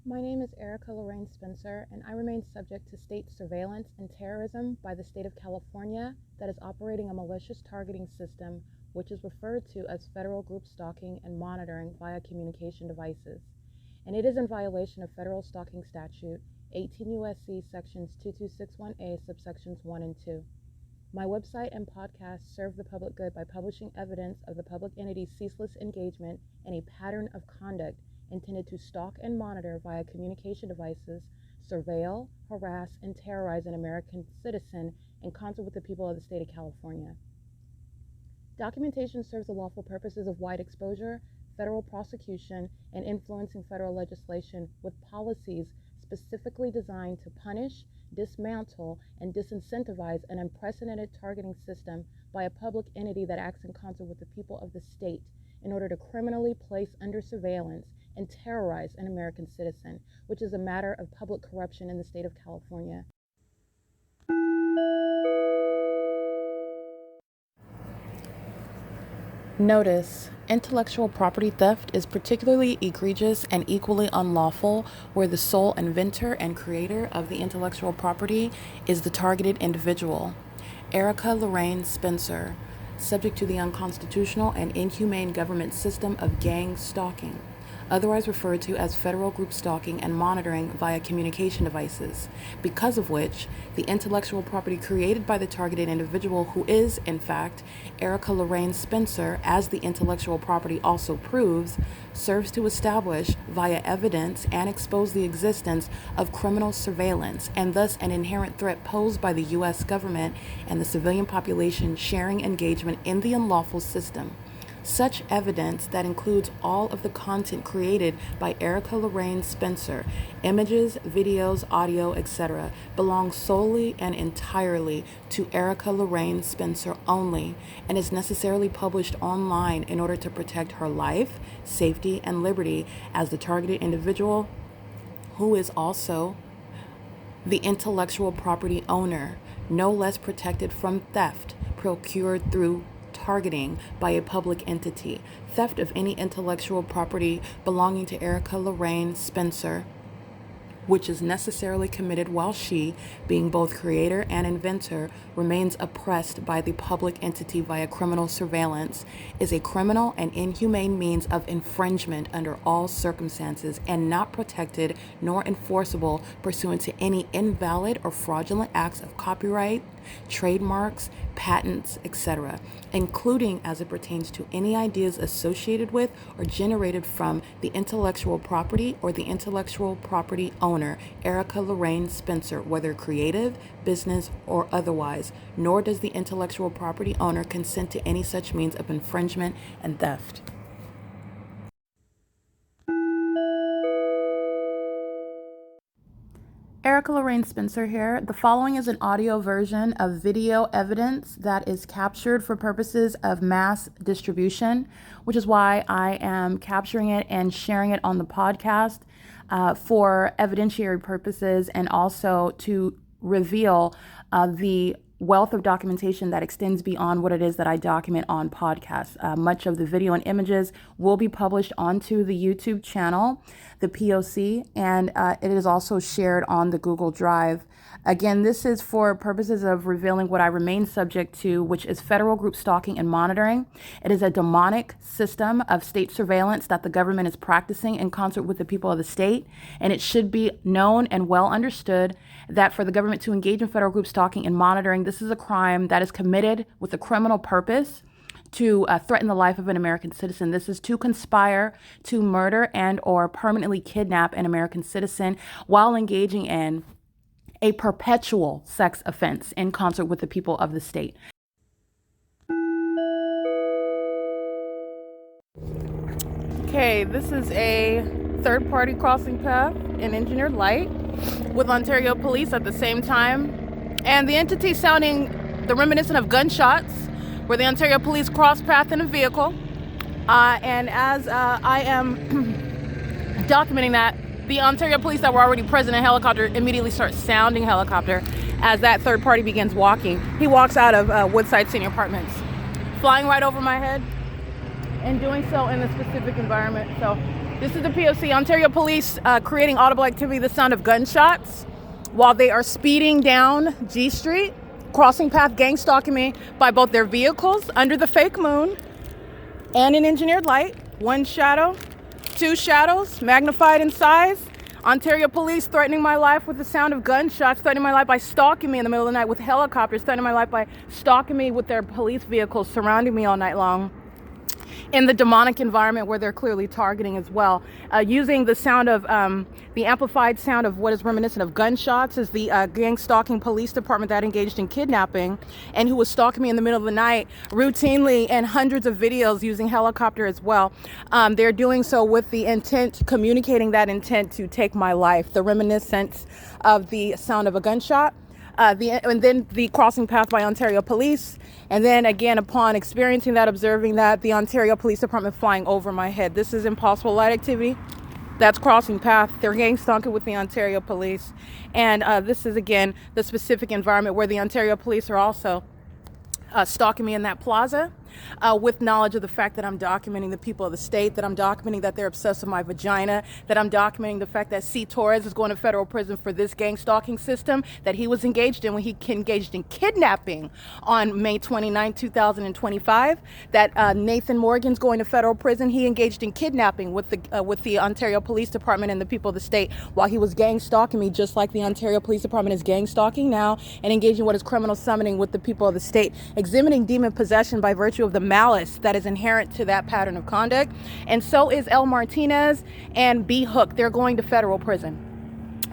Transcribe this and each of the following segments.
My name is Erica Lorraine Spencer, and I remain subject to state surveillance and terrorism by the state of California that is operating a malicious targeting system, which is referred to as federal group stalking and monitoring via communication devices. And it is in violation of federal stalking statute 18 U.S.C. sections 2261A subsections 1 and 2. My website and podcast serve the public good by publishing evidence of the public entity's ceaseless engagement in a pattern of conduct intended to stalk and monitor via communication devices, surveil, harass, and terrorize an American citizen in concert with the people of the state of California. Documentation serves the lawful purposes of wide exposure, federal prosecution, and influencing federal legislation with policies specifically designed to punish, dismantle, and disincentivize an unprecedented targeting system by a public entity that acts in concert with the people of the state in order to criminally place under surveillance and terrorize an American citizen, which is a matter of public corruption in the state of California. Notice: intellectual property theft is particularly egregious and equally unlawful where the sole inventor and creator of the intellectual property is the targeted individual. Erica Lorraine Spencer, subject to the unconstitutional and inhumane government system of gang stalking, otherwise referred to as federal group stalking and monitoring via communication devices, because of which the intellectual property created by the targeted individual, who is, in fact, Erica Lorraine Spencer, as the intellectual property also proves, serves to establish via evidence and expose the existence of criminal surveillance and thus an inherent threat posed by the U.S. government and the civilian population sharing engagement in the unlawful system. Such evidence that includes all of the content created by Erica Lorraine Spencer, images, videos, audio, etc., belongs solely and entirely to Erica Lorraine Spencer only and is necessarily published online in order to protect her life, safety, and liberty as the targeted individual, who is also the intellectual property owner, no less protected from theft procured through targeting by a public entity. Theft of any intellectual property belonging to Erica Lorraine Spencer, which is necessarily committed while she, being both creator and inventor, remains oppressed by the public entity via criminal surveillance, is a criminal and inhumane means of infringement under all circumstances and not protected nor enforceable pursuant to any invalid or fraudulent acts of copyright, trademarks, patents, etc., including as it pertains to any ideas associated with or generated from the intellectual property or the intellectual property owner, Erica Lorraine Spencer, whether creative, business, or otherwise, nor does the intellectual property owner consent to any such means of infringement and theft. Erica Lorraine Spencer here. The following is an audio version of video evidence that is captured for purposes of mass distribution, which is why I am capturing it and sharing it on the podcast for evidentiary purposes and also to reveal the wealth of documentation that extends beyond what it is that I document on podcasts. Much of the video and images will be published onto the YouTube channel, the P.O.C, and it is also shared on the Google Drive. Again, this is for purposes of revealing what I remain subject to, which is federal group stalking and monitoring. It is a demonic system of state surveillance that the government is practicing in concert with the people of the state, and it should be known and well understood that for the government to engage in federal group stalking and monitoring, this is a crime that is committed with a criminal purpose to threaten the life of an American citizen. This is to conspire to murder and or permanently kidnap an American citizen while engaging in a perpetual sex offense in concert with the people of the state. Okay, this is a third-party crossing path in engineered light with Ontario Police at the same time, and the entity sounding the reminiscent of gunshots, where the Ontario Police cross path in a vehicle. And as I am documenting that, the Ontario Police that were already present in helicopter immediately start sounding helicopter as that third party begins walking. He walks out of Woodside Senior Apartments, flying right over my head and doing so in a specific environment. So This is the P.O.C. Ontario Police creating audible activity, the sound of gunshots, while they are speeding down G Street, crossing path, gang stalking me by both their vehicles under the fake moon and an engineered light. One shadow, two shadows, magnified in size. Ontario Police threatening my life with the sound of gunshots, threatening my life by stalking me in the middle of the night with helicopters, threatening my life by stalking me with their police vehicles surrounding me all night long. In the demonic environment where they're clearly targeting as well. Using the sound of, the amplified sound of what is reminiscent of gunshots is the gang stalking police department that engaged in kidnapping and who was stalking me in the middle of the night routinely, and hundreds of videos using helicopter as well. They're doing so with the intent, communicating that intent to take my life. The reminiscence of the sound of a gunshot. And then the crossing path by Ontario Police. And then again, upon experiencing that, observing that, the Ontario Police Department flying over my head. This is impossible light activity. That's crossing path. They're gang stalking with the Ontario Police. And this is, again, the specific environment where the Ontario Police are also stalking me in that plaza, with knowledge of the fact that I'm documenting the people of the state, that I'm documenting that they're obsessed with my vagina, that I'm documenting the fact that C. Torres is going to federal prison for this gang stalking system that he was engaged in when he engaged in kidnapping on May 29, 2025, that Nathan Morgan's going to federal prison. He engaged in kidnapping with the Ontario Police Department and the people of the state while he was gang stalking me, just like the Ontario Police Department is gang stalking now and engaging what is criminal summoning with the people of the state, exhibiting demon possession by virtue of the malice that is inherent to that pattern of conduct. And so is L. Martinez and B. Hook. They're going to federal prison.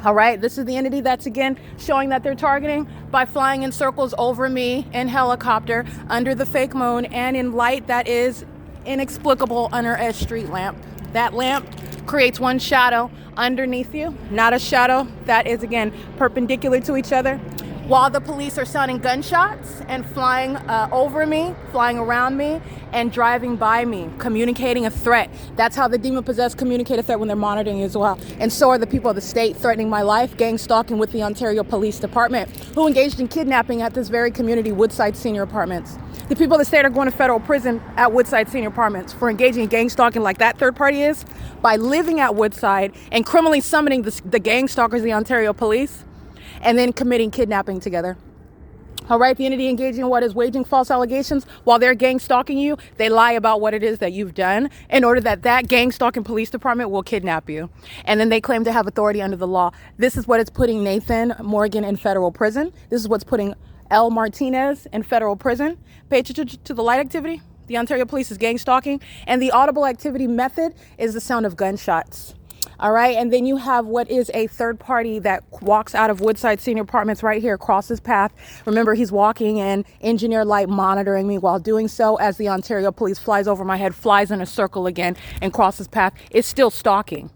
All right, this is the entity that's again showing that they're targeting by flying in circles over me in helicopter under the fake moon and in light that is inexplicable under a street lamp. That lamp creates one shadow underneath you, not a shadow that is again perpendicular to each other. While the police are sounding gunshots and flying over me, flying around me, and driving by me, communicating a threat. That's how the demon-possessed communicate a threat when they're monitoring as well. And so are the people of the state threatening my life, gang stalking with the Ontario Police Department, who engaged in kidnapping at this very community, Woodside Senior Apartments. The people of the state are going to federal prison at Woodside Senior Apartments for engaging in gang stalking like that third party is, by living at Woodside and criminally summoning the gang stalkers of the Ontario Police, and then committing kidnapping together. All right, the entity engaging in what is waging false allegations while they're gang stalking you, they lie about what it is that you've done in order that gang stalking police department will kidnap you. And then they claim to have authority under the law. This is what is putting Nathan Morgan in federal prison. This is what's putting L. Martinez in federal prison. Pay attention to the light activity. The Ontario Police is gang stalking, and the audible activity method is the sound of gunshots. All right, and then you have what is a third party that walks out of Woodside Senior Apartments right here, crosses path. Remember, he's walking in engineer light, monitoring me while doing so as the Ontario Police flies over my head, flies in a circle again, and crosses path. Is still stalking.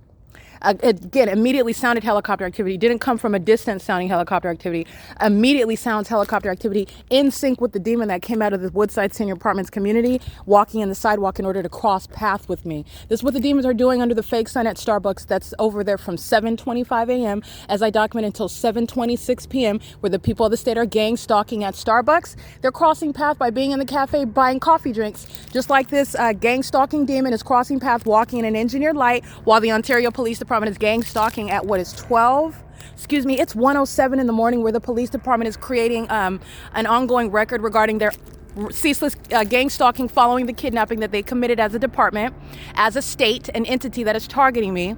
Again, immediately sounded helicopter activity. Didn't come from a distance sounding helicopter activity. Immediately sounds helicopter activity in sync with the demon that came out of the Woodside Senior Apartments community, walking in the sidewalk in order to cross path with me. This is what the demons are doing under the fake sun at Starbucks that's over there from 7:25 a.m. as I document until 7:26 p.m. where the people of the state are gang stalking at Starbucks. They're crossing path by being in the cafe buying coffee drinks, just like this gang stalking demon is crossing path walking in an engineered light while the Ontario Police Department is gang stalking at what is it's 1:07 in the morning, where the police department is creating an ongoing record regarding their ceaseless gang stalking following the kidnapping that they committed as a department, as a state, an entity that is targeting me.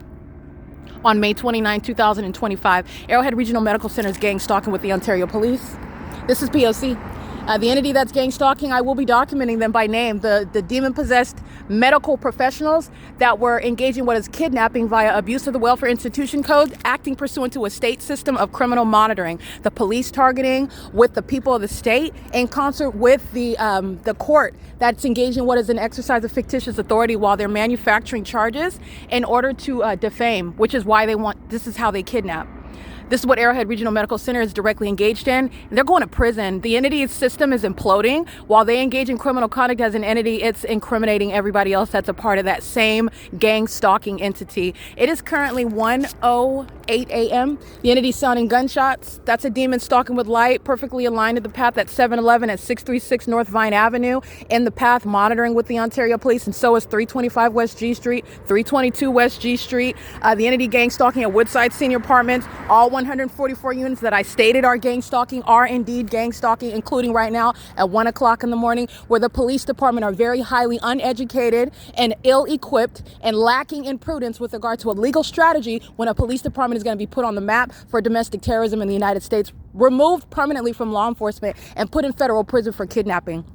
On May 29, 2025, Arrowhead Regional Medical Center is gang stalking with the Ontario Police. This is P.O.C. The entity that's gang stalking, I will be documenting them by name. The demon-possessed medical professionals that were engaging what is kidnapping via abuse of the Welfare Institution Code, acting pursuant to a state system of criminal monitoring. The police targeting with the people of the state in concert with the court that's engaging what is an exercise of fictitious authority while they're manufacturing charges in order to defame, which is why this is how they kidnap. This is what Arrowhead Regional Medical Center is directly engaged in. They're going to prison. The entity's system is imploding. While they engage in criminal conduct as an entity, it's incriminating everybody else that's a part of that same gang stalking entity. It is currently 1:08 a.m. The entity's sounding gunshots. That's a demon stalking with light, perfectly aligned to the path at 7-Eleven at 636 North Vine Avenue, in the path monitoring with the Ontario Police, and so is 325 West G Street, 322 West G Street. The entity gang stalking at Woodside Senior Apartments. All 144 units that I stated are gang stalking are indeed gang stalking, including right now at 1 o'clock in the morning, where the police department are very highly uneducated and ill-equipped and lacking in prudence with regard to a legal strategy when a police department is going to be put on the map for domestic terrorism in the United States, removed permanently from law enforcement, and put in federal prison for kidnapping.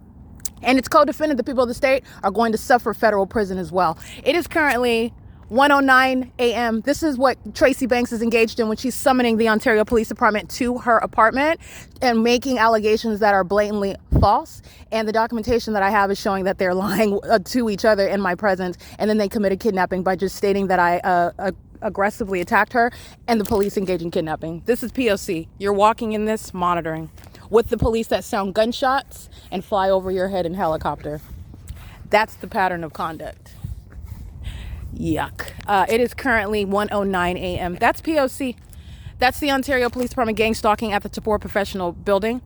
And its co-defendant, the people of the state, are going to suffer federal prison as well. It is currently 1:09 a.m. This is what Tracy Banks is engaged in when she's summoning the Ontario Police Department to her apartment and making allegations that are blatantly false. And the documentation that I have is showing that they're lying to each other in my presence. And then they committed kidnapping by just stating that I aggressively attacked her, and the police engage in kidnapping. This is P.O.C. You're walking in this monitoring with the police that sound gunshots and fly over your head in helicopter. That's the pattern of conduct. Yuck. It is currently 1:09 a.m. That's P.O.C. That's the Ontario Police Department gang stalking at the TABOR Professional Building.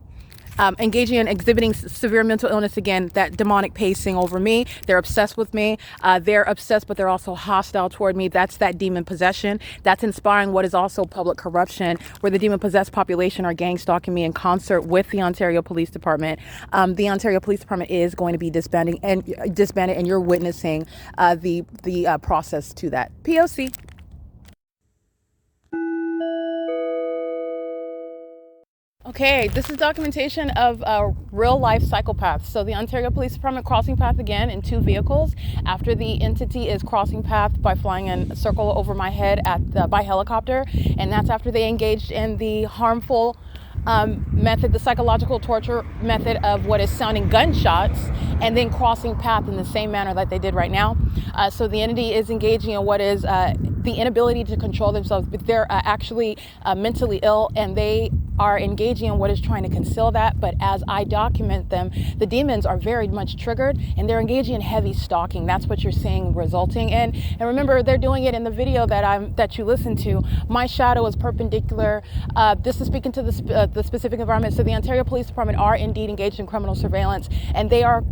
Engaging in exhibiting severe mental illness again, that demonic pacing over me. They're obsessed with me. They're obsessed, but they're also hostile toward me. That's that demon possession. That's inspiring what is also public corruption, where the demon possessed population are gang stalking me in concert with the Ontario Police Department. The Ontario Police Department is going to be disbanded, and you're witnessing the process to that. P.O.C. Okay, this is documentation of real-life psychopaths. So the Ontario Police Department crossing path again in 2 vehicles after the entity is crossing path by flying in a circle over my head by helicopter, and that's after they engaged in the harmful method, the psychological torture method of what is sounding gunshots and then crossing path in the same manner that they did right now. So the entity is engaging in what is the inability to control themselves, but they're actually mentally ill, and they are engaging in what is trying to conceal that. But as I document them, the demons are very much triggered, and they're engaging in heavy stalking. That's what you're seeing resulting in. And remember, they're doing it in the video that you listen to. My shadow is perpendicular. This is speaking to the specific environment. So the Ontario Police Department are indeed engaged in criminal surveillance, and they are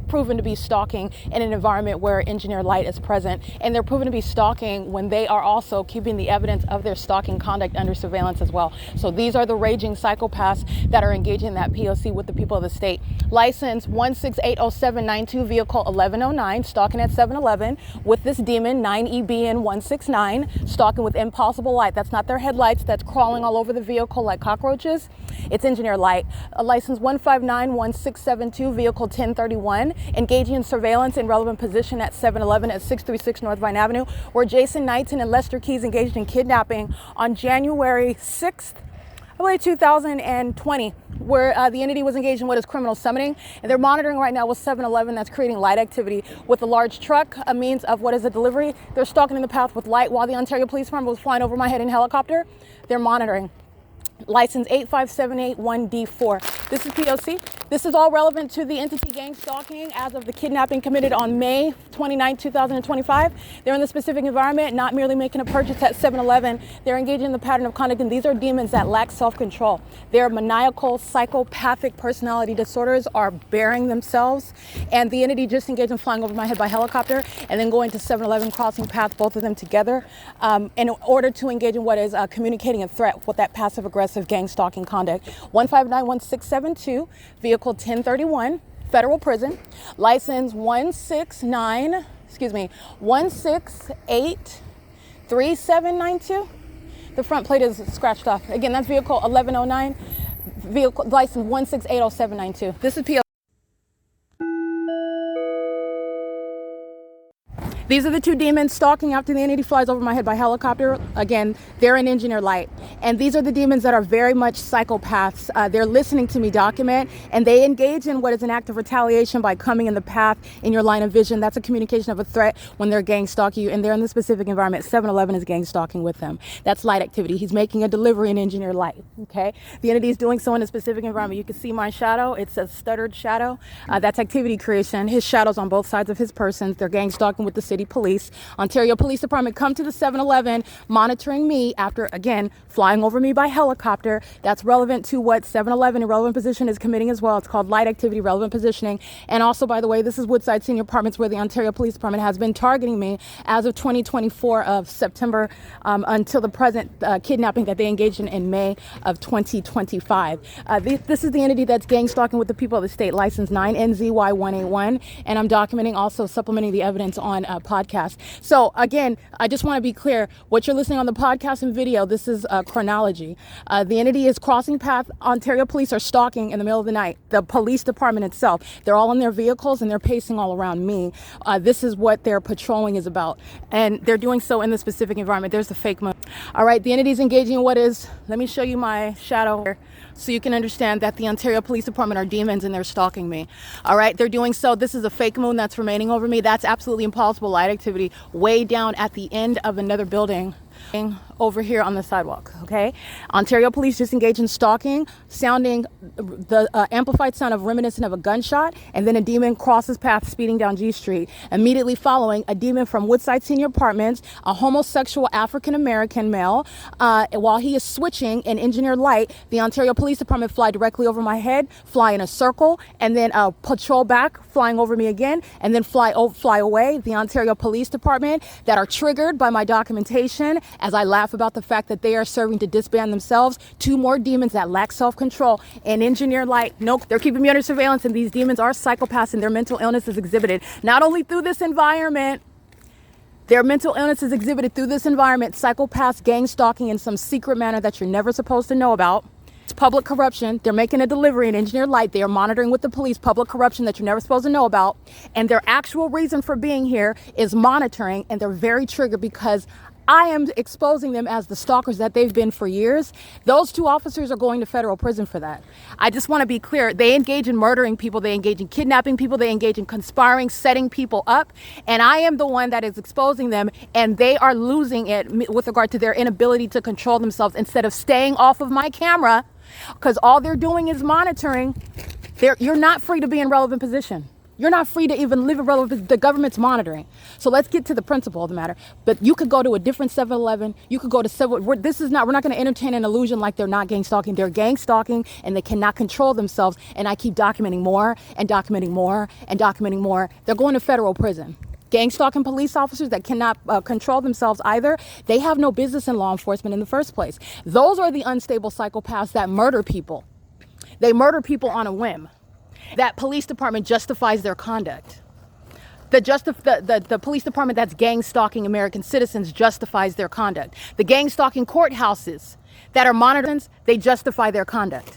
proven to be stalking in an environment where engineered light is present. And they're proven to be stalking when they are also keeping the evidence of their stalking conduct under surveillance as well. So these are the raging psychopaths that are engaging in that P.O.C. with the people of the state. License 1680792, vehicle 1109, stalking at 7-Eleven with this demon 9EBN 169, stalking with impossible light. That's not their headlights. That's crawling all over the vehicle like cockroaches. It's engineered light. License 1591672, vehicle 1031, engaging in surveillance in relevant position at 7-Eleven at 636 North Vine Avenue, where Jason Knighton and Lester Keys engaged in kidnapping on January 6th, I believe 2020, where the entity was engaged in what is criminal summoning, and they're monitoring right now with 7-Eleven that's creating light activity with a large truck, a means of what is a delivery. They're stalking in the path with light while the Ontario Police Department was flying over my head in helicopter. They're monitoring. License 85781D4. This is P.O.C. This is all relevant to the entity gang stalking as of the kidnapping committed on May 29, 2025. They're in the specific environment, not merely making a purchase at 7-Eleven. They're engaging in the pattern of conduct, and these are demons that lack self-control. Their maniacal, psychopathic personality disorders are bearing themselves, and the entity just engaged in flying over my head by helicopter and then going to 7-Eleven crossing path, both of them together, in order to engage in what is communicating a threat with that passive-aggressive gang stalking conduct. 1591672, vehicle 1031, federal prison. License 1683792. The front plate is scratched off. Again, that's vehicle 1109, vehicle license 1680792. This is P.O. These are the two demons stalking after the entity flies over my head by helicopter. Again, they're in engineer light. And these are the demons that are very much psychopaths. They're listening to me document, and they engage in what is an act of retaliation by coming in the path in your line of vision. That's a communication of a threat when they're gang stalking you, and they're in the specific environment. 7-Eleven is gang stalking with them. That's light activity. He's making a delivery in engineer light, okay? The entity is doing so in a specific environment. You can see my shadow. It's a stuttered shadow. That's activity creation. His shadow's on both sides of his persons. They're gang stalking with the city police. Ontario Police Department come to the 7-Eleven, monitoring me after, again, flying over me by helicopter. That's relevant to what 7-Eleven in relevant position is committing as well. It's called light activity, relevant positioning. And also, by the way, this is Woodside Senior Apartments, where the Ontario Police Department has been targeting me as of 2024 of September until the present kidnapping that they engaged in May of 2025. This is the entity that's gang stalking with the people of the state, license 9NZY181, and I'm documenting, also supplementing the evidence on podcast. So again, I just want to be clear, what you're listening on the podcast and video, this is chronology. The entity is crossing path. Ontario police are stalking in the middle of the night. The police department itself, they're all in their vehicles and they're pacing all around me. This is what their patrolling is about, and they're doing so in the specific environment. There's the fake moon. All right, the entity is engaging in what is, let me show you my shadow here so you can understand that the Ontario Police Department are demons and they're stalking me. All right, they're doing so. This is a fake moon that's remaining over me. That's absolutely impossible light activity way down at the end of another building over here on the sidewalk, okay? Ontario police just engaged in stalking, sounding the amplified sound of reminiscent of a gunshot, and then a demon crosses path speeding down G Street. Immediately following, a demon from Woodside Senior Apartments, a homosexual African-American male, while he is switching in engineer light, the Ontario Police Department fly directly over my head, fly in a circle, and then patrol back, flying over me again, and then fly away. The Ontario Police Department that are triggered by my documentation as I laugh about the fact that they are serving to disband themselves. Two more demons that lack self-control and engineer light. Nope, they're keeping me under surveillance, and these demons are psychopaths, and their mental illness is exhibited not only through this environment, their mental illness is exhibited through this environment. Psychopaths gang stalking in some secret manner that you're never supposed to know about. It's public corruption. They're making a delivery in engineer light. They are monitoring with the police, public corruption that you're never supposed to know about. And their actual reason for being here is monitoring, and they're very triggered because I am exposing them as the stalkers that they've been for years. Those two officers are going to federal prison for that. I just want to be clear. They engage in murdering people. They engage in kidnapping people. They engage in conspiring, setting people up. And I am the one that is exposing them, and they are losing it with regard to their inability to control themselves instead of staying off of my camera, because all they're doing is monitoring. You're not free to be in relevant position. You're not free to even live in relevant. The government's monitoring. So let's get to the principle of the matter. But you could go to a different 7-Eleven. You could go to several. We're not going to entertain an illusion like they're not gang stalking. They're gang stalking, and they cannot control themselves. And I keep documenting more and documenting more and documenting more. They're going to federal prison. Gang stalking police officers that cannot control themselves either, they have no business in law enforcement in the first place. Those are the unstable psychopaths that murder people. They murder people on a whim. That police department justifies their conduct. The police department that's gang stalking American citizens justifies their conduct. The gang stalking courthouses that are monitoring, they justify their conduct.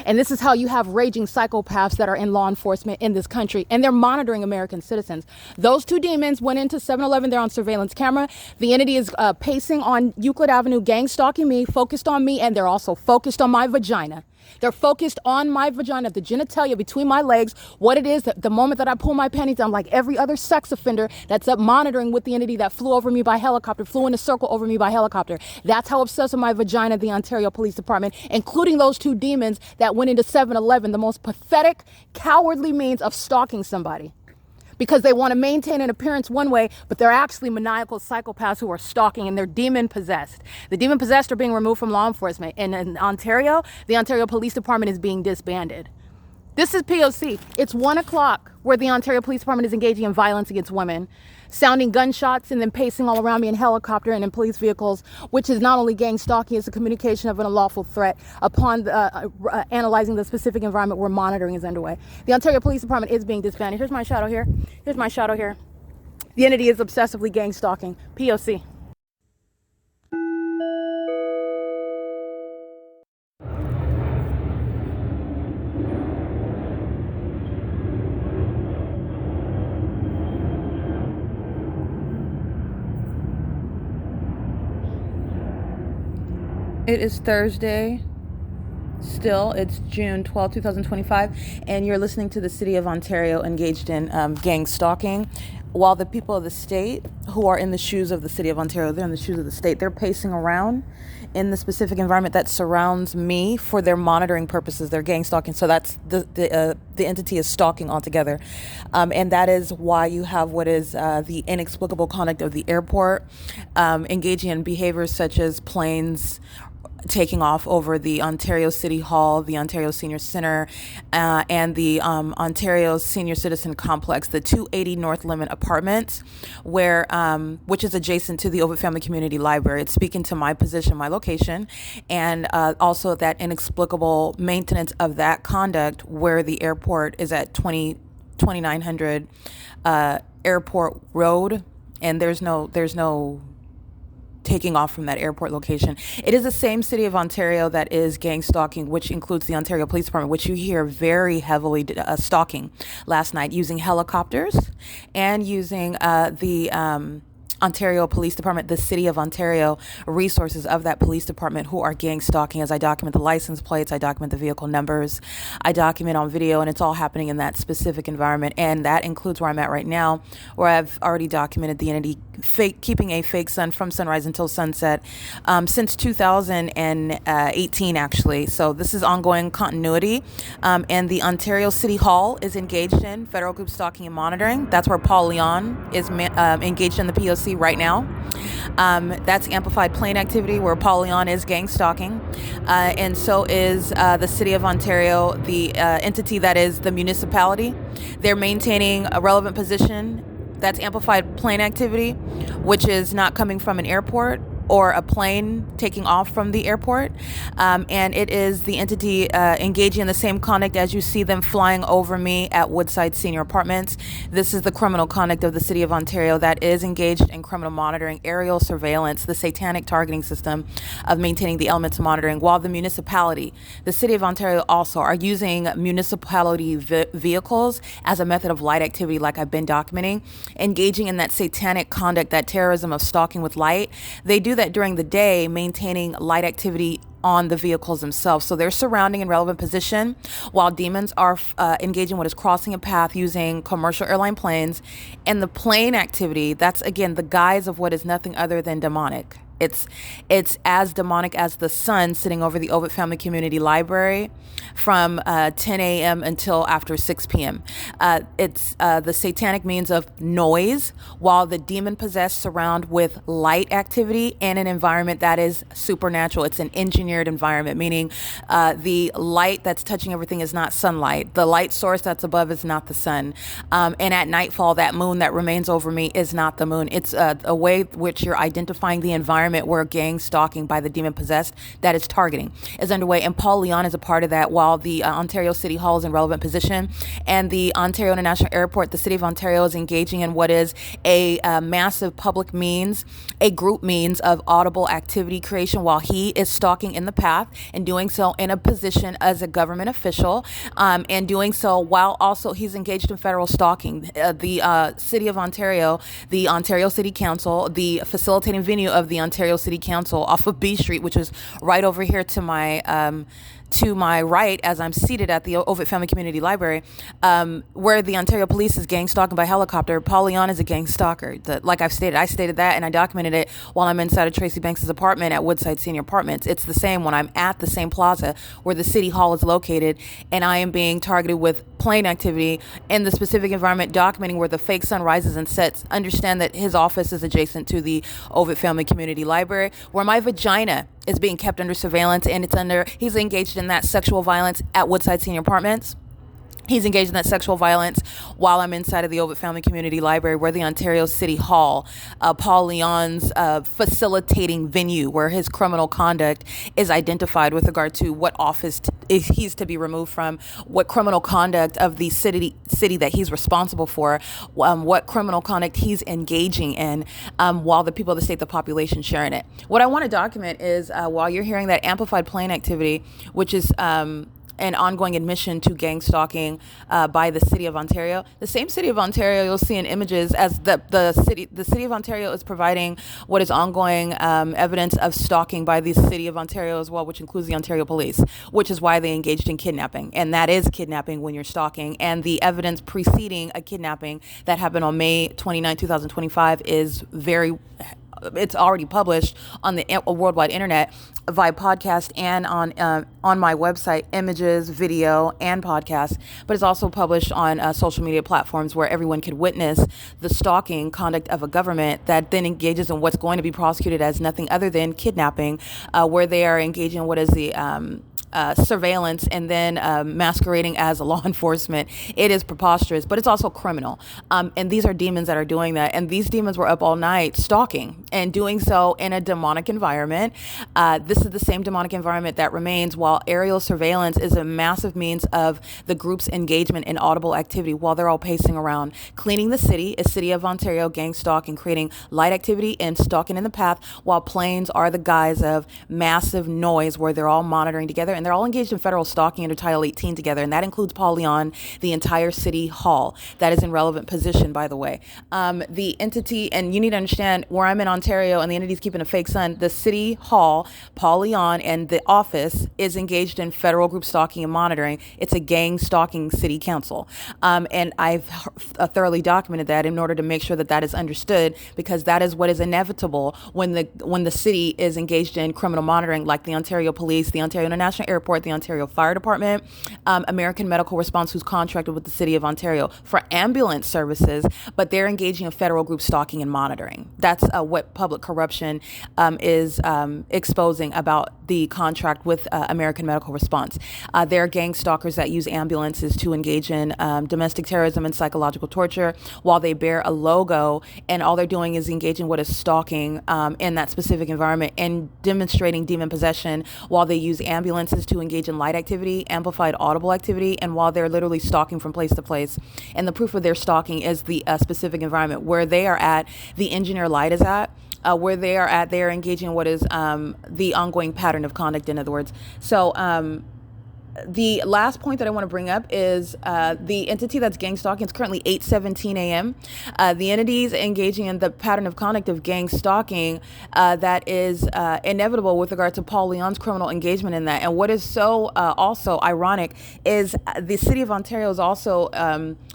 And this is how you have raging psychopaths that are in law enforcement in this country, and they're monitoring American citizens. Those two demons went into 7-Eleven. They're on surveillance camera. The entity is pacing on Euclid Avenue, gang stalking me, focused on me, and they're also focused on my vagina. They're focused on my vagina, the genitalia between my legs, what it is, the moment that I pull my panties down, like every other sex offender that's up monitoring with the entity that flew over me by helicopter, flew in a circle over me by helicopter. That's how obsessed with my vagina the Ontario Police Department, including those two demons that went into 7-Eleven, the most pathetic, cowardly means of stalking somebody. Because they want to maintain an appearance one way, but they're actually maniacal psychopaths who are stalking, and they're demon-possessed. The demon-possessed are being removed from law enforcement. And in Ontario, the Ontario Police Department is being disbanded. This is P.O.C. It's 1 o'clock where the Ontario Police Department is engaging in violence against women, sounding gunshots and then pacing all around me in helicopter and in police vehicles, which is not only gang stalking, it's a communication of an unlawful threat. Upon analyzing the specific environment where monitoring is underway, the Ontario Police Department is being disbanded. Here's my shadow here. Here's my shadow here. The entity is obsessively gang stalking. P.O.C. It is Thursday. Still, it's June 12, 2025, and you're listening to the City of Ontario engaged in gang stalking. While the people of the state who are in the shoes of the City of Ontario, they're in the shoes of the state, they're pacing around in the specific environment that surrounds me for their monitoring purposes. They're gang stalking. So that's the entity is stalking altogether. And that is why you have what is the inexplicable conduct of the airport, engaging in behaviors such as planes taking off over the Ontario City Hall, the Ontario Senior Center, and the Ontario Senior Citizen Complex, the 280 North Limit Apartments, where which is adjacent to the Ovid Family Community Library. It's speaking to my position, my location, and also that inexplicable maintenance of that conduct where the airport is at 2900 Airport Road, and there's no taking off from that airport location. It is the same City of Ontario that is gang stalking, which includes the Ontario Police Department, which you hear very heavily stalking last night using helicopters and using the Ontario Police Department, the City of Ontario resources of that police department who are gang stalking. As I document the license plates, I document the vehicle numbers, I document on video, and it's all happening in that specific environment. And that includes where I'm at right now, where I've already documented the entity keeping a fake sun from sunrise until sunset since 2018, actually. So this is ongoing continuity. And the Ontario City Hall is engaged in federal group stalking and monitoring. That's where Paul Leon is engaged in the P.O.C. right now. That's amplified plane activity where Paul Leon is gang stalking. And so is the City of Ontario, the entity that is the municipality. They're maintaining a relevant position. That's amplified plane activity, which is not coming from an airport or a plane taking off from the airport. And it is the entity engaging in the same conduct as you see them flying over me at Woodside Senior Apartments. This is the criminal conduct of the City of Ontario that is engaged in criminal monitoring, aerial surveillance, the satanic targeting system of maintaining the elements of monitoring, while the municipality, the City of Ontario also are using municipality vehicles as a method of light activity like I've been documenting, engaging in that satanic conduct, that terrorism of stalking with light. They do that during the day, maintaining light activity on the vehicles themselves. So they're surrounding in relevant position while demons are engaging what is crossing a path using commercial airline planes. And the plane activity, that's again the guise of what is nothing other than demonic. It's as demonic as the sun sitting over the Ovid Family Community Library from 10 a.m. until after 6 p.m. It's the satanic means of noise, while the demon-possessed surround with light activity and an environment that is supernatural. It's an engineered environment, meaning the light that's touching everything is not sunlight. The light source that's above is not the sun. And at nightfall, that moon that remains over me is not the moon. It's a way which you're identifying the environment where gang stalking by the demon possessed that is targeting is underway, and Paul Leon is a part of that, while the Ontario City Hall is in relevant position, and the Ontario International Airport, the City of Ontario, is engaging in what is a massive public means, a group means of audible activity creation, while he is stalking in the path and doing so in a position as a government official, and doing so while also he's engaged in federal stalking. The City of Ontario, the Ontario City Council, the facilitating venue of the Ontario City Council off of B Street, which is right over here to my right as I'm seated at the Ovid Family Community Library, where the Ontario Police is gang stalking by helicopter. Paul Leon is a gang stalker. Like I stated that, and I documented it while I'm inside of Tracy Banks' apartment at Woodside Senior Apartments. It's the same when I'm at the same plaza where the City Hall is located, and I am being targeted with plane activity in the specific environment, documenting where the fake sun rises and sets. Understand that his office is adjacent to the Ovid Family Community Library, where my vagina is being kept under surveillance, and he's engaged in that sexual violence at Woodside Senior Apartments. He's engaged in that sexual violence while I'm inside of the Ovid Family Community Library, where the Ontario City Hall, Paul Leon's facilitating venue, where his criminal conduct is identified with regard to what office he's to be removed from, what criminal conduct of the city that he's responsible for, what criminal conduct he's engaging in, while the people of the state, the population, sharing it. What I want to document is while you're hearing that amplified plane activity, which is an ongoing admission to gang stalking by the city of Ontario. The same city of Ontario you'll see in images as the city of Ontario is providing what is ongoing evidence of stalking by the city of Ontario as well, which includes the Ontario Police, which is why they engaged in kidnapping. And that is kidnapping when you're stalking. And the evidence preceding a kidnapping that happened on May 29, 2025 is it's already published on the worldwide internet via podcast and on my website, images, video, and podcast. But it's also published on social media platforms where everyone could witness the stalking conduct of a government that then engages in what's going to be prosecuted as nothing other than kidnapping, where they are engaging in what is the surveillance and then masquerading as a law enforcement. It is preposterous, but it's also criminal. And these are demons that are doing that. And these demons were up all night stalking and doing so in a demonic environment. This is the same demonic environment that remains while aerial surveillance is a massive means of the group's engagement in audible activity while they're all pacing around, cleaning the city, a city of Ontario gang stalking, creating light activity and stalking in the path, while planes are the guise of massive noise where they're all monitoring together. And they're all engaged in federal stalking under Title 18 together, and that includes Paul Leon, the entire city hall. That is in relevant position, by the way. The entity, and you need to understand where I'm in Ontario and the entity's keeping a fake sun, the city hall, Paul Leon, and the office is engaged in federal group stalking and monitoring. It's a gang stalking city council. And I've thoroughly documented that in order to make sure that that is understood, because that is what is inevitable when the city is engaged in criminal monitoring, like the Ontario Police, the Ontario International Airport, the Ontario Fire Department, American Medical Response, who's contracted with the City of Ontario for ambulance services, but they're engaging in federal group stalking and monitoring. That's what public corruption is exposing about the contract with American Medical Response. They're gang stalkers that use ambulances to engage in domestic terrorism and psychological torture while they bear a logo, and all they're doing is engaging what is stalking in that specific environment and demonstrating demon possession while they use ambulances to engage in light activity, amplified audible activity, and while they're literally stalking from place to place. And the proof of their stalking is the specific environment where they are at, the engineer light is at, where they are at, they are engaging in what is the ongoing pattern of conduct, in other words. So the last point that I want to bring up is the entity that's gang stalking. It's currently 8:17 a.m. The entities engaging in the pattern of conduct of gang stalking that is inevitable with regard to Paul Leon's criminal engagement in that. And what is so also ironic is the city of Ontario is also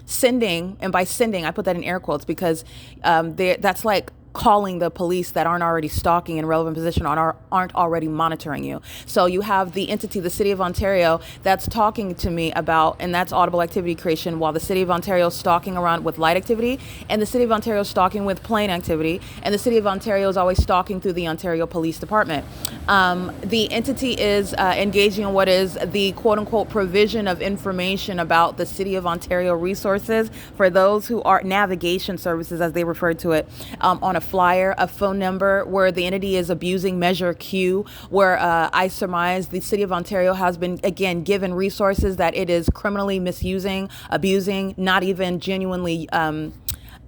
sending, and by sending, I put that in air quotes because that's like calling the police that aren't already stalking in relevant position aren't already monitoring you. So you have the entity, the City of Ontario, that's talking to me about, and that's audible activity creation, while the City of Ontario is stalking around with light activity, and the City of Ontario is stalking with plane activity, and the City of Ontario is always stalking through the Ontario Police Department. The entity is engaging in what is the quote-unquote provision of information about the City of Ontario resources for those who are navigation services, as they refer to it, on a flyer, a phone number, where the entity is abusing Measure Q, where I surmise the City of Ontario has been, again, given resources that it is criminally misusing, abusing, not even genuinely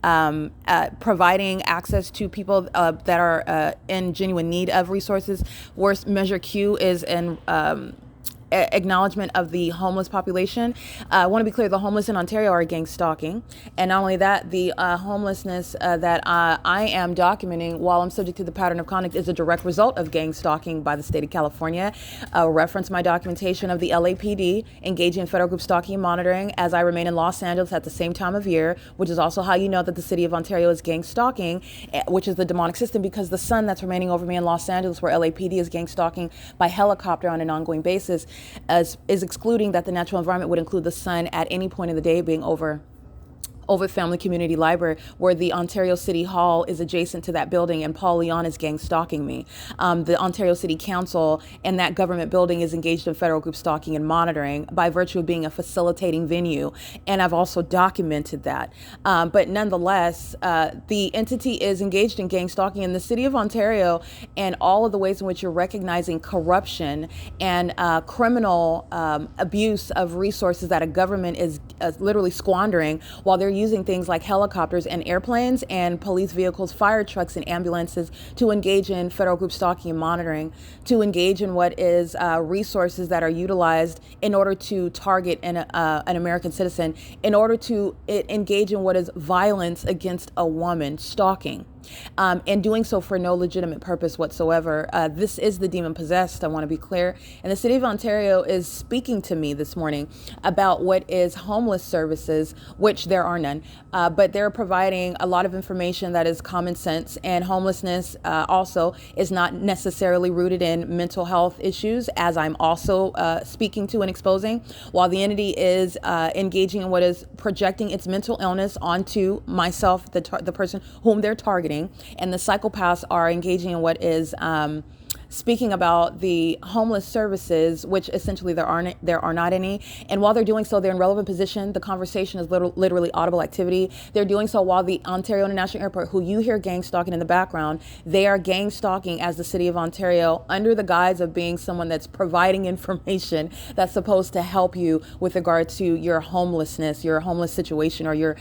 providing access to people that are in genuine need of resources. Worse, Measure Q is an acknowledgement of the homeless population. I want to be clear, the homeless in Ontario are gang stalking. And not only that, the homelessness that I am documenting while I'm subject to the pattern of conduct is a direct result of gang stalking by the state of California. Reference my documentation of the LAPD engaging in federal group stalking and monitoring as I remain in Los Angeles at the same time of year, which is also how you know that the city of Ontario is gang stalking, which is the demonic system, because the sun that's remaining over me in Los Angeles, where LAPD is gang stalking by helicopter on an ongoing basis, is excluding that the natural environment would include the sun at any point of the day being over Family Community Library, where the Ontario City Hall is adjacent to that building, and Paul Leon is gang stalking me. The Ontario City Council and that government building is engaged in federal group stalking and monitoring by virtue of being a facilitating venue, and I've also documented that. But nonetheless, the entity is engaged in gang stalking in the city of Ontario, and all of the ways in which you're recognizing corruption and criminal abuse of resources that a government is literally squandering while they're using things like helicopters and airplanes and police vehicles, fire trucks and ambulances to engage in federal group stalking and monitoring, to engage in what is resources that are utilized in order to target an American citizen, in order to engage in what is violence against a woman, stalking. And doing so for no legitimate purpose whatsoever. This is the demon possessed, I want to be clear. And the city of Ontario is speaking to me this morning about what is homeless services, which there are none, but they're providing a lot of information that is common sense. And homelessness also is not necessarily rooted in mental health issues, as I'm also speaking to and exposing, while the entity is engaging in what is projecting its mental illness onto myself, the person whom they're targeting. And the psychopaths are engaging in what is speaking about the homeless services, which essentially there are not any. And while they're doing so, they're in relevant position. The conversation is literally audible activity. They're doing so while the Ontario International Airport, who you hear gang stalking in the background, they are gang stalking as the city of Ontario under the guise of being someone that's providing information that's supposed to help you with regard to your homelessness, your homeless situation, or your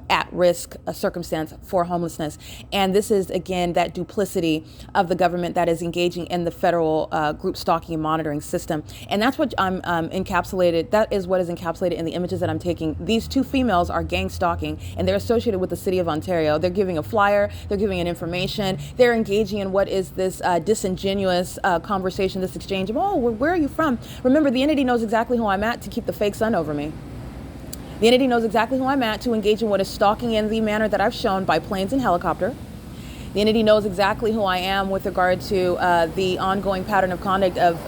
at-risk circumstance for homelessness. And this is, again, that duplicity of the government that is engaging in the federal group stalking and monitoring system. And that's what I'm encapsulated. That is what is encapsulated in the images that I'm taking. These two females are gang stalking, and they're associated with the city of Ontario. They're giving a flyer. They're giving an information. They're engaging in what is this disingenuous conversation, this exchange of, oh, where are you from? Remember, the entity knows exactly who I'm at to keep the fake sun over me. The entity knows exactly who I'm at to engage in what is stalking in the manner that I've shown by planes and helicopter. The entity knows exactly who I am with regard to the ongoing pattern of conduct of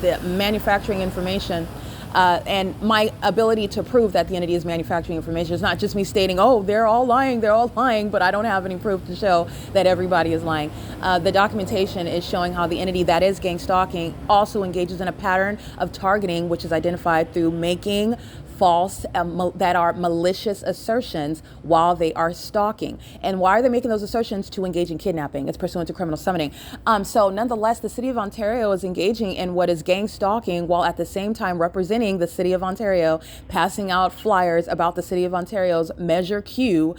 the manufacturing information and my ability to prove that the entity is manufacturing information. It's not just me stating, oh, they're all lying, but I don't have any proof to show that everybody is lying. The documentation is showing how the entity that is gang stalking also engages in a pattern of targeting, which is identified through making false, that are malicious assertions while they are stalking. And why are they making those assertions? To engage in kidnapping. It's pursuant to criminal summoning. So nonetheless, the city of Ontario is engaging in what is gang stalking while at the same time representing the city of Ontario, passing out flyers about the city of Ontario's Measure Q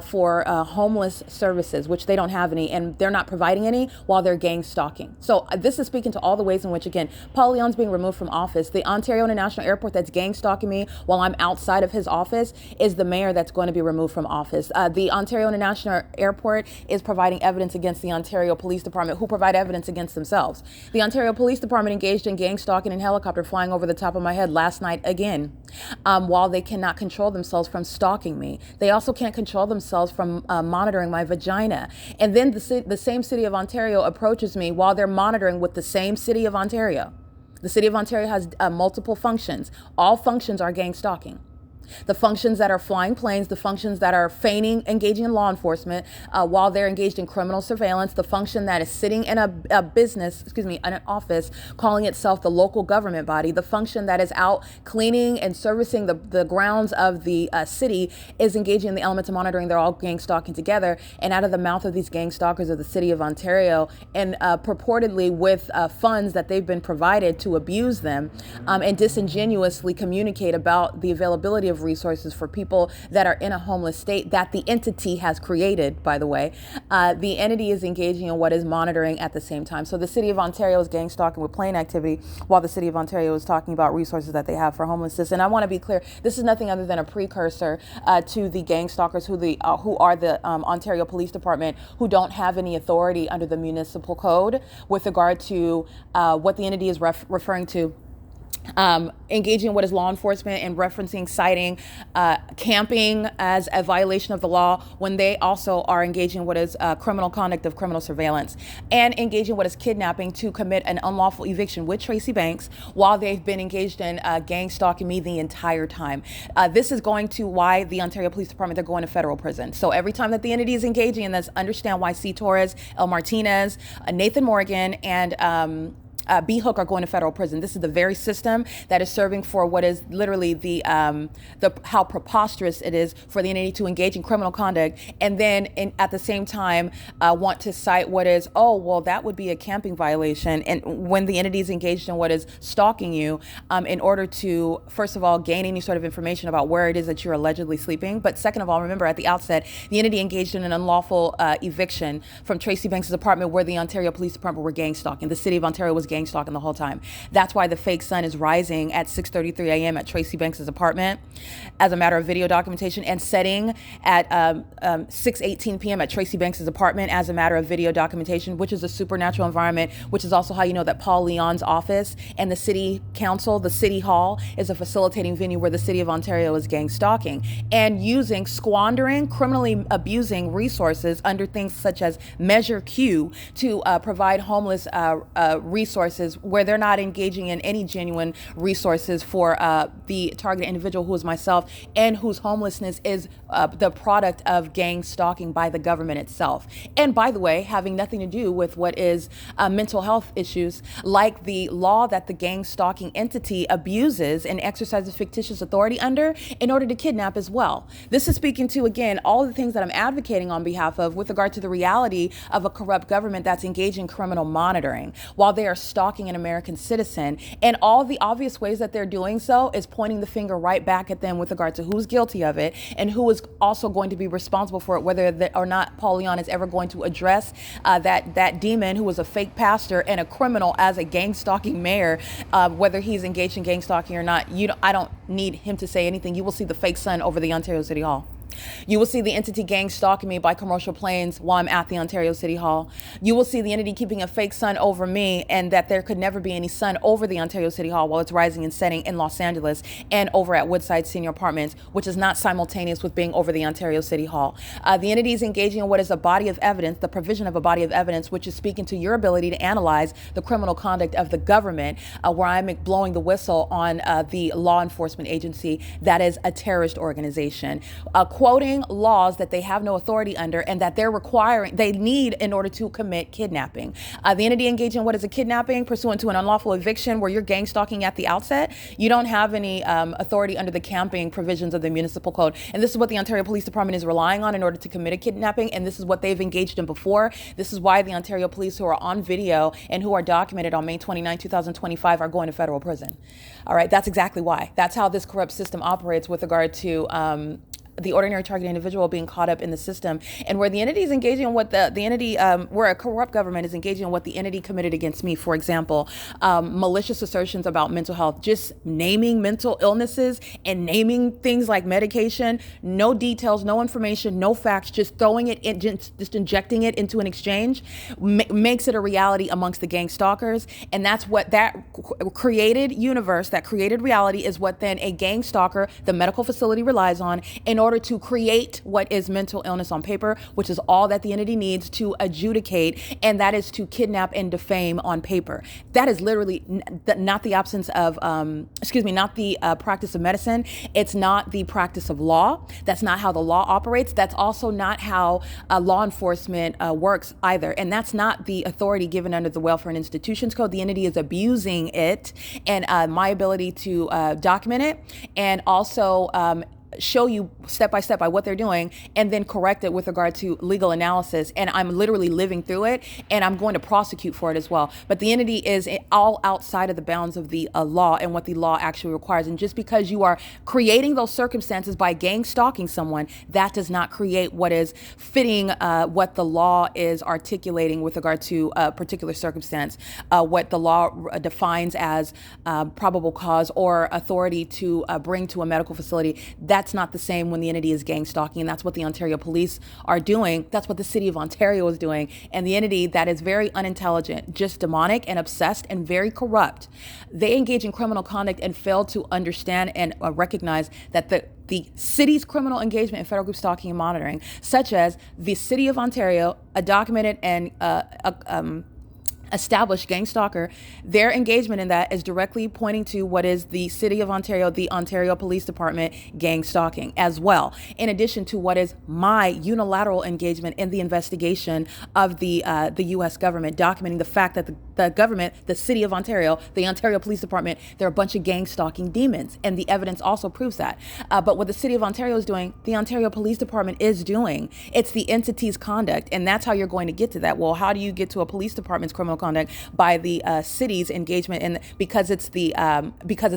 for homeless services, which they don't have any, and they're not providing any while they're gang stalking. So this is speaking to all the ways in which, again, Paul Leon's being removed from office. The Ontario International Airport that's gang stalking me while I'm outside of his office is the mayor that's going to be removed from office. The Ontario International Airport is providing evidence against the Ontario Police Department, who provide evidence against themselves. The Ontario Police Department engaged in gang stalking and helicopter flying over the top of my head last night again, while they cannot control themselves from stalking me. They also can't control themselves from monitoring my vagina. And then the same city of Ontario approaches me while they're monitoring with the same city of Ontario. The city of Ontario has multiple functions. All functions are gang stalking. The functions that are flying planes, the functions that are feigning engaging in law enforcement while they're engaged in criminal surveillance, the function that is sitting in a business, in an office, calling itself the local government body, the function that is out cleaning and servicing the grounds of the city is engaging in the elements of monitoring. They're all gang stalking together, and out of the mouth of these gang stalkers of the city of Ontario, and purportedly with funds that they've been provided to abuse them and disingenuously communicate about the availability of resources for people that are in a homeless state that the entity has created, by the way. The entity is engaging in what is monitoring at the same time. So the city of Ontario is gang stalking with plane activity while the city of Ontario is talking about resources that they have for homelessness. And I want to be clear, this is nothing other than a precursor to the gang stalkers who are the Ontario Police Department, who don't have any authority under the municipal code with regard to what the entity is referring to. Engaging in what is law enforcement and referencing, citing, camping as a violation of the law when they also are engaging in what is criminal conduct of criminal surveillance, and engaging in what is kidnapping to commit an unlawful eviction with Tracy Banks while they've been engaged in gang stalking me the entire time. This is going to why the Ontario Police Department, they're going to federal prison. So every time that the entity is engaging in this, understand why C. Torres, El Martinez, Nathan Morgan, and B-Hook are going to federal prison. This is the very system that is serving for what is literally the how preposterous it is for the entity to engage in criminal conduct and then at the same time want to cite what is, oh, well, that would be a camping violation. And when the entity is engaged in what is stalking you in order to, first of all, gain any sort of information about where it is that you're allegedly sleeping. But second of all, remember at the outset, the entity engaged in an unlawful eviction from Tracy Banks' apartment where the Ontario Police Department were gang stalking. The city of Ontario was gang stalking the whole time. That's why the fake sun is rising at 6:33 a.m. at Tracy Banks' apartment as a matter of video documentation and setting at 6:18 p.m. at Tracy Banks' apartment as a matter of video documentation, which is a supernatural environment, which is also how you know that Paul Leon's office and the city council, the city hall, is a facilitating venue where the city of Ontario is gang stalking and squandering, criminally abusing resources under things such as Measure Q to provide homeless resources where they're not engaging in any genuine resources for the targeted individual who is myself and whose homelessness is the product of gang stalking by the government itself. And by the way, having nothing to do with what is mental health issues like the law that the gang stalking entity abuses and exercises fictitious authority under in order to kidnap as well. This is speaking to, again, all the things that I'm advocating on behalf of with regard to the reality of a corrupt government that's engaging in criminal monitoring while they are stalking an American citizen. And all the obvious ways that they're doing so is pointing the finger right back at them with regard to who's guilty of it and who is also going to be responsible for it, whether or not Paul Leon is ever going to address that demon who was a fake pastor and a criminal as a gang stalking mayor, whether he's engaged in gang stalking or not. I don't need him to say anything. You will see the fake sun over the Ontario City Hall. You will see the entity gang stalking me by commercial planes while I'm at the Ontario City Hall. You will see the entity keeping a fake sun over me and that there could never be any sun over the Ontario City Hall while it's rising and setting in Los Angeles and over at Woodside Senior Apartments, which is not simultaneous with being over the Ontario City Hall. The entity is engaging in what is a body of evidence, the provision of a body of evidence, which is speaking to your ability to analyze the criminal conduct of the government, where I'm blowing the whistle on the law enforcement agency that is a terrorist organization. Quoting laws that they have no authority under and that they need in order to commit kidnapping. The entity engaged in what is a kidnapping pursuant to an unlawful eviction where you're gang stalking at the outset. You don't have any authority under the camping provisions of the municipal code. And this is what the Ontario Police Department is relying on in order to commit a kidnapping. And this is what they've engaged in before. This is why the Ontario Police who are on video and who are documented on May 29, 2025 are going to federal prison. All right, that's exactly why. That's how this corrupt system operates with regard to the ordinary target individual being caught up in the system, and where the entity is engaging in what the entity, where a corrupt government is engaging in what the entity committed against me. For example, malicious assertions about mental health, just naming mental illnesses and naming things like medication, no details, no information, no facts, just throwing it in, just injecting it into an exchange, makes it a reality amongst the gang stalkers. And that's what that created universe, that created reality is what then a gang stalker, the medical facility, relies on in order to create what is mental illness on paper, which is all that the entity needs to adjudicate, and that is to kidnap and defame on paper. That is literally not the absence of, not the practice of medicine. It's not the practice of law. That's not how the law operates. That's also not how law enforcement works either. And that's not the authority given under the Welfare and Institutions Code. The entity is abusing it and my ability to document it and also show you step by step by what they're doing and then correct it with regard to legal analysis. And I'm literally living through it and I'm going to prosecute for it as well. But the entity is all outside of the bounds of the law and what the law actually requires. And just because you are creating those circumstances by gang stalking someone, that does not create what is fitting what the law is articulating with regard to a particular circumstance, what the law defines as probable cause or authority to bring to a medical facility. That's not the same when the entity is gang stalking, and that's what the Ontario Police are doing. That's what the City of Ontario is doing. And the entity that is very unintelligent, just demonic and obsessed and very corrupt, they engage in criminal conduct and fail to understand and recognize that the city's criminal engagement in federal group stalking and monitoring, such as the City of Ontario, a documented and established gang stalker, their engagement in that is directly pointing to what is the City of Ontario, the Ontario Police Department gang stalking as well, in addition to what is my unilateral engagement in the investigation of the U.S. government, documenting the fact that the government, the City of Ontario, the Ontario Police Department, they're a bunch of gang stalking demons, and the evidence also proves that. But what the City of Ontario is doing, the Ontario Police Department is doing. It's the entity's conduct, and that's how you're going to get to that. Well, how do you get to a police department's criminal conduct? By the city's engagement in, because it's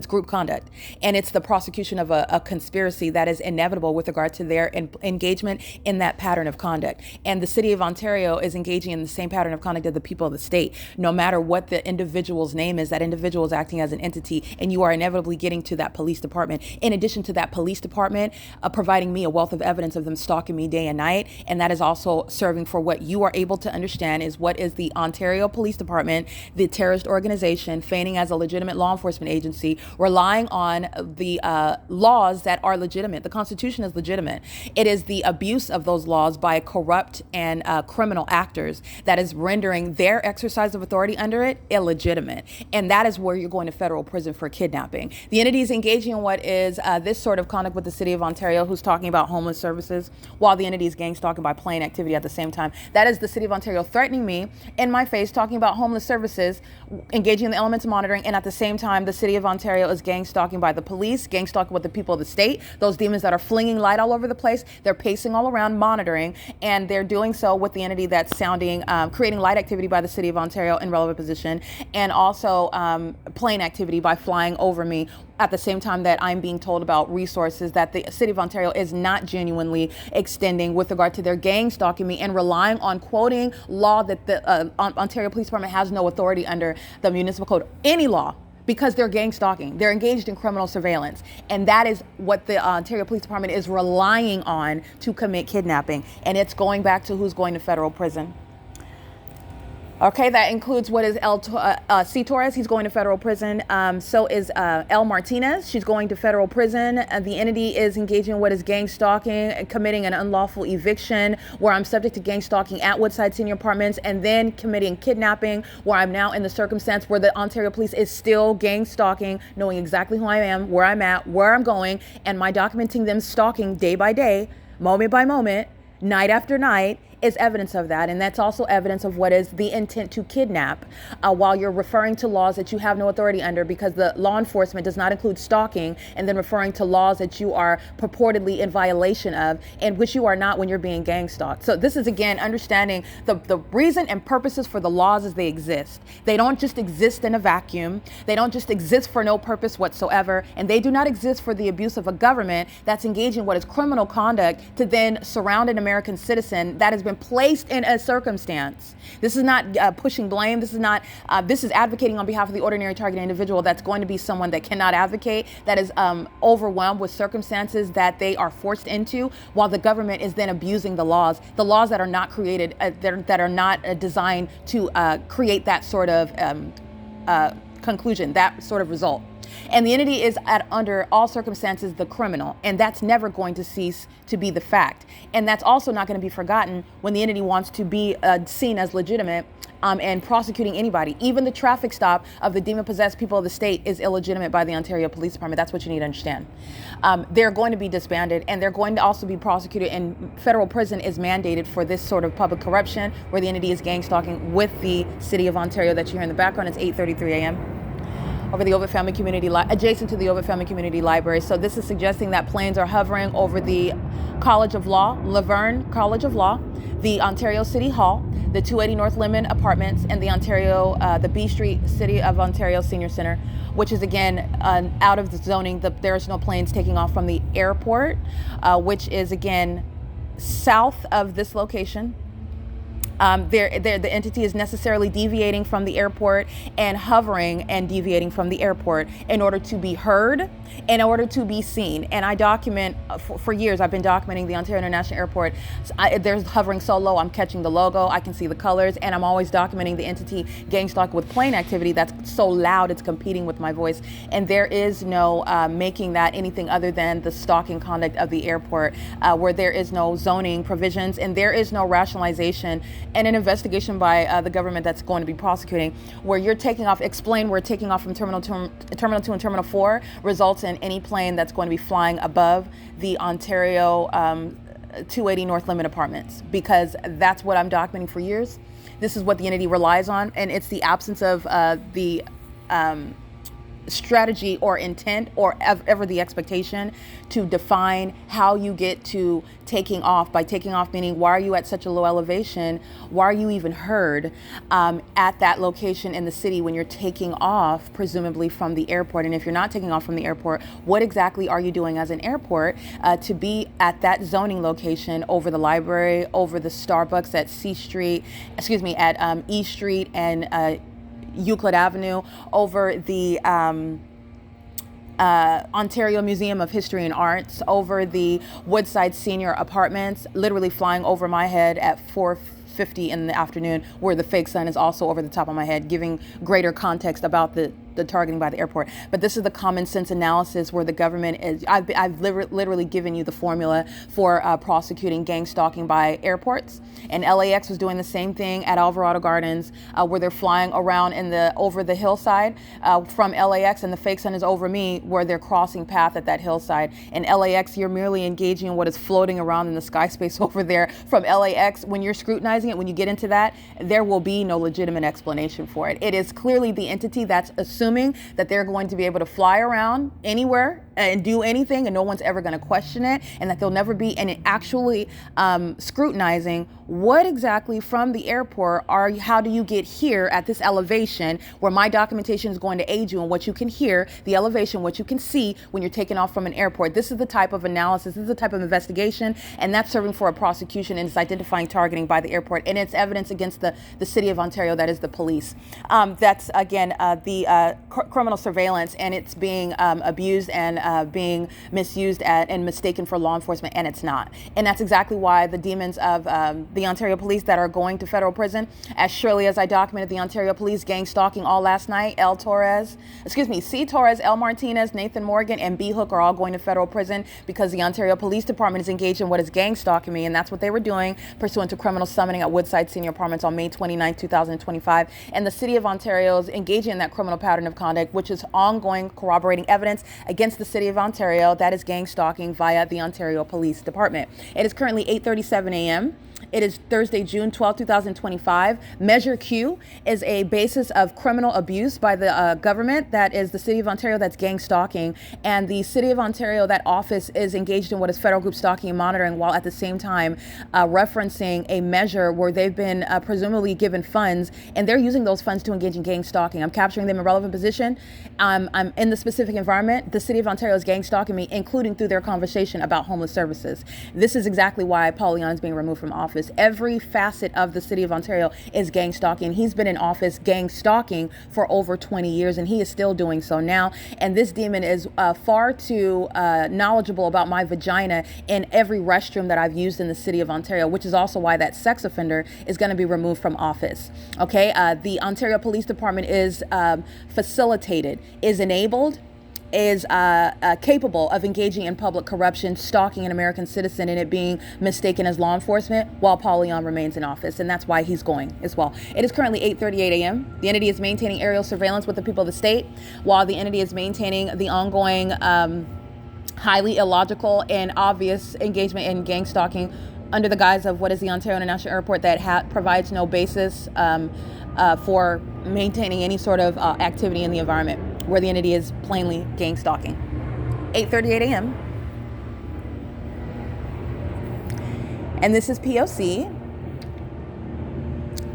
group conduct, and it's the prosecution of a conspiracy that is inevitable with regard to their engagement in that pattern of conduct. And the City of Ontario is engaging in the same pattern of conduct of the people of the state. No matter what the individual's name is, that individual is acting as an entity, and you are inevitably getting to that police department. In addition to that police department providing me a wealth of evidence of them stalking me day and night, and that is also serving for what you are able to understand is what is the Ontario Police Department, the terrorist organization, feigning as a legitimate law enforcement agency, relying on the laws that are legitimate. The Constitution is legitimate. It is the abuse of those laws by corrupt and criminal actors that is rendering their exercise of authority under it illegitimate. And that is where you're going to federal prison for kidnapping. The entity is engaging in what is this sort of conduct with the City of Ontario, who's talking about homeless services, while the entity is gang stalking by plain activity at the same time. That is the City of Ontario threatening me in my face, talking about homeless services, engaging in the elements of monitoring, and at the same time, the City of Ontario is gang stalking by the police, gang stalking with the people of the state, those demons that are flinging light all over the place. They're pacing all around, monitoring, and they're doing so with the entity that's creating light activity by the City of Ontario in relevant position, and also plane activity by flying over me at the same time that I'm being told about resources that the City of Ontario is not genuinely extending with regard to their gang stalking me, and relying on quoting law that the Ontario Police Department has no authority under the municipal code, any law, because they're gang stalking. They're engaged in criminal surveillance. And that is what the Ontario Police Department is relying on to commit kidnapping. And it's going back to who's going to federal prison. Okay, that includes what is C. Torres. He's going to federal prison. So is L. Martinez. She's going to federal prison. The entity is engaging in what is gang stalking, committing an unlawful eviction, where I'm subject to gang stalking at Woodside Senior Apartments, and then committing kidnapping, where I'm now in the circumstance where the Ontario Police is still gang stalking, knowing exactly who I am, where I'm at, where I'm going, and my documenting them stalking day by day, moment by moment, night after night, is evidence of that. And that's also evidence of what is the intent to kidnap, while you're referring to laws that you have no authority under, because the law enforcement does not include stalking, and then referring to laws that you are purportedly in violation of, and which you are not when you're being gang stalked. So this is, again, understanding the reason and purposes for the laws as they exist. They don't just exist in a vacuum. They don't just exist for no purpose whatsoever. And they do not exist for the abuse of a government that's engaging in what is criminal conduct to then surround an American citizen that has been placed in a circumstance. This is not pushing blame. This is not, this is advocating on behalf of the ordinary target individual that's going to be someone that cannot advocate, that is overwhelmed with circumstances that they are forced into, while the government is then abusing the laws that are not created, that are not designed to create that sort of conclusion, that sort of result. And the entity is under all circumstances the criminal, and that's never going to cease to be the fact. And that's also not going to be forgotten when the entity wants to be seen as legitimate and prosecuting anybody. Even the traffic stop of the demon-possessed people of the state is illegitimate by the Ontario Police Department. That's what you need to understand. They're going to be disbanded, and they're going to also be prosecuted, and federal prison is mandated for this sort of public corruption, where the entity is gang stalking with the City of Ontario that you hear in the background. It's 8:33 a.m. over the Ovitt Family Community, adjacent to the Ovitt Family Community Library. So this is suggesting that planes are hovering over the College of Law, Laverne College of Law, the Ontario City Hall, the 280 North Lemon Apartments, and the B Street City of Ontario Senior Center, which is again out of the zoning. There's no planes taking off from the airport, which is again south of this location. The entity is necessarily deviating from the airport and hovering and deviating from the airport in order to be heard, in order to be seen. And I document, for years, I've been documenting the Ontario International Airport. They're hovering so low, I'm catching the logo, I can see the colors, and I'm always documenting the entity gang stalk with plane activity that's so loud it's competing with my voice. And there is no making that anything other than the stalking conduct of the airport, where there is no zoning provisions and there is no rationalization and an investigation by the government that's going to be prosecuting, where you're taking off, explain where taking off from Terminal 2 and Terminal 4 results in any plane that's going to be flying above the Ontario 280 North Limit Apartments, because that's what I'm documenting for years. This is what the entity relies on, and it's the absence of the strategy or intent or ever the expectation to define how you get to taking off. By taking off meaning, why are you at such a low elevation? Why are you even heard at that location in the city when you're taking off, presumably from the airport? And if you're not taking off from the airport, what exactly are you doing as an airport to be at that zoning location over the library, over the Starbucks at at E Street and Euclid Avenue, over the Ontario Museum of History and Arts, over the Woodside Senior Apartments, literally flying over my head at 4:50 in the afternoon, where the fake sun is also over the top of my head, giving greater context about the targeting by the airport. But this is the common sense analysis where the government is. I've literally given you the formula for prosecuting gang stalking by airports, and LAX was doing the same thing at Alvarado Gardens, where they're flying around over the hillside from LAX, and the fake sun is over me, where they're crossing path at that hillside. In LAX, you're merely engaging in what is floating around in the sky space over there. From LAX, when you're scrutinizing it, when you get into that, there will be no legitimate explanation for it. It is clearly the entity that's assuming that they're going to be able to fly around anywhere and do anything, and no one's ever going to question it, and that they'll never be, and actually scrutinizing what exactly from the airport how do you get here at this elevation, where my documentation is going to aid you in what you can hear, the elevation, what you can see when you're taking off from an airport. This is the type of analysis, this is the type of investigation, and that's serving for a prosecution, and it's identifying targeting by the airport, and it's evidence against the city of Ontario, that is the police. That's again the criminal surveillance, and it's being abused and being misused and mistaken for law enforcement, and it's not. And that's exactly why the demons of the Ontario police that are going to federal prison, as surely as I documented the Ontario police gang stalking all last night, C. Torres, L. Martinez, Nathan Morgan, and B. Hook are all going to federal prison because the Ontario Police Department is engaged in what is gang stalking me, and that's what they were doing pursuant to criminal summoning at Woodside Senior Apartments on May 29, 2025. And the city of Ontario is engaging in that criminal pattern of conduct, which is ongoing, corroborating evidence against the city of Ontario, that is gang stalking via the Ontario Police Department. It is currently 8:37 a.m. It is Thursday, June 12, 2025. Measure Q is a basis of criminal abuse by the government, that is the city of Ontario, that's gang stalking. And the city of Ontario, that office is engaged in what is federal group stalking and monitoring, while at the same time referencing a measure where they've been presumably given funds, and they're using those funds to engage in gang stalking. I'm capturing them in relevant position. I'm in the specific environment. The city of Ontario is gang stalking me, including through their conversation about homeless services. This is exactly why Paul Leon is being removed from office. Every facet of the city of Ontario is gang stalking. He's been in office gang stalking for over 20 years, and he is still doing so now. And this demon is far too knowledgeable about my vagina in every restroom that I've used in the city of Ontario, which is also why that sex offender is going to be removed from office. Okay, the Ontario Police Department is facilitated, is enabled, is capable of engaging in public corruption, stalking an American citizen, and it being mistaken as law enforcement while Paul Leon remains in office. And that's why he's going as well. It is currently 8:38 a.m. The entity is maintaining aerial surveillance with the people of the state, while the entity is maintaining the ongoing highly illogical and obvious engagement in gang stalking under the guise of what is the Ontario International Airport that provides no basis for maintaining any sort of activity in the environment, where the entity is plainly gang stalking. 8:38 a.m. And this is P.O.C.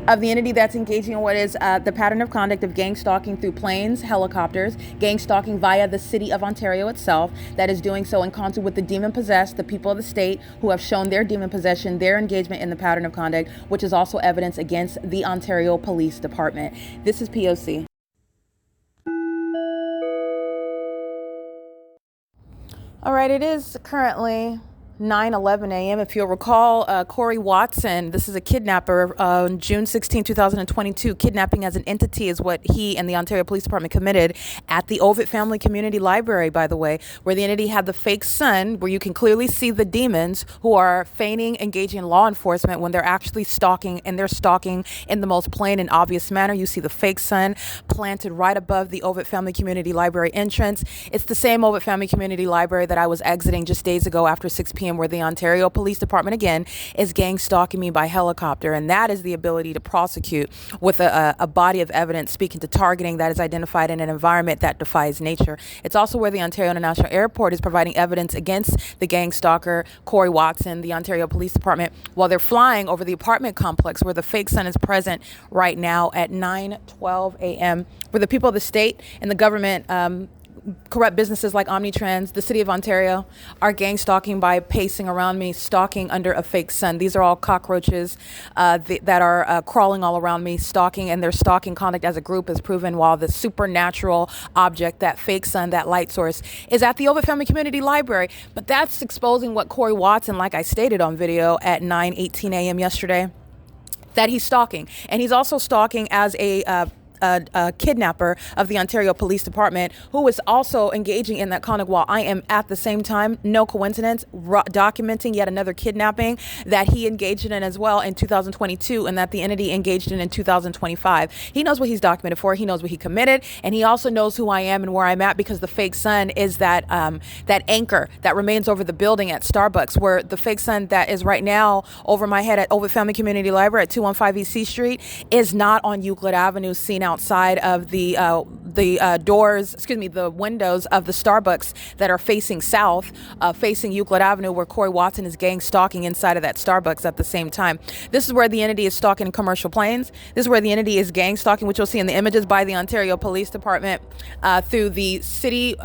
of the entity that's engaging in what is the pattern of conduct of gang stalking through planes, helicopters, gang stalking via the city of Ontario itself, that is doing so in concert with the demon-possessed, the people of the state who have shown their demon possession, their engagement in the pattern of conduct, which is also evidence against the Ontario Police Department. This is P.O.C. All right, it is currently 9:11 a.m. If you'll recall, Corey Watson, this is a kidnapper, on June 16, 2022. Kidnapping as an entity is what he and the Ontario Police Department committed at the Ovid Family Community Library, by the way, where the entity had the fake son, where you can clearly see the demons who are feigning engaging law enforcement when they're actually stalking, and they're stalking in the most plain and obvious manner. You see the fake son planted right above the Ovid Family Community Library entrance. It's the same Ovid Family Community Library that I was exiting just days ago after 6 p.m. where the Ontario Police Department, again, is gang stalking me by helicopter. And that is the ability to prosecute with a body of evidence speaking to targeting that is identified in an environment that defies nature. It's also where the Ontario International Airport is providing evidence against the gang stalker, Corey Watson, the Ontario Police Department, while they're flying over the apartment complex where the fake son is present right now at 9:12 a.m., where the people of the state and the government, corrupt businesses like Omnitrans, the city of Ontario, are gang stalking by pacing around me, stalking under a fake sun. These are all cockroaches that are crawling all around me, stalking, and their stalking conduct as a group is proven, while the supernatural object, that fake sun, that light source, is at the Ovid Family Community Library. But that's exposing what Corey Watson, like I stated on video at 9:18 a.m. yesterday, that he's stalking. And he's also stalking as a kidnapper of the Ontario Police Department, who is also engaging in that conduct while I am at the same time, no coincidence, documenting yet another kidnapping that he engaged in as well in 2022 and that the entity engaged in 2025. He knows what he's documented for. He knows what he committed, and he also knows who I am and where I'm at, because the fake sun is that anchor that remains over the building at Starbucks, where the fake sun that is right now over my head at Ovid Family Community Library at 215 E.C. Street is not on Euclid Avenue, seen outside of the windows of the Starbucks that are facing south, facing Euclid Avenue, where Corey Watson is gang stalking inside of that Starbucks at the same time. This is where the entity is stalking commercial planes. This is where the entity is gang stalking, which you'll see in the images by the Ontario Police Department through the city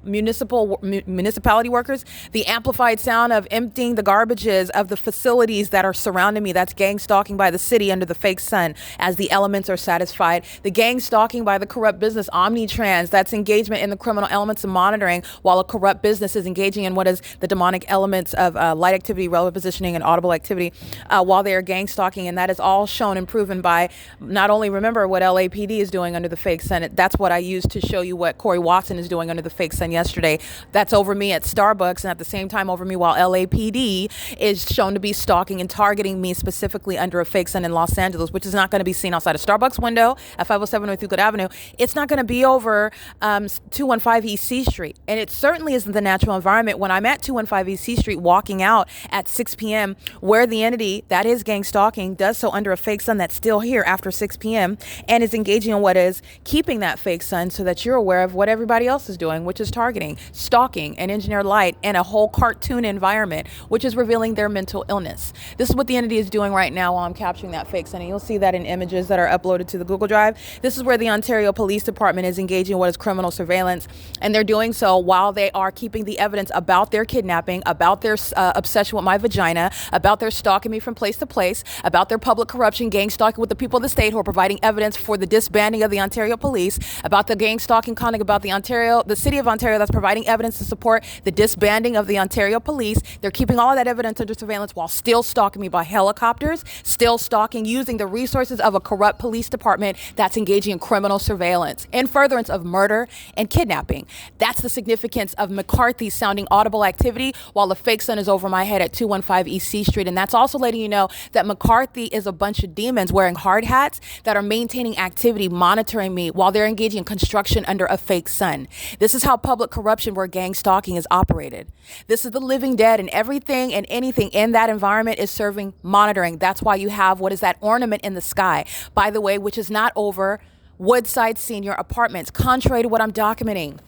municipality workers. The amplified sound of emptying the garbages of the facilities that are surrounding me. That's gang stalking by the city under the fake sun as the elements are satisfied. The gang stalking by the corrupt business Omnitrans, that's engagement in the criminal elements of monitoring, while a corrupt business is engaging in what is the demonic elements of light activity, relative positioning, and audible activity while they are gang stalking. And that is all shown and proven by not only, remember, what LAPD is doing under the fake sun. That's what I used to show you what Corey Watson is doing under the fake sun yesterday. That's over me at Starbucks, and at the same time over me while LAPD is shown to be stalking and targeting me specifically under a fake sun in Los Angeles, which is not going to be seen outside a Starbucks window at 507 North Euclid Avenue. It's not going to be over 215 E.C. Street. And it certainly isn't the natural environment when I'm at 215 E.C. Street walking out at 6 p.m. where the entity that is gang stalking does so under a fake sun that's still here after 6 p.m. and is engaging in what is keeping that fake sun so that you're aware of what everybody else is doing, which is targeting, stalking, and engineered light in a whole cartoon environment, which is revealing their mental illness. This is what the entity is doing right now while I'm capturing that fake sun. And you'll see that in images that are uploaded to the Google Drive. This is where the Ontario Police Department is engaging in what is criminal surveillance, and they're doing so while they are keeping the evidence about their kidnapping, about their obsession with my vagina, about their stalking me from place to place, about their public corruption, gang stalking with the people of the state who are providing evidence for the disbanding of the Ontario Police, about the gang stalking conduct about the city of Ontario that's providing evidence to support the disbanding of the Ontario Police. They're keeping all of that evidence under surveillance while still stalking me by helicopters, still stalking using the resources of a corrupt police department that's engaging in criminal surveillance in furtherance of murder and kidnapping. That's the significance of McCarthy sounding audible activity while the fake sun is over my head at 215 E.C. Street. And that's also letting you know that McCarthy is a bunch of demons wearing hard hats that are maintaining activity, monitoring me while they're engaging in construction under a fake sun. This is how public corruption where gang stalking is operated. This is the living dead, and everything and anything in that environment is serving monitoring. That's why you have what is that ornament in the sky, by the way, which is not over Woodside Senior Apartments, contrary to what I'm documenting.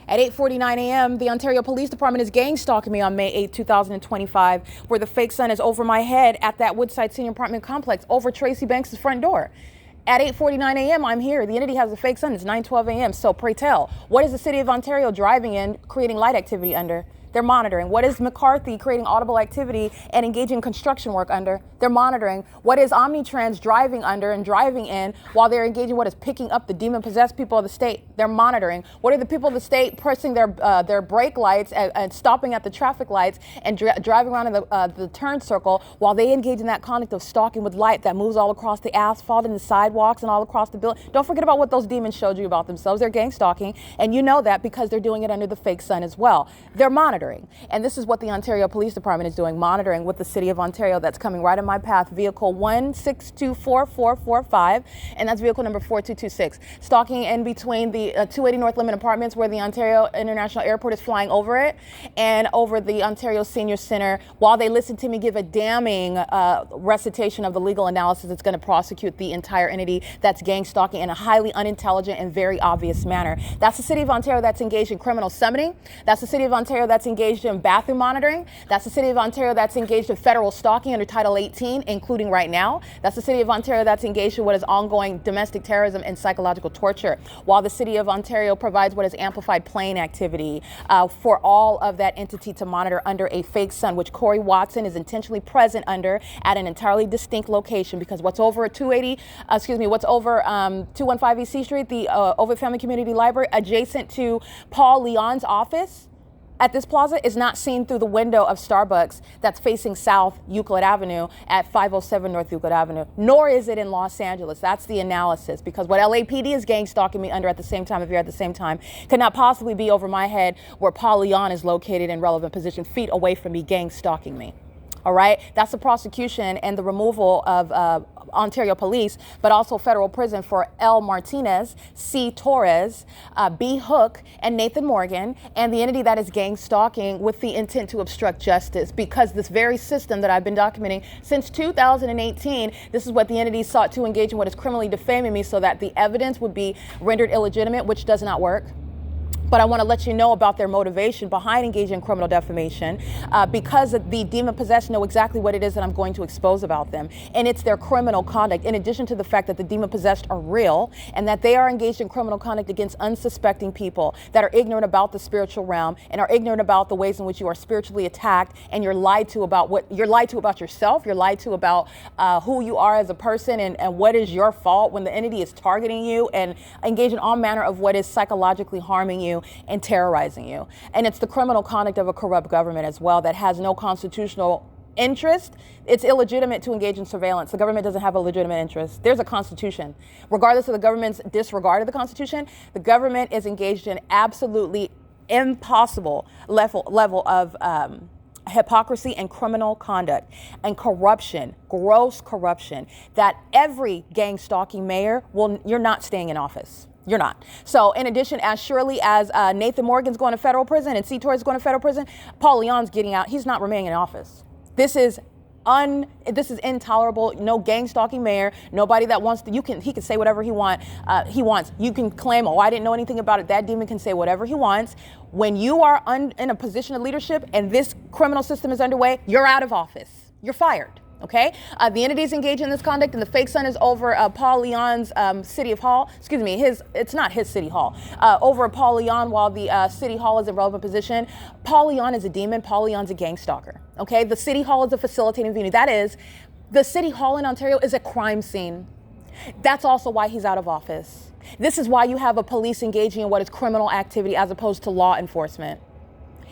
At 8:49 a.m., the Ontario Police Department is gang stalking me on May 8, 2025, where the fake sun is over my head at that Woodside Senior Apartment complex over Tracy Banks' front door. At 8:49 a.m., I'm here. The entity has a fake sun. It's 9:12 a.m. So pray tell, what is the city of Ontario driving in, creating light activity under? They're monitoring. What is McCarthy creating audible activity and engaging in construction work under? They're monitoring. What is Omnitrans driving under and driving in while they're engaging what is picking up the demon-possessed people of the state? They're monitoring. What are the people of the state pressing their brake lights and stopping at the traffic lights and driving around in the turn circle while they engage in that conduct of stalking with light that moves all across the asphalt and the sidewalks and all across the building? Don't forget about what those demons showed you about themselves. They're gang stalking, and you know that because they're doing it under the fake sun as well. They're monitoring, and this is what the Ontario Police Department is doing, monitoring with the City of Ontario. That's coming right in my path, vehicle 1624445, and that's vehicle number 4226. Stalking in between the 280 North Limit Apartments, where the Ontario International Airport is flying over it, and over the Ontario Senior Center, while they listen to me give a damning recitation of the legal analysis that's going to prosecute the entire entity that's gang stalking in a highly unintelligent and very obvious manner. That's the City of Ontario that's engaged in criminal summoning. That's the City of Ontario that's engaged in bathroom monitoring. That's the City of Ontario that's engaged in federal stalking under Title 18, including right now. That's the City of Ontario that's engaged in what is ongoing domestic terrorism and psychological torture, while the City of Ontario provides what is amplified plane activity for all of that entity to monitor under a fake sun, which Corey Watson is intentionally present under at an entirely distinct location, because what's over at 215 EC Street, the Ovid Family Community Library, adjacent to Paul Leon's office at this plaza, is not seen through the window of Starbucks that's facing south Euclid Avenue at 507 North Euclid Avenue, nor is it in Los Angeles. That's the analysis, because what LAPD is gang stalking me under at the same time, if you're at the same time, could not possibly be over my head where Paul Leon is located in relevant position, feet away from me, gang stalking me. All right, that's the prosecution and the removal of Ontario Police, but also federal prison for L. Martinez, C. Torres, B. Hook, and Nathan Morgan, and the entity that is gang stalking with the intent to obstruct justice, because this very system that I've been documenting since 2018, this is what the entity sought to engage in, what is criminally defaming me so that the evidence would be rendered illegitimate, which does not work. But I want to let you know about their motivation behind engaging in criminal defamation, because the demon-possessed know exactly what it is that I'm going to expose about them. And it's their criminal conduct, in addition to the fact that the demon-possessed are real and that they are engaged in criminal conduct against unsuspecting people that are ignorant about the spiritual realm and are ignorant about the ways in which you are spiritually attacked, and you're lied to about yourself, you're lied to about who you are as a person and what is your fault when the entity is targeting you and engaging in all manner of what is psychologically harming you and terrorizing you. And it's the criminal conduct of a corrupt government as well that has no constitutional interest. It's illegitimate to engage in surveillance. The government doesn't have a legitimate interest. There's a constitution. Regardless of the government's disregard of the constitution, the government is engaged in absolutely impossible level of hypocrisy and criminal conduct and corruption, gross corruption, that every gang stalking mayor you're not staying in office. You're not. So in addition, as surely as Nathan Morgan's going to federal prison and C. Torres is going to federal prison, Paul Leon's getting out. He's not remaining in office. This is intolerable. No gang stalking mayor, nobody that wants to, he can say whatever he wants. You can claim, oh, I didn't know anything about it. That demon can say whatever he wants. When you are in a position of leadership and this criminal system is underway, you're out of office. You're fired. Okay, the entities engaged in this conduct, and the fake sun is over Paul Leon's city hall. Excuse me, it's not his city hall. Over Paul Leon, while the city hall is in relevant position. Paul Leon is a demon. Paul Leon's a gang stalker. Okay, the city hall is a facilitating venue. That is, the city hall in Ontario is a crime scene. That's also why he's out of office. This is why you have a police engaging in what is criminal activity as opposed to law enforcement.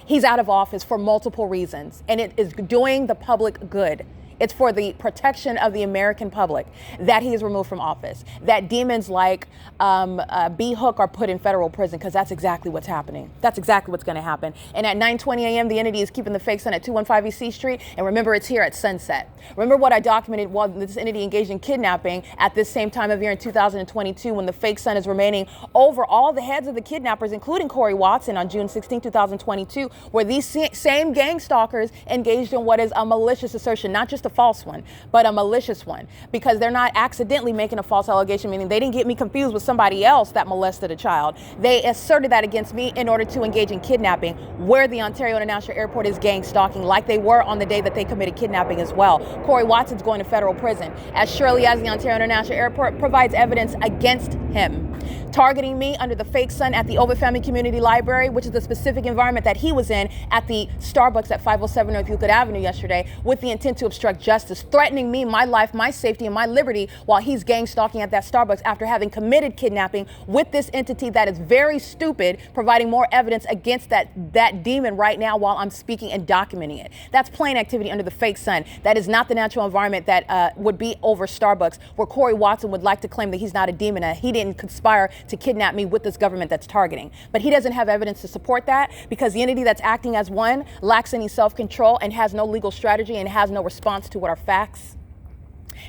He's out of office for multiple reasons, and it is doing the public good. It's for the protection of the American public that he is removed from office, that demons like B. Hook are put in federal prison, because that's exactly what's happening. That's exactly what's going to happen. And at 9:20 a.m., the entity is keeping the fake sun at 215 EC Street. And remember, it's here at sunset. Remember what I documented while this entity engaged in kidnapping at this same time of year in 2022, when the fake sun is remaining over all the heads of the kidnappers, including Corey Watson, on June 16, 2022, where these same gang stalkers engaged in what is a malicious assertion, not just a false one, but a malicious one, because they're not accidentally making a false allegation, meaning they didn't get me confused with somebody else that molested a child. They asserted that against me in order to engage in kidnapping, where the Ontario International Airport is gang stalking, like they were on the day that they committed kidnapping as well. Corey Watson's going to federal prison, as surely as the Ontario International Airport provides evidence against him targeting me under the fake sun at the Ovid Family Community Library, which is the specific environment that he was in at the Starbucks at 507 North Euclid Avenue yesterday, with the intent to obstruct justice, threatening me, my life, my safety, and my liberty while he's gang stalking at that Starbucks after having committed kidnapping with this entity that is very stupid, providing more evidence against that demon right now while I'm speaking and documenting it. That's plain activity under the fake sun. That is not the natural environment that would be over Starbucks, where Corey Watson would like to claim that he's not a demon, that he didn't conspire to kidnap me with this government that's targeting. But he doesn't have evidence to support that, because the entity that's acting as one lacks any self-control and has no legal strategy and has no response to what are facts,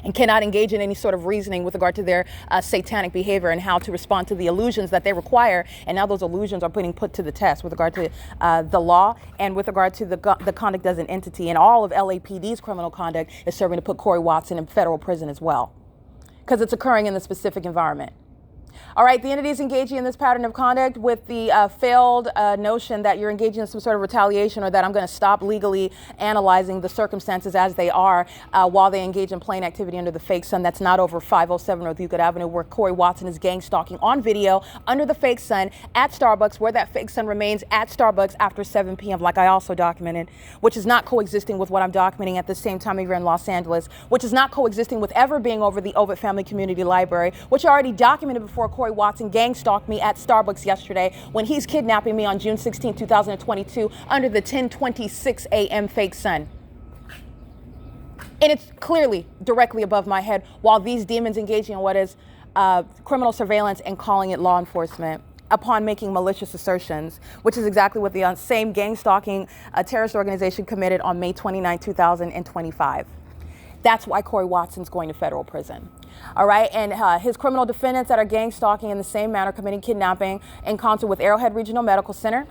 and cannot engage in any sort of reasoning with regard to their satanic behavior and how to respond to the illusions that they require. And now those illusions are being put to the test with regard to the law and with regard to the conduct as an entity. And all of LAPD's criminal conduct is serving to put Corey Watson in federal prison as well, because it's occurring in the specific environment. All right, the entity is engaging in this pattern of conduct with the failed notion that you're engaging in some sort of retaliation, or that I'm going to stop legally analyzing the circumstances as they are while they engage in plain activity under the fake sun. That's not over 507 North Euclid Avenue, where Corey Watson is gang stalking on video under the fake sun at Starbucks, where that fake sun remains at Starbucks after 7 p.m., like I also documented, which is not coexisting with what I'm documenting at the same time here in Los Angeles, which is not coexisting with ever being over the Ovid Family Community Library, which I already documented before Corey Watson gang stalked me at Starbucks yesterday when he's kidnapping me on June 16, 2022 under the 10:26 a.m. fake sun. And it's clearly directly above my head while these demons engaging in what is criminal surveillance and calling it law enforcement upon making malicious assertions, which is exactly what the same gang stalking terrorist organization committed on May 29, 2025. That's why Corey Watson's going to federal prison. All right, and his criminal defendants that are gang stalking in the same manner, committing kidnapping in concert with Arrowhead Regional Medical Center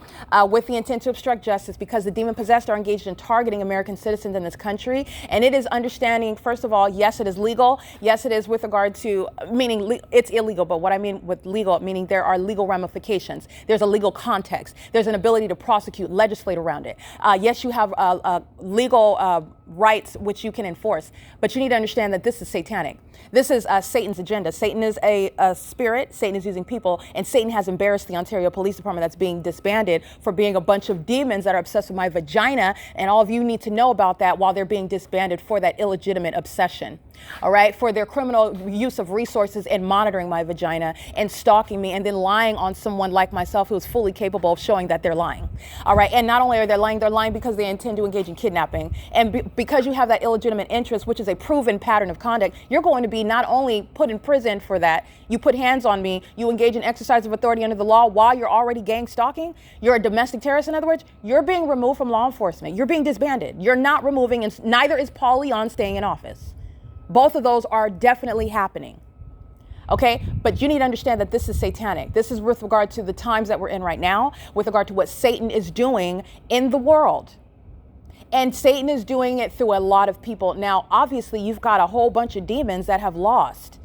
with the intent to obstruct justice, because the demon-possessed are engaged in targeting American citizens in this country. And it is understanding, first of all, yes, it is legal. Yes, it is with regard to, meaning it's illegal, but what I mean with legal, meaning there are legal ramifications. There's a legal context. There's an ability to prosecute, legislate around it. Yes, you have legal rights which you can enforce, but you need to understand that this is satanic. This is Satan's agenda. Satan is a spirit. Satan is using people, and Satan has embarrassed the Ontario Police Department that's being disbanded for being a bunch of demons that are obsessed with my vagina, and all of you need to know about that while they're being disbanded for that illegitimate obsession. All right, for their criminal use of resources and monitoring my vagina and stalking me and then lying on someone like myself who is fully capable of showing that they're lying. All right, and not only are they lying, they're lying because they intend to engage in kidnapping. And because you have that illegitimate interest, which is a proven pattern of conduct, you're going to be not only put in prison for that, you put hands on me, you engage in exercise of authority under the law while you're already gang stalking, you're a domestic terrorist, in other words, you're being removed from law enforcement. You're being disbanded. You're not removing, and neither is Paul Leon staying in office. Both of those are definitely happening. Okay, but you need to understand that this is satanic. This is with regard to the times that we're in right now, with regard to what Satan is doing in the world. And Satan is doing it through a lot of people. Now, obviously, you've got a whole bunch of demons that have lost.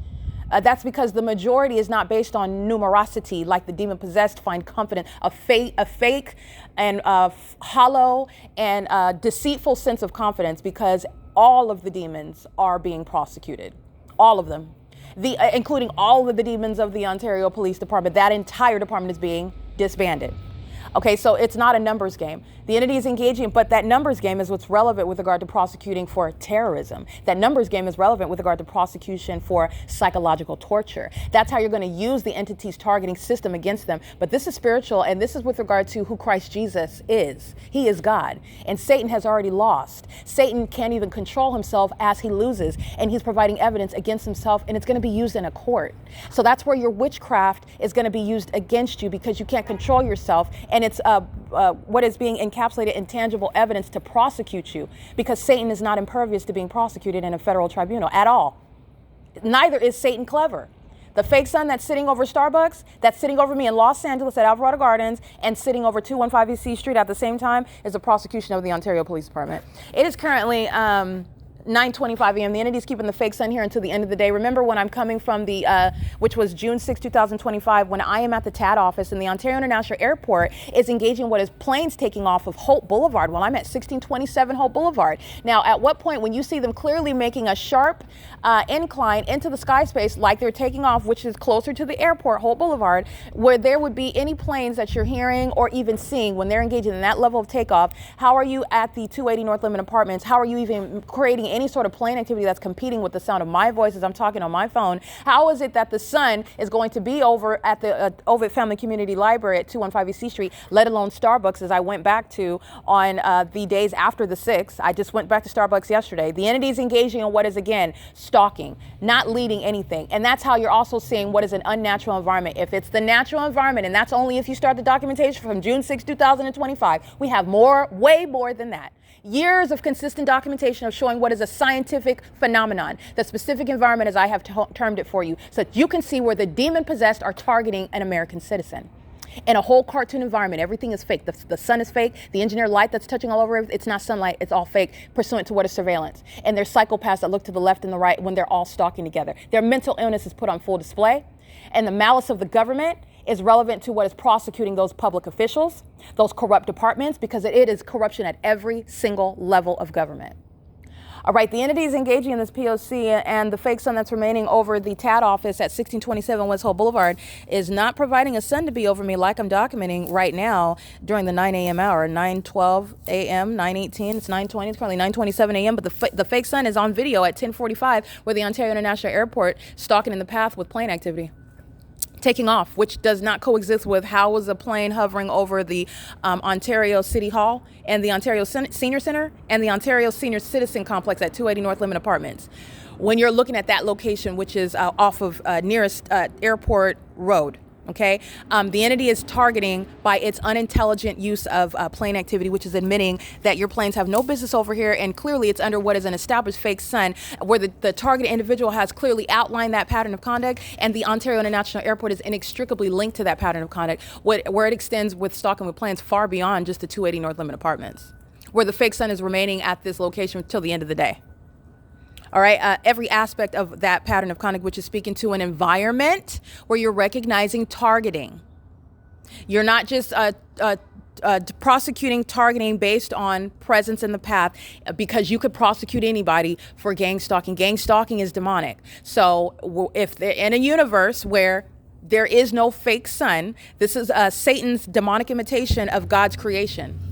That's because the majority is not based on numerosity, like the demon-possessed find confidence, a fake and hollow and deceitful sense of confidence, because all of the demons are being prosecuted, all of them, including all of the demons of the Ontario Police Department. That entire department is being disbanded. Okay, so it's not a numbers game. The entity is engaging, but that numbers game is what's relevant with regard to prosecuting for terrorism. That numbers game is relevant with regard to prosecution for psychological torture. That's how you're going to use the entity's targeting system against them. But this is spiritual, and this is with regard to who Christ Jesus is. He is God, and Satan has already lost. Satan can't even control himself as he loses, and he's providing evidence against himself, and it's going to be used in a court. So that's where your witchcraft is going to be used against you, because you can't control yourself, and it's what is being encapsulated in tangible evidence to prosecute you, because Satan is not impervious to being prosecuted in a federal tribunal at all. Neither is Satan clever. The fake sun that's sitting over Starbucks, that's sitting over me in Los Angeles at Alvarado Gardens, and sitting over 215 U.S.C. Street at the same time is a prosecution of the Ontario Police Department. It is currently 9:25 a.m. The entity's keeping the fake sun here until the end of the day. Remember when I'm coming from the, which was June 6, 2025, when I am at the TAD office and the Ontario International Airport is engaging what is planes taking off of Hope Boulevard while I'm at 1627 Hope Boulevard. Now, at what point when you see them clearly making a sharp incline into the sky space like they're taking off, which is closer to the airport, Hope Boulevard, where there would be any planes that you're hearing or even seeing when they're engaging in that level of takeoff, how are you at the 280 North Lemon Apartments? How are you even creating any sort of plane activity that's competing with the sound of my voice as I'm talking on my phone? How is it that the sun is going to be over at the Ovid Family Community Library at 215 EC Street, let alone Starbucks, as I went back to on the days after the 6th? I just went back to Starbucks yesterday. The entity is engaging in what is, again, stalking, not leading anything. And that's how you're also seeing what is an unnatural environment. If it's the natural environment, and that's only if you start the documentation from June 6, 2025, we have more, way more than that. Years of consistent documentation of showing what is a scientific phenomenon, the specific environment as I have termed it for you, so that you can see where the demon-possessed are targeting an American citizen. In a whole cartoon environment, everything is fake. The sun is fake. The engineered light that's touching all over it, it's not sunlight. It's all fake, pursuant to what is surveillance. And there's psychopaths that look to the left and the right when they're all stalking together. Their mental illness is put on full display. And the malice of the government is relevant to what is prosecuting those public officials, those corrupt departments, because it is corruption at every single level of government. All right, the entity is engaging in this P.O.C. and the fake sun that's remaining over the TAD office at 1627 West Hall Boulevard is not providing a sun to be over me like I'm documenting right now during the 9 a.m. hour, 9:12 a.m., 9:18, it's 9:20, it's currently 9:27 a.m., but the fake sun is on video at 10:45 where the Ontario International Airport stalking in the path with plane activity. Taking off, which does not coexist with how was a plane hovering over the Ontario City Hall and the Ontario Senior Center and the Ontario Senior Citizen Complex at 280 North Lemon Apartments. When you're looking at that location, which is off of nearest Airport Road, okay? The entity is targeting by its unintelligent use of plane activity, which is admitting that your planes have no business over here, and clearly it's under what is an established fake sun, where the targeted individual has clearly outlined that pattern of conduct, and the Ontario International Airport is inextricably linked to that pattern of conduct, where it extends with stalking with planes far beyond just the 280 North Lemon Apartments, where the fake sun is remaining at this location until the end of the day. All right, every aspect of that pattern of conduct, which is speaking to an environment where you're recognizing targeting. You're not just prosecuting targeting based on presence in the path, because you could prosecute anybody for gang stalking. Gang stalking is demonic. So if they're in a universe where there is no fake sun, this is Satan's demonic imitation of God's creation.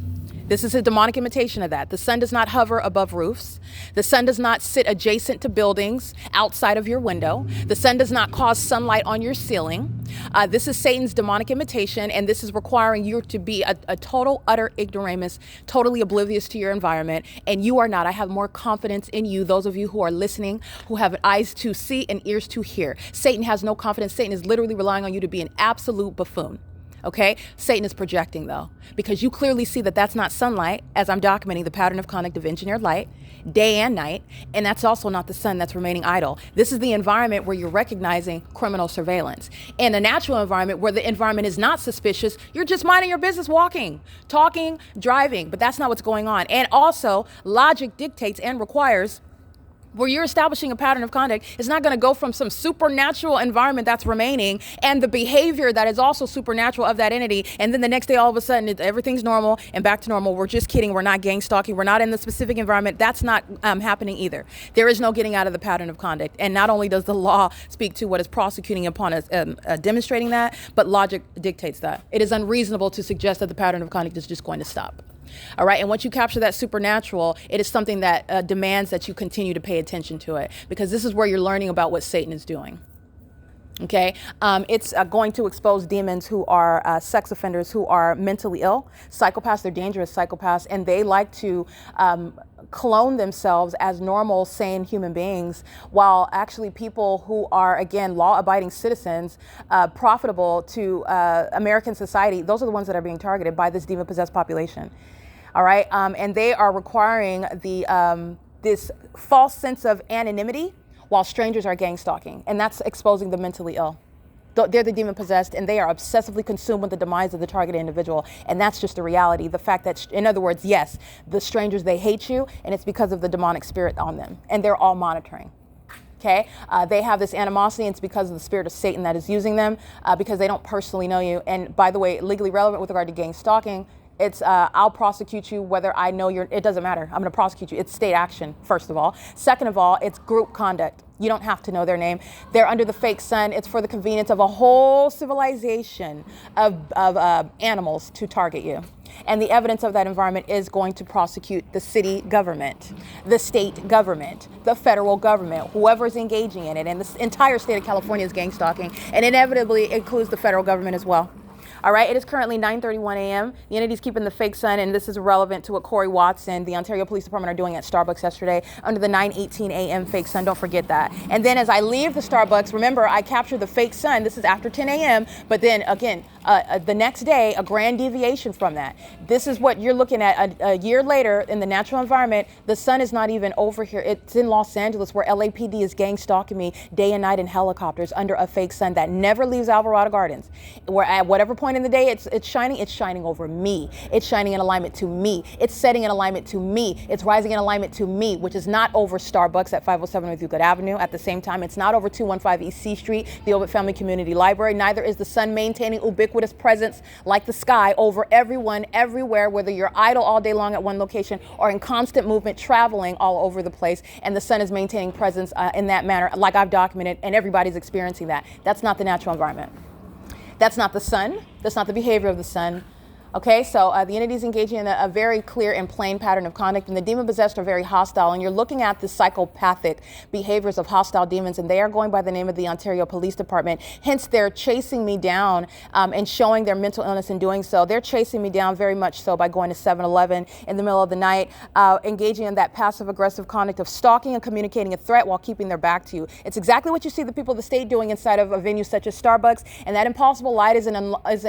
This is a demonic imitation of that. The sun does not hover above roofs. The sun does not sit adjacent to buildings outside of your window. The sun does not cause sunlight on your ceiling. This is Satan's demonic imitation, and this is requiring you to be a total, utter ignoramus, totally oblivious to your environment, and you are not. I have more confidence in you, those of you who are listening, who have eyes to see and ears to hear. Satan has no confidence. Satan is literally relying on you to be an absolute buffoon. Okay, Satan is projecting though, because you clearly see that that's not sunlight, as I'm documenting the pattern of conduct of engineered light, day and night, and that's also not the sun that's remaining idle. This is the environment where you're recognizing criminal surveillance. In a natural environment where the environment is not suspicious, you're just minding your business, walking, talking, driving, but that's not what's going on. And also, logic dictates and requires where you're establishing a pattern of conduct is not going to go from some supernatural environment that's remaining and the behavior that is also supernatural of that entity, and then the next day all of a sudden everything's normal and back to normal. We're just kidding. We're not gang stalking. We're not in the specific environment. That's not happening either. There is no getting out of the pattern of conduct. And not only does the law speak to what is prosecuting upon us, demonstrating that, but logic dictates that. It is unreasonable to suggest that the pattern of conduct is just going to stop. All right. And once you capture that supernatural, it is something that demands that you continue to pay attention to it, because this is where you're learning about what Satan is doing. Okay. It's going to expose demons who are sex offenders, who are mentally ill, psychopaths. They're dangerous psychopaths, and they like to clone themselves as normal, sane human beings, while actually people who are, again, law-abiding citizens, profitable to American society, those are the ones that are being targeted by this demon-possessed population. All right, and they are requiring this false sense of anonymity while strangers are gang stalking, and that's exposing the mentally ill. They're the demon possessed, and they are obsessively consumed with the demise of the targeted individual. And that's just the reality. The fact that, in other words, yes, the strangers, they hate you, and it's because of the demonic spirit on them. And they're all monitoring. Okay, they have this animosity, and it's because of the spirit of Satan that is using them, because they don't personally know you. And by the way, legally relevant with regard to gang stalking, it's I'll prosecute you whether I know you're, it doesn't matter. I'm going to prosecute you. It's state action, first of all. Second of all, it's group conduct. You don't have to know their name. They're under the fake sun. It's for the convenience of a whole civilization of animals to target you. And the evidence of that environment is going to prosecute the city government, the state government, the federal government, whoever's engaging in it. And the entire state of California is gang stalking, and inevitably includes the federal government as well. All right, it is currently 9:31 a.m. The entity's keeping the fake sun, and this is relevant to what Corey Watson, the Ontario Police Department, are doing at Starbucks yesterday under the 9:18 a.m. fake sun. Don't forget that. And then as I leave the Starbucks, remember, I captured the fake sun. This is after 10 a.m., but then again, the next day, a grand deviation from that. This is what you're looking at a year later in the natural environment. The sun is not even over here. It's in Los Angeles, where LAPD is gang stalking me day and night in helicopters under a fake sun that never leaves Alvarado Gardens. Where at whatever point in the day it's shining over me. It's shining in alignment to me. It's setting in alignment to me. It's rising in alignment to me, which is not over Starbucks at 507 North Euclid Avenue. At the same time, it's not over 215 East C Street, the Obit Family Community Library. Neither is the sun maintaining ubiquitous presence like the sky over everyone, everywhere, whether you're idle all day long at one location or in constant movement, traveling all over the place. And the sun is maintaining presence in that manner, like I've documented, and everybody's experiencing that. That's not the natural environment. That's not the sun. That's not the behavior of the sun. Okay, so the entity is engaging in a very clear and plain pattern of conduct, and the demon-possessed are very hostile, and you're looking at the psychopathic behaviors of hostile demons, and they are going by the name of the Ontario Police Department. Hence, they're chasing me down and showing their mental illness in doing so. They're chasing me down very much so by going to 7-Eleven in the middle of the night, engaging in that passive-aggressive conduct of stalking and communicating a threat while keeping their back to you. It's exactly what you see the people of the state doing inside of a venue such as Starbucks, and that impossible light is an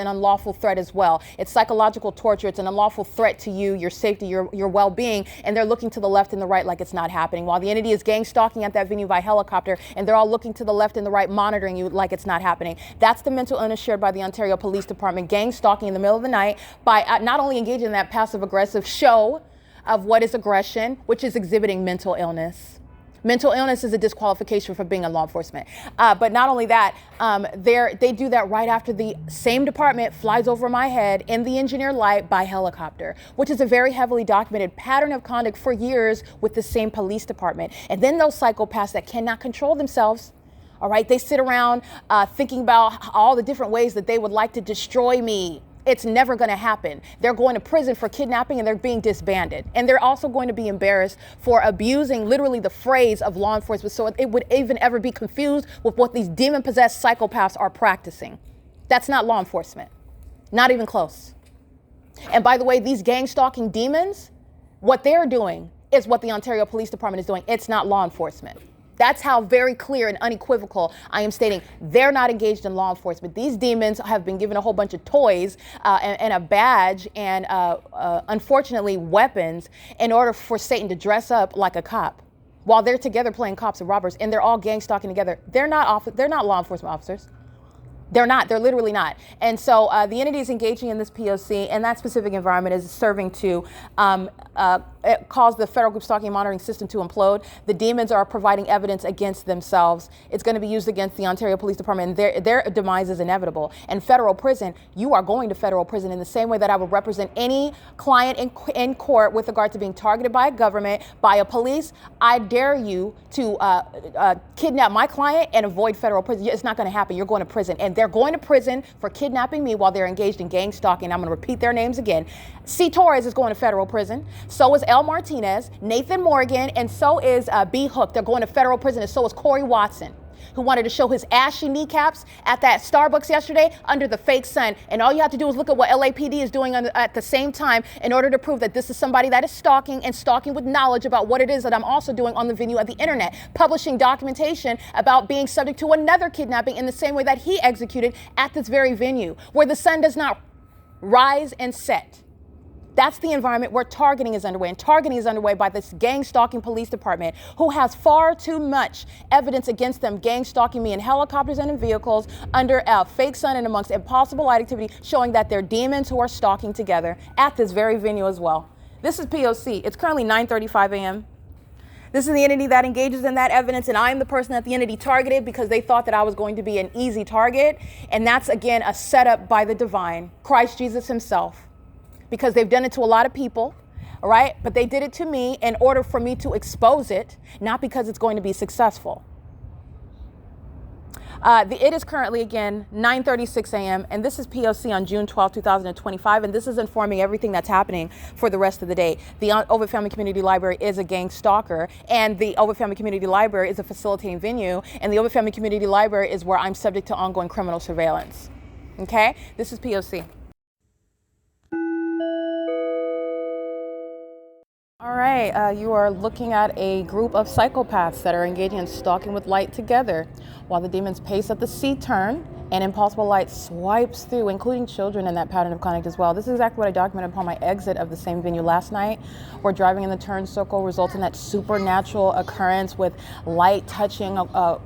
unlawful threat as well. It's psychological torture. It's an unlawful threat to you, your safety, your well-being, and they're looking to the left and the right like it's not happening, while the entity is gang stalking at that venue by helicopter, and they're all looking to the left and the right, monitoring you like it's not happening. That's the mental illness shared by the Ontario Police Department, gang stalking in the middle of the night by not only engaging in that passive-aggressive show of what is aggression, which is exhibiting mental illness. Mental illness is a disqualification for being in law enforcement. But not only that, they do that right after the same department flies over my head in the engineer light by helicopter, which is a very heavily documented pattern of conduct for years with the same police department. And then those psychopaths that cannot control themselves, all right, they sit around thinking about all the different ways that they would like to destroy me. It's never going to happen. They're going to prison for kidnapping, and they're being disbanded. And they're also going to be embarrassed for abusing literally the phrase of law enforcement, so it would even ever be confused with what these demon-possessed psychopaths are practicing. That's not law enforcement. Not even close. And by the way, these gang-stalking demons, what they're doing is what the Ontario Police Department is doing. It's not law enforcement. That's how very clear and unequivocal I am stating they're not engaged in law enforcement. These demons have been given a whole bunch of toys and a badge and unfortunately weapons in order for Satan to dress up like a cop while they're together playing cops and robbers, and they're all gang stalking together. They're not law enforcement officers. They're not. They're literally not. And so the entity is engaging in this P.O.C., and that specific environment is serving to cause the federal group stalking monitoring system to implode. The demons are providing evidence against themselves. It's going to be used against the Ontario Police Department, and their demise is inevitable. And federal prison, you are going to federal prison in the same way that I would represent any client in court with regard to being targeted by a government, by a police. I dare you to kidnap my client and avoid federal prison. It's not going to happen. You're going to prison. And they're going to prison for kidnapping me while they're engaged in gang stalking. I'm going to repeat their names again. C. Torres is going to federal prison. So is L. Martinez, Nathan Morgan, and so is B. Hook. They're going to federal prison, and so is Corey Watson, who wanted to show his ashy kneecaps at that Starbucks yesterday under the fake sun. And all you have to do is look at what LAPD is doing at the same time in order to prove that this is somebody that is stalking, and stalking with knowledge about what it is that I'm also doing on the venue of the internet, publishing documentation about being subject to another kidnapping in the same way that he executed at this very venue, where the sun does not rise and set. That's the environment where targeting is underway. And targeting is underway by this gang stalking police department who has far too much evidence against them gang stalking me in helicopters and in vehicles under a fake sun and amongst impossible light activity, showing that they're demons who are stalking together at this very venue as well. This is P.O.C. It's currently 9:35 a.m. This is the entity that engages in that evidence, and I am the person that the entity targeted because they thought that I was going to be an easy target. And that's, again, a setup by the divine, Christ Jesus himself, because they've done it to a lot of people, all right? But they did it to me in order for me to expose it, not because it's going to be successful. It is currently, again, 9:36 a.m., and this is P.O.C. on June 12, 2025, and this is informing everything that's happening for the rest of the day. The Ovid Family Community Library is a gang stalker, and the Ovid Family Community Library is a facilitating venue, and the Ovid Family Community Library is where I'm subject to ongoing criminal surveillance. Okay? This is P.O.C. All right, you are looking at a group of psychopaths that are engaging in stalking with light together while the demons pace at the C-turn and impossible light swipes through, including children in that pattern of conduct as well. This is exactly what I documented upon my exit of the same venue last night, where driving in the turn circle results in that supernatural occurrence with light touching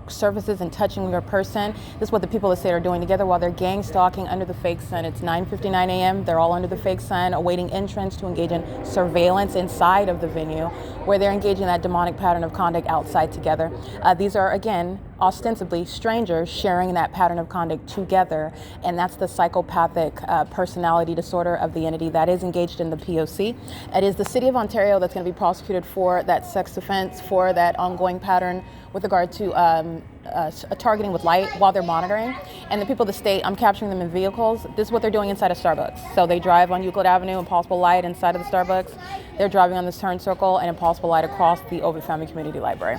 surfaces and touching your person. This is what the people of the state are doing together while they're gang stalking under the fake sun. It's 9:59 a.m. They're all under the fake sun, awaiting entrance to engage in surveillance inside of the venue, where they're engaging in that demonic pattern of conduct outside together. These are, again, ostensibly strangers sharing that pattern of conduct together, and that's the psychopathic personality disorder of the entity that is engaged in the P.O.C. It is the city of Ontario that's going to be prosecuted for that sex offense, for that ongoing pattern with regard to targeting with light while they're monitoring. And the people of the state, I'm capturing them in vehicles. This is what they're doing inside of Starbucks. So they drive on Euclid Avenue, impossible light inside of the Starbucks. They're driving on this turn circle and impossible light across the Ovid Family Community Library.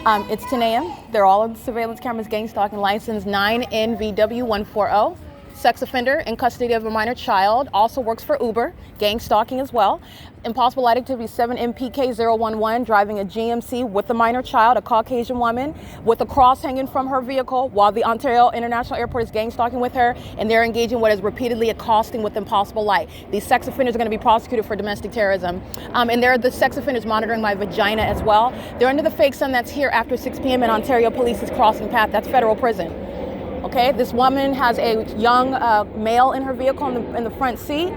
It's 10 a.m. They're all on the surveillance cameras, gang stalking, license 9NVW140. Sex offender in custody of a minor child, also works for Uber, gang stalking as well. Impossible light activity 7MPK011, driving a GMC with a minor child, a Caucasian woman, with a cross hanging from her vehicle while the Ontario International Airport is gang stalking with her, and they're engaging what is repeatedly accosting with impossible light. These sex offenders are going to be prosecuted for domestic terrorism. And they're the sex offenders monitoring my vagina as well. They're under the fake sun that's here after 6 p.m. and Ontario police is crossing path. That's federal prison. Okay, this woman has a young male in her vehicle in the front seat.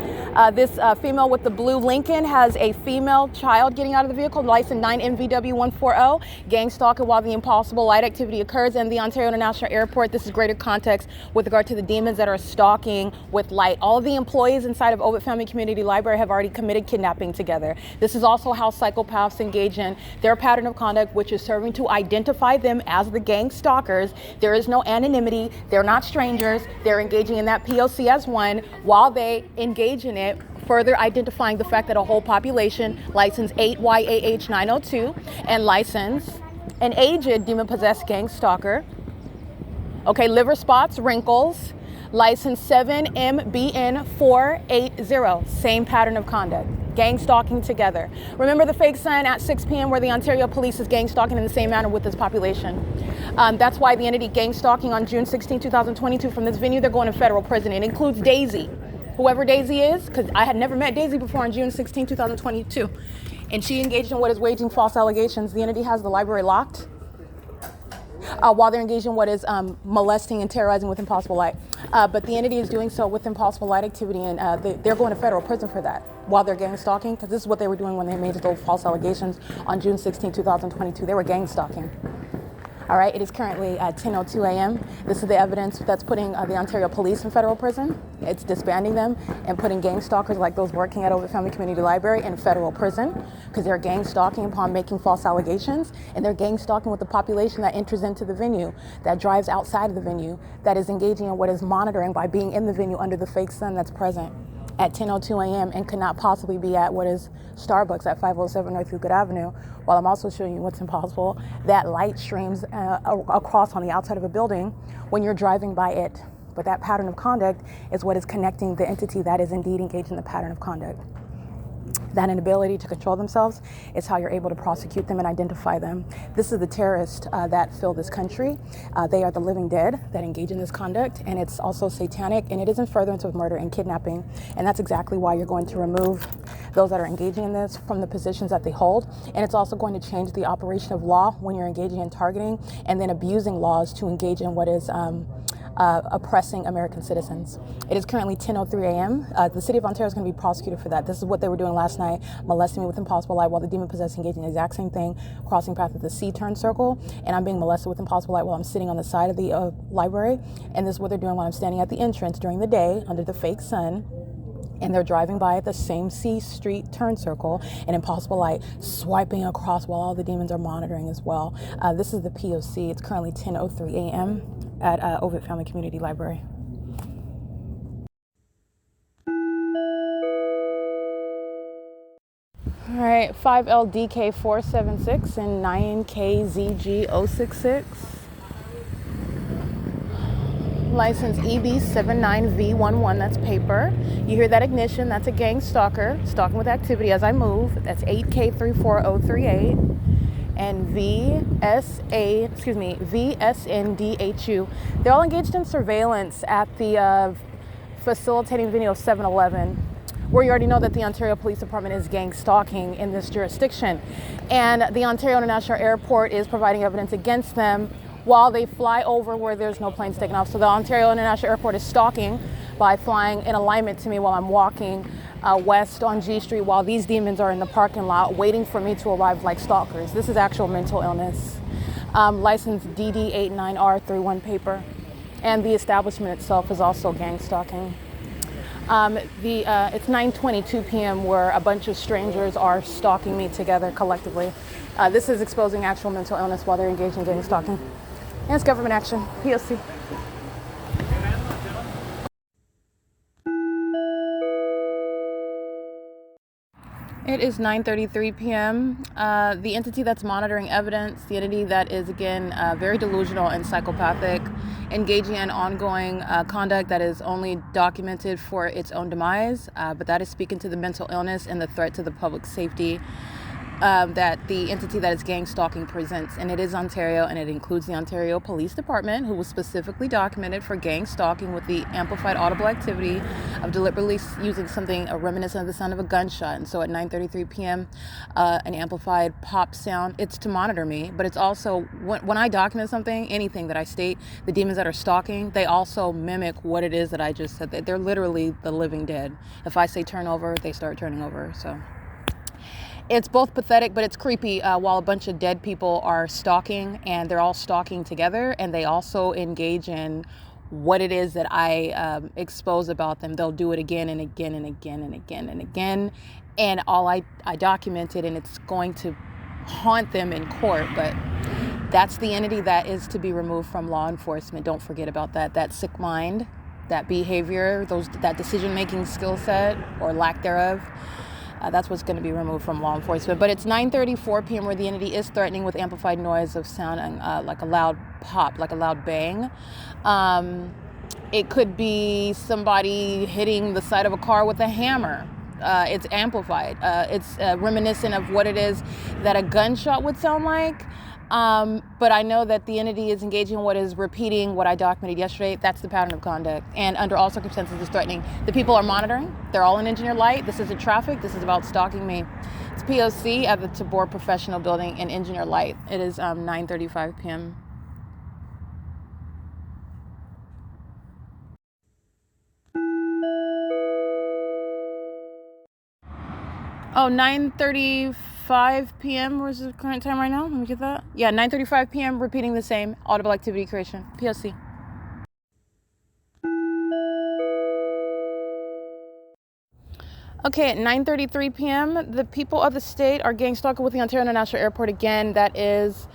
This female with the blue Lincoln has a female child getting out of the vehicle, license 9NVW140, gang stalking while the impossible light activity occurs in the Ontario International Airport. This is greater context with regard to the demons that are stalking with light. All of the employees inside of Ovid Family Community Library have already committed kidnapping together. This is also how psychopaths engage in their pattern of conduct, which is serving to identify them as the gang stalkers. There is no anonymity. They're not strangers. They're engaging in that P.O.C. as one while they engage in it, further identifying the fact that a whole population, license 8YAH902, and license an aged demon-possessed gang stalker. Okay, liver spots, wrinkles, license 7MBN480, same pattern of conduct. Gang stalking together. Remember the fake sign at 6 p.m. where the Ontario police is gang stalking in the same manner with this population. That's why the entity gang stalking on June 16, 2022 from this venue, they're going to federal prison. It includes Daisy, whoever Daisy is, because I had never met Daisy before on June 16, 2022. And she engaged in what is waging false allegations. The entity has the library locked while they're engaged in what is molesting and terrorizing with impossible light. But the entity is doing so with impossible light activity, and they're going to federal prison for that while they're gang stalking, because this is what they were doing when they made those false allegations on June 16, 2022. They were gang stalking. All right, it is currently at 10:02 a.m. This is the evidence that's putting the Ontario police in federal prison. It's disbanding them and putting gang stalkers like those working at Ovid Family Community Library in federal prison, because they're gang stalking upon making false allegations, and they're gang stalking with the population that enters into the venue, that drives outside of the venue, that is engaging in what is monitoring by being in the venue under the fake sun that's present at 10:02 a.m. and could not possibly be at what is Starbucks at 507 North Euclid Avenue, while I'm also showing you what's impossible. That light streams across on the outside of a building when you're driving by it. But that pattern of conduct is what is connecting the entity that is indeed engaged in the pattern of conduct. That inability to control themselves is how you're able to prosecute them and identify them. This is the terrorists that fill this country. They are the living dead that engage in this conduct, and it's also satanic, and it is in furtherance of murder and kidnapping. And that's exactly why you're going to remove those that are engaging in this from the positions that they hold. And it's also going to change the operation of law when you're engaging in targeting and then abusing laws to engage in what is oppressing American citizens. It is currently 10:03 a.m. The city of Ontario is going to be prosecuted for that. This is what they were doing last night, molesting me with impossible light while the demon-possessed engaging in the exact same thing, crossing path at the C-turn circle, and I'm being molested with impossible light while I'm sitting on the side of the library, and this is what they're doing while I'm standing at the entrance during the day under the fake sun, and they're driving by at the same C Street turn circle and impossible light swiping across while all the demons are monitoring as well. This is the P.O.C. It's currently 10:03 a.m. at Ovid Family Community Library. All right, 5LDK476 and 9KZG066. License EB79V11, that's paper. You hear that ignition, that's a gang stalker, stalking with activity as I move. That's 8K34038. And VSNDHU. They're all engaged in surveillance at the facilitating venue of 7-Eleven, where you already know that the Ontario Police Department is gang stalking in this jurisdiction. And the Ontario International Airport is providing evidence against them while they fly over where there's no planes taking off. So the Ontario International Airport is stalking by flying in alignment to me while I'm walking west on G Street while these demons are in the parking lot waiting for me to arrive like stalkers. This is actual mental illness. License DD89R31 paper. And the establishment itself is also gang stalking. It's 9:22 p.m. where a bunch of strangers are stalking me together collectively. This is exposing actual mental illness while they're engaged in gang stalking. And it's government action, P.O.C. It is 9:33 p.m. The entity that's monitoring evidence, the entity that is, again, very delusional and psychopathic, engaging in ongoing conduct that is only documented for its own demise, but that is speaking to the mental illness and the threat to the public safety that the entity that is gang stalking presents. And it is Ontario, and it includes the Ontario Police Department, who was specifically documented for gang stalking with the amplified audible activity of deliberately using something reminiscent of the sound of a gunshot. And so at 9:33 p.m., an amplified pop sound, it's to monitor me, but it's also, when I document something, anything that I state, the demons that are stalking, they also mimic what it is that I just said. They're literally the living dead. If I say turn over, they start turning over, so. It's both pathetic, but it's creepy while a bunch of dead people are stalking, and they're all stalking together, and they also engage in what it is that I expose about them. They'll do it again and again and again and again and again, and all I documented, and it's going to haunt them in court, but that's the entity that is to be removed from law enforcement. Don't forget about that. That sick mind, that behavior, that decision-making skill set or lack thereof. That's what's going to be removed from law enforcement. But it's 9:34 p.m. where the entity is threatening with amplified noise of sound and like a loud pop, like a loud bang. It could be somebody hitting the side of a car with a hammer. It's amplified. It's reminiscent of what it is that a gunshot would sound like. But I know that the entity is engaging in what is repeating what I documented yesterday. That's the pattern of conduct. And under all circumstances, is threatening. The people are monitoring. They're all in engineer light. This isn't traffic. This is about stalking me. It's P.O.C. at the TABOR Professional Building in engineer light. It is 9:35 p.m. Oh, 9:35 p.m. Where's the current time right now? Let me get that. Yeah, 9:35 p.m. Repeating the same audible activity creation. P.O.C. Okay, at 9:33 p.m., the people of the state are gang stalking with the Ontario International Airport again. That is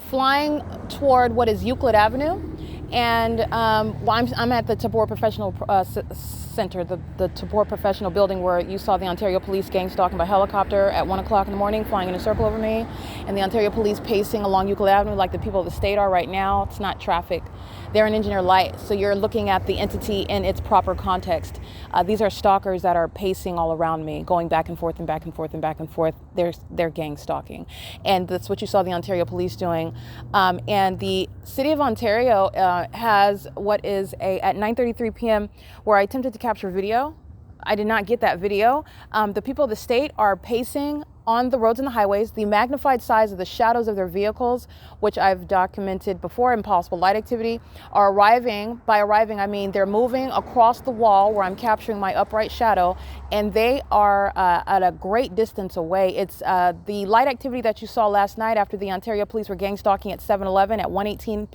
flying toward what is Euclid Avenue. And I'm at the TABOR Professional Center, the TABOR Professional Building, where you saw the Ontario Police gang stalking by helicopter at 1 o'clock in the morning, flying in a circle over me, and the Ontario Police pacing along Euclid Avenue like the people of the state are right now. It's not traffic. They're in engineer light, so you're looking at the entity in its proper context. These are stalkers that are pacing all around me, going back and forth and back and forth and back and forth. They're gang stalking. And that's what you saw the Ontario Police doing. And the City of Ontario has what is at 9:33 p.m. where I attempted to capture video I did not get that video. The people of the state are pacing on the roads and the highways. The magnified size of the shadows of their vehicles, which I've documented before in possible light activity, are arriving. By arriving, I mean they're moving across the wall where I'm capturing my upright shadow, and they are at a great distance away. It's the light activity that you saw last night after the Ontario police were gang stalking at 7-Eleven at 1:18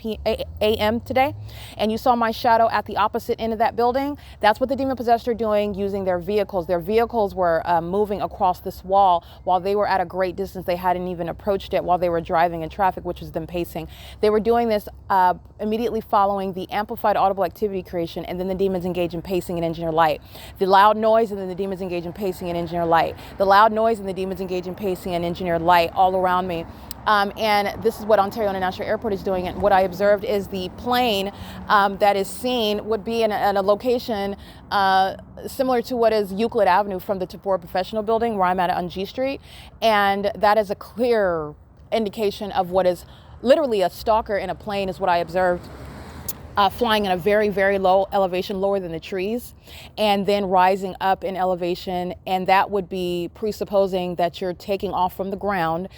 a.m. today, and you saw my shadow at the opposite end of that building. That's what the demon possessed are doing using their vehicles. Their vehicles were moving across this wall while they were at a great distance. They hadn't even approached it while they were driving in traffic, which was them pacing. They were doing this immediately following the amplified audible activity creation, and then the demons engage in pacing and engineer light. The loud noise, and then the demons engage in pacing and engineer light. The loud noise and the demons engage in pacing and engineer light all around me. And this is what Ontario International Airport is doing. And what I observed is the plane that is seen would be in a location similar to what is Euclid Avenue from the TABOR Professional Building where I'm at on G Street. And that is a clear indication of what is literally a stalker in a plane is what I observed. Flying in a very, very low elevation, lower than the trees, and then rising up in elevation. And that would be presupposing that you're taking off from the ground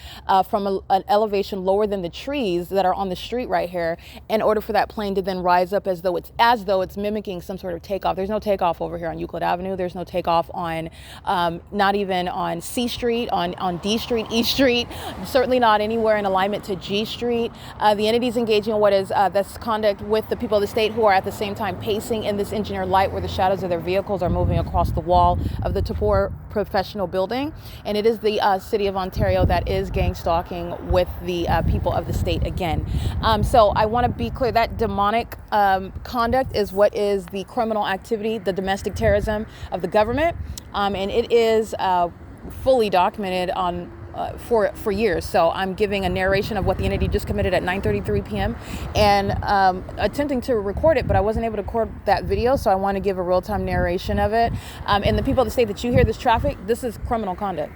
from an elevation lower than the trees that are on the street right here, in order for that plane to then rise up as though it's mimicking some sort of takeoff. There's no takeoff over here on Euclid Avenue. There's no takeoff on not even on C Street, on D Street, E Street, certainly not anywhere in alignment to G Street. The entities engaging in what is this conduct with the people of the state who are at the same time pacing in this engineer light where the shadows of their vehicles are moving across the wall of the TABOR Professional Building. And it is the city of Ontario that is gang stalking with the people of the state again. So I want to be clear that demonic conduct is what is the criminal activity, the domestic terrorism of the government. And it is fully documented on for years. So I'm giving a narration of what the entity just committed at 9:33 p.m. and attempting to record it, but I wasn't able to record that video, so I want to give a real-time narration of it. And the people of the state that you hear this traffic, this is criminal conduct.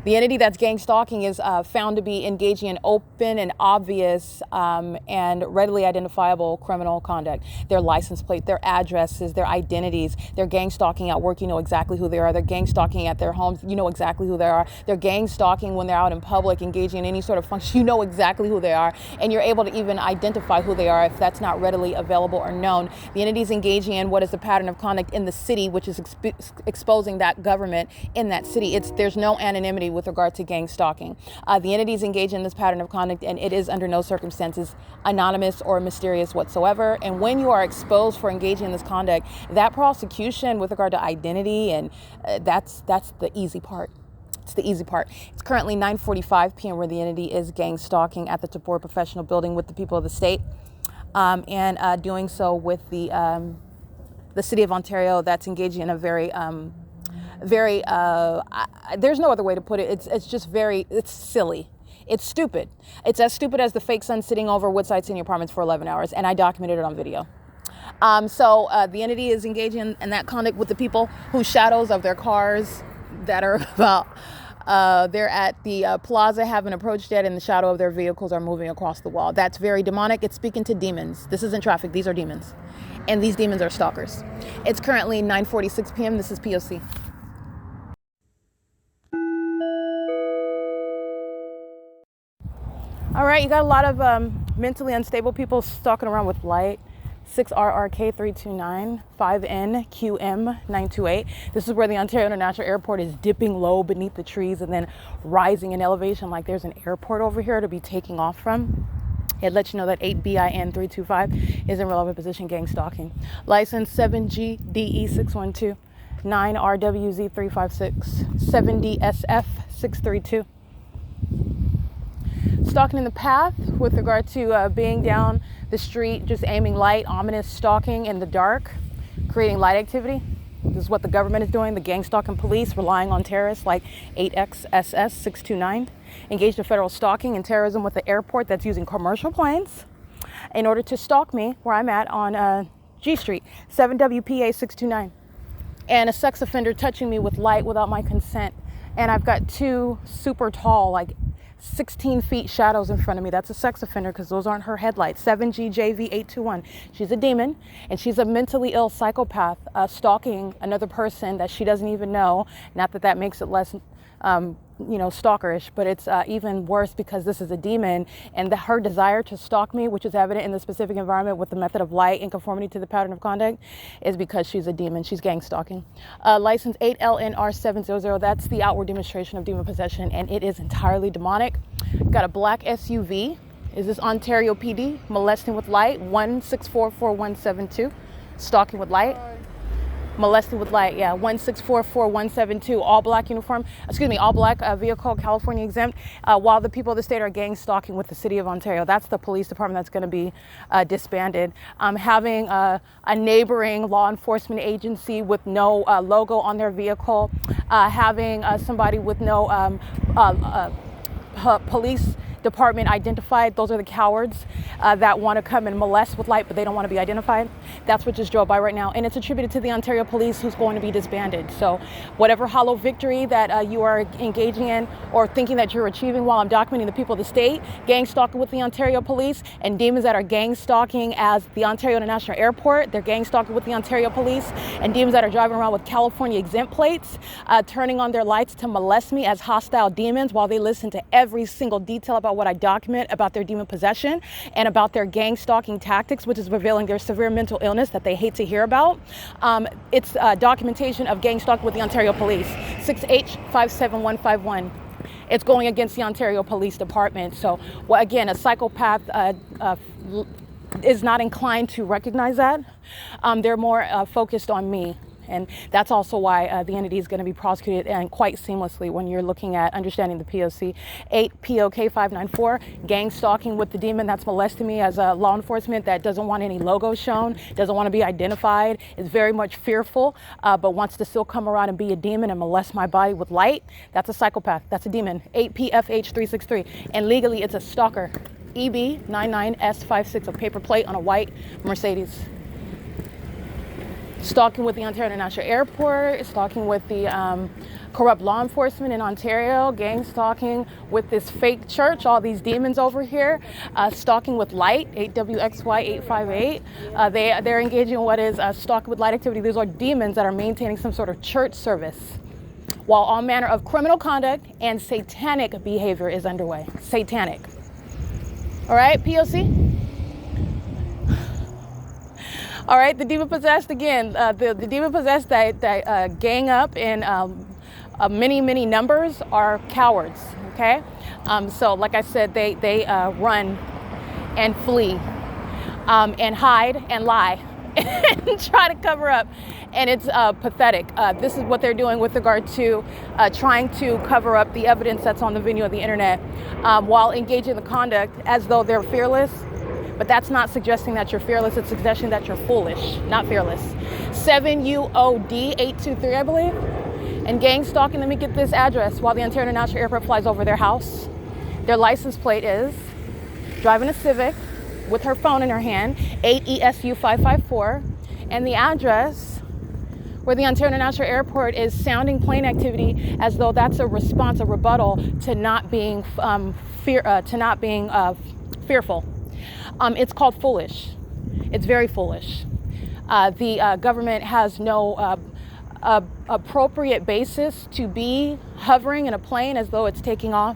The entity that's gang stalking is found to be engaging in open and obvious and readily identifiable criminal conduct. Their license plate, their addresses, their identities. They're gang stalking at work. You know exactly who they are. They're gang stalking at their homes. You know exactly who they are. They're gang stalking when they're out in public, engaging in any sort of function. You know exactly who they are, and you're able to even identify who they are if that's not readily available or known. The entity is engaging in what is the pattern of conduct in the city, which is exposing that government in that city. There's no anonymity with regard to gang stalking. The entities engage in this pattern of conduct, and it is under no circumstances anonymous or mysterious whatsoever. And when you are exposed for engaging in this conduct, that prosecution with regard to identity, and that's the easy part. It's the easy part. It's currently 9:45 p.m. where the entity is gang stalking at the TABOR Professional Building with the people of the state, and doing so with the city of Ontario that's engaging in a very there's no other way to put it. It's silly. It's stupid. It's as stupid as the fake sun sitting over Woodside Senior Apartments for 11 hours, and I documented it on video. So the entity is engaging in that conduct with the people whose shadows of their cars that are about, they're at the plaza, haven't approached yet, and the shadow of their vehicles are moving across the wall. That's very demonic. It's speaking to demons. This isn't traffic. These are demons. And these demons are stalkers. It's currently 9:46 p.m. This is P.O.C. All right, you got a lot of mentally unstable people stalking around with light. 6RRK329, 5NQM928. This is where the Ontario International Airport is dipping low beneath the trees and then rising in elevation like there's an airport over here to be taking off from. It lets you know that 8BIN325 is in relevant position gang stalking. License 7GDE612, 9RWZ356, 7DSF632. Stalking in the path with regard to being down the street, just aiming light, ominous stalking in the dark, creating light activity. This is what the government is doing. The gang stalking police relying on terrorists like 8XSS629. Engaged in federal stalking and terrorism with the airport that's using commercial planes in order to stalk me where I'm at on G Street, 7WPA629. And a sex offender touching me with light without my consent. And I've got two super tall, like 16 feet shadows in front of me. That's a sex offender because those aren't her headlights. 7GJV821. She's a demon, and she's a mentally ill psychopath stalking another person that she doesn't even know. Not that that makes it less stalkerish, but it's even worse because this is a demon, and her desire to stalk me, which is evident in the specific environment with the method of light in conformity to the pattern of conduct, is because she's a demon. She's gang stalking. License 8LNR700, that's the outward demonstration of demon possession, and it is entirely demonic. Got a black SUV. Is this Ontario PD? Molesting with light, 1644172. Stalking with light. Molested with light, yeah, 1644172, all black uniform, all black vehicle, California exempt, while the people of the state are gang stalking with the city of Ontario. That's the police department that's going to be disbanded. Having a neighboring law enforcement agency with no logo on their vehicle, having somebody with no police department identified. Those are the cowards that want to come and molest with light, but they don't want to be identified. That's what just drove by right now, and it's attributed to the Ontario Police, who's going to be disbanded. So whatever hollow victory that you are engaging in or thinking that you're achieving while I'm documenting the people of the state, gang stalking with the Ontario Police, and demons that are gang stalking as the Ontario International Airport, they're gang stalking with the Ontario Police, and demons that are driving around with California exempt plates, turning on their lights to molest me as hostile demons while they listen to every single detail about what I document about their demon possession and about their gang stalking tactics, which is revealing their severe mental illness that they hate to hear about. It's documentation of gang stalking with the Ontario Police, 6H57151. It's going against the Ontario Police Department. So, again, a psychopath is not inclined to recognize that. They're more focused on me. And that's also why the entity is going to be prosecuted and quite seamlessly when you're looking at understanding the P.O.C. 8 P.O.K. 594, gang stalking with the demon that's molesting me as a law enforcement that doesn't want any logo shown, doesn't want to be identified, is very much fearful, but wants to still come around and be a demon and molest my body with light. That's a psychopath. That's a demon. 8 PFH 363. And legally, it's a stalker. EB99S56, a paper plate on a white Mercedes. Stalking with the Ontario International Airport, stalking with the corrupt law enforcement in Ontario, gang stalking with this fake church, all these demons over here, stalking with light, 8WXY858. They're engaging in what is stalking with light activity. These are demons that are maintaining some sort of church service, while all manner of criminal conduct and satanic behavior is underway. Satanic. All right, P.O.C.? All right, the demon possessed again. The demon possessed that gang up in many numbers are cowards. Okay, so like I said, they run and flee and hide and lie and try to cover up, and it's pathetic. This is what they're doing with regard to trying to cover up the evidence that's on the video of the internet while engaging in the conduct as though they're fearless. But that's not suggesting that you're fearless. It's suggesting that you're foolish, not fearless. 7UOD823, I believe. And gang stalking, let me get this address while the Ontario International Airport flies over their house. Their license plate is driving a Civic with her phone in her hand, 8ESU554. And the address where the Ontario International Airport is sounding plane activity as though that's a response, a rebuttal to not being fearful. It's called foolish. It's very foolish. The government has no appropriate basis to be hovering in a plane as though it's taking off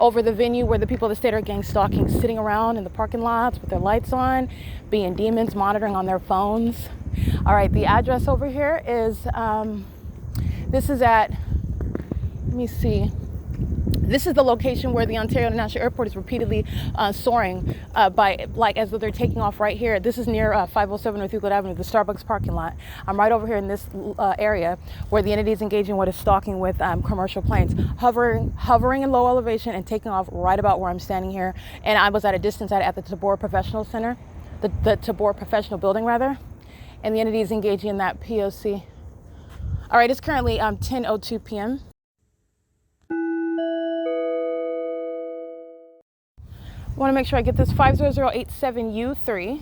over the venue where the people of the state are gang stalking, sitting around in the parking lots with their lights on, being demons, monitoring on their phones. All right, the address over here is, this is at, let me see. This is the location where the Ontario International Airport is repeatedly soaring as though they're taking off right here. This is near 507 North Euclid Avenue, the Starbucks parking lot. I'm right over here in this area where the entity is engaging in what is stalking with commercial planes, hovering in low elevation and taking off right about where I'm standing here. And I was at a distance at the TABOR Professional Center, the TABOR Professional Building rather, and the entity is engaging in that P.O.C. All right, it's currently 10:02 p.m. I want to make sure I get this 50087U3.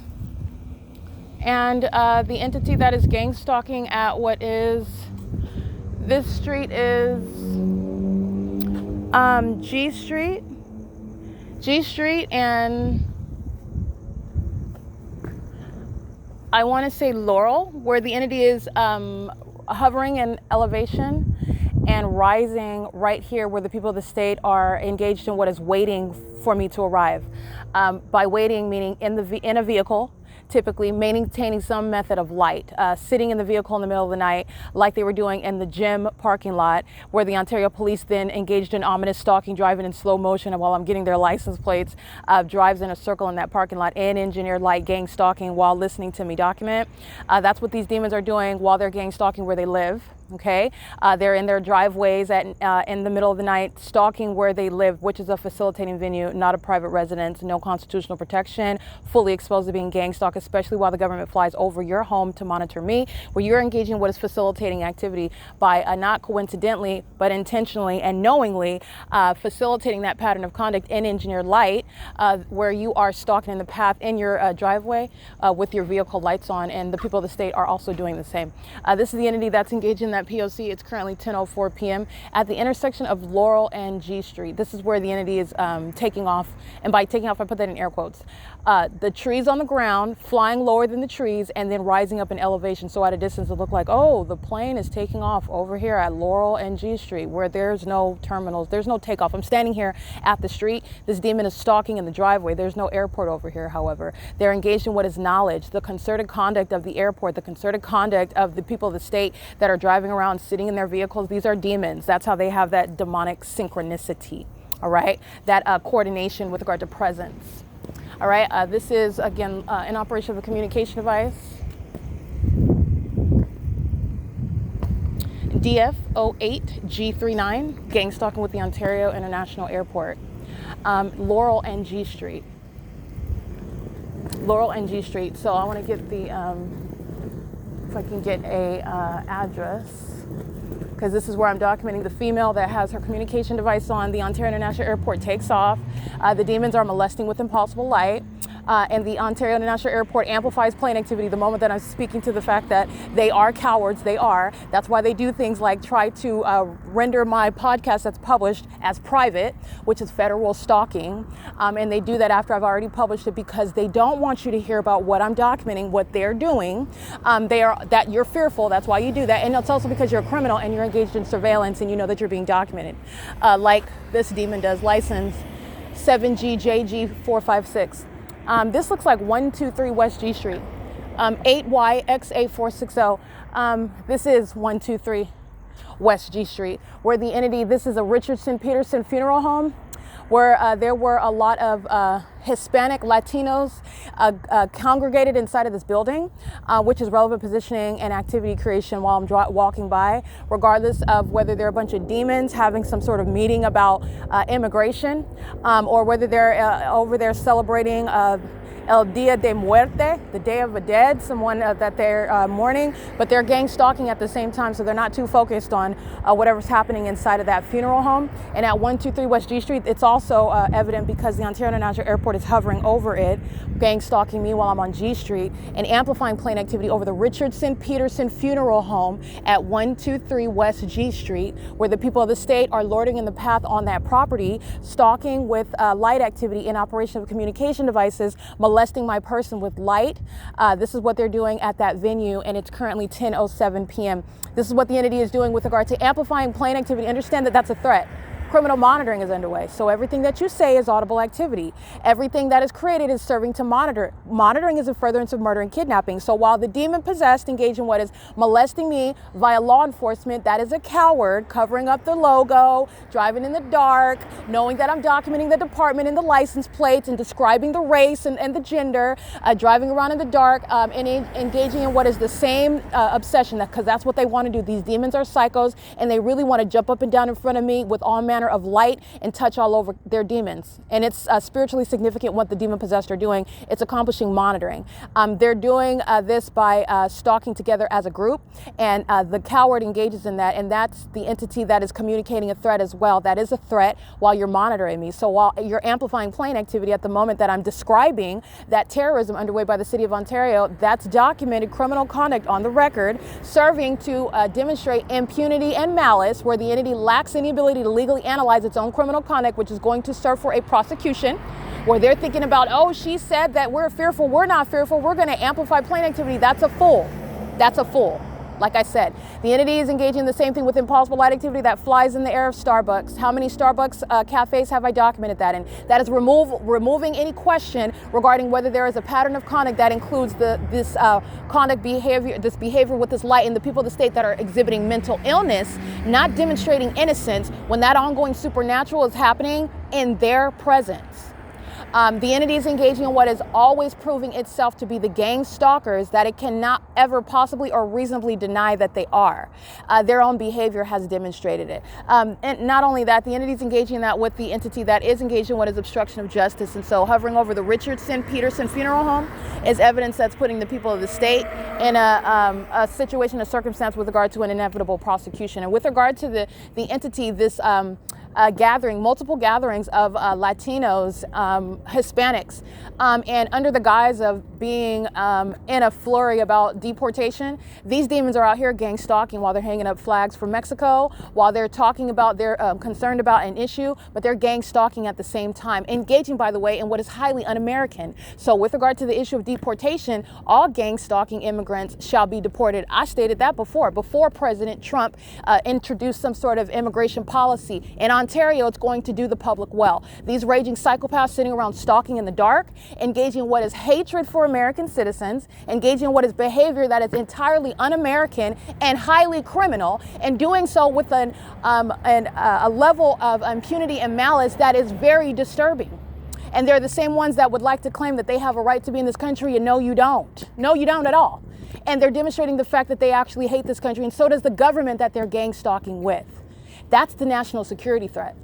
And the entity that is gang stalking at what is, this street is G Street. G Street and I want to say Laurel, where the entity is hovering in elevation and rising right here where the people of the state are engaged in what is waiting for me to arrive. By waiting, meaning in a vehicle, typically maintaining some method of light, sitting in the vehicle in the middle of the night like they were doing in the gym parking lot, where the Ontario police then engaged in ominous stalking, driving in slow motion, and while I'm getting their license plates, drives in a circle in that parking lot and engineered light gang stalking while listening to me document. That's what these demons are doing while they're gang stalking where they live. Okay, they're in their driveways in the middle of the night, stalking where they live, which is a facilitating venue, not a private residence, no constitutional protection, fully exposed to being gang stalked, especially while the government flies over your home to monitor me, where you're engaging in what is facilitating activity by not coincidentally, but intentionally and knowingly facilitating that pattern of conduct in engineered light, where you are stalking in the path in your driveway with your vehicle lights on, and the people of the state are also doing the same. This is the entity that's engaged in that P.O.C. It's currently 10:04 p.m. at the intersection of Laurel and G Street. This is where the entity is taking off, and by taking off, I put that in air quotes. The trees on the ground, flying lower than the trees, and then rising up in elevation. So at a distance, it looked like, oh, the plane is taking off over here at Laurel and G Street, where there's no terminals, there's no takeoff. I'm standing here at the street. This demon is stalking in the driveway. There's no airport over here, however. They're engaged in what is knowledge, the concerted conduct of the airport, the concerted conduct of the people of the state that are driving around, sitting in their vehicles. These are demons. That's how they have that demonic synchronicity, all right? That coordination with regard to presence. All right, this is, again, an operation of a communication device. DF08G39, gang stalking with the Ontario International Airport. Laurel and G Street. Laurel and G Street. So I want to get the, if I can get a address, because this is where I'm documenting the female that has her communication device on. The Ontario International Airport takes off. The demons are molesting with impossible light. And the Ontario International Airport amplifies plane activity the moment that I'm speaking to the fact that they are cowards. They are. That's why they do things like try to render my podcast that's published as private, which is federal stalking. And they do that after I've already published it because they don't want you to hear about what I'm documenting, what they're doing. That you're fearful. That's why you do that. And it's also because you're a criminal and you're engaged in surveillance and you know that you're being documented. Like this demon does, license 7GJG456. This looks like 123 West G Street, 8YXA460. This is 123 West G Street, where the entity, this is a Richardson Peterson funeral home, where there were a lot of Hispanic Latinos congregated inside of this building, which is relevant positioning and activity creation while I'm walking by, regardless of whether they're a bunch of demons having some sort of meeting about immigration, or whether they're over there celebrating El Dia de Muerte, the Day of the Dead, someone that they're mourning, but they're gang stalking at the same time, so they're not too focused on whatever's happening inside of that funeral home. And at 123 West G Street, it's also evident because the Ontario International Airport is hovering over it, gang stalking me while I'm on G Street, and amplifying plane activity over the Richardson Peterson funeral home at 123 West G Street, where the people of the state are lording in the path on that property, stalking with light activity in operation of communication devices, molesting my person with light. This is what they're doing at that venue, and it's currently 10:07 p.m. This is what the entity is doing with regard to amplifying plane activity. Understand that that's a threat. Criminal monitoring is underway. So everything that you say is audible activity. Everything that is created is serving to monitor. Monitoring is a furtherance of murder and kidnapping. So while the demon possessed engage in what is molesting me via law enforcement, that is a coward covering up the logo, driving in the dark, knowing that I'm documenting the department and the license plates and describing the race and the gender, driving around in the dark, and engaging in what is the same obsession, because that's what they want to do. These demons are psychos, and they really want to jump up and down in front of me with all manner of light and touch all over their demons. And it's spiritually significant what the demon possessed are doing. It's accomplishing monitoring. They're doing this by stalking together as a group, and the coward engages in that, and that's the entity that is communicating a threat as well. That is a threat while you're monitoring me. So while you're amplifying plane activity at the moment that I'm describing that terrorism underway by the city of Ontario, that's documented criminal conduct on the record, serving to demonstrate impunity and malice, where the entity lacks any ability to legally analyze its own criminal conduct, which is going to serve for a prosecution, where they're thinking about, oh, she said that we're fearful. We're not fearful. We're going to amplify plane activity. That's a fool. That's a fool. Like I said, the entity is engaging in the same thing with impossible light activity that flies in the air of Starbucks. How many Starbucks cafes have I documented that? And that is removing any question regarding whether there is a pattern of conduct that includes this behavior with this light in the people of the state that are exhibiting mental illness, not demonstrating innocence when that ongoing supernatural is happening in their presence. The entity is engaging in what is always proving itself to be the gang stalkers that it cannot ever possibly or reasonably deny that they are. Their own behavior has demonstrated it. And not only that, the entity is engaging in that with the entity that is engaged in what is obstruction of justice. And so hovering over the Richardson Peterson funeral home is evidence that's putting the people of the state in a situation, a circumstance with regard to an inevitable prosecution. And with regard to the entity, this multiple gatherings of Latinos, Hispanics, and under the guise of being in a flurry about deportation, these demons are out here gang stalking while they're hanging up flags for Mexico, while they're talking about they're concerned about an issue, but they're gang stalking at the same time, engaging, by the way, in what is highly un-American. So with regard to the issue of deportation, all gang stalking immigrants shall be deported. I stated that before President Trump introduced some sort of immigration policy. In Ontario, it's going to do the public well. These raging psychopaths sitting around stalking in the dark, engaging in what is hatred for American citizens, engaging in what is behavior that is entirely un-American and highly criminal, and doing so with a level of impunity and malice that is very disturbing. And they're the same ones that would like to claim that they have a right to be in this country, and no, you don't. No, you don't at all. And they're demonstrating the fact that they actually hate this country, and so does the government that they're gang stalking with. That's the national security threat.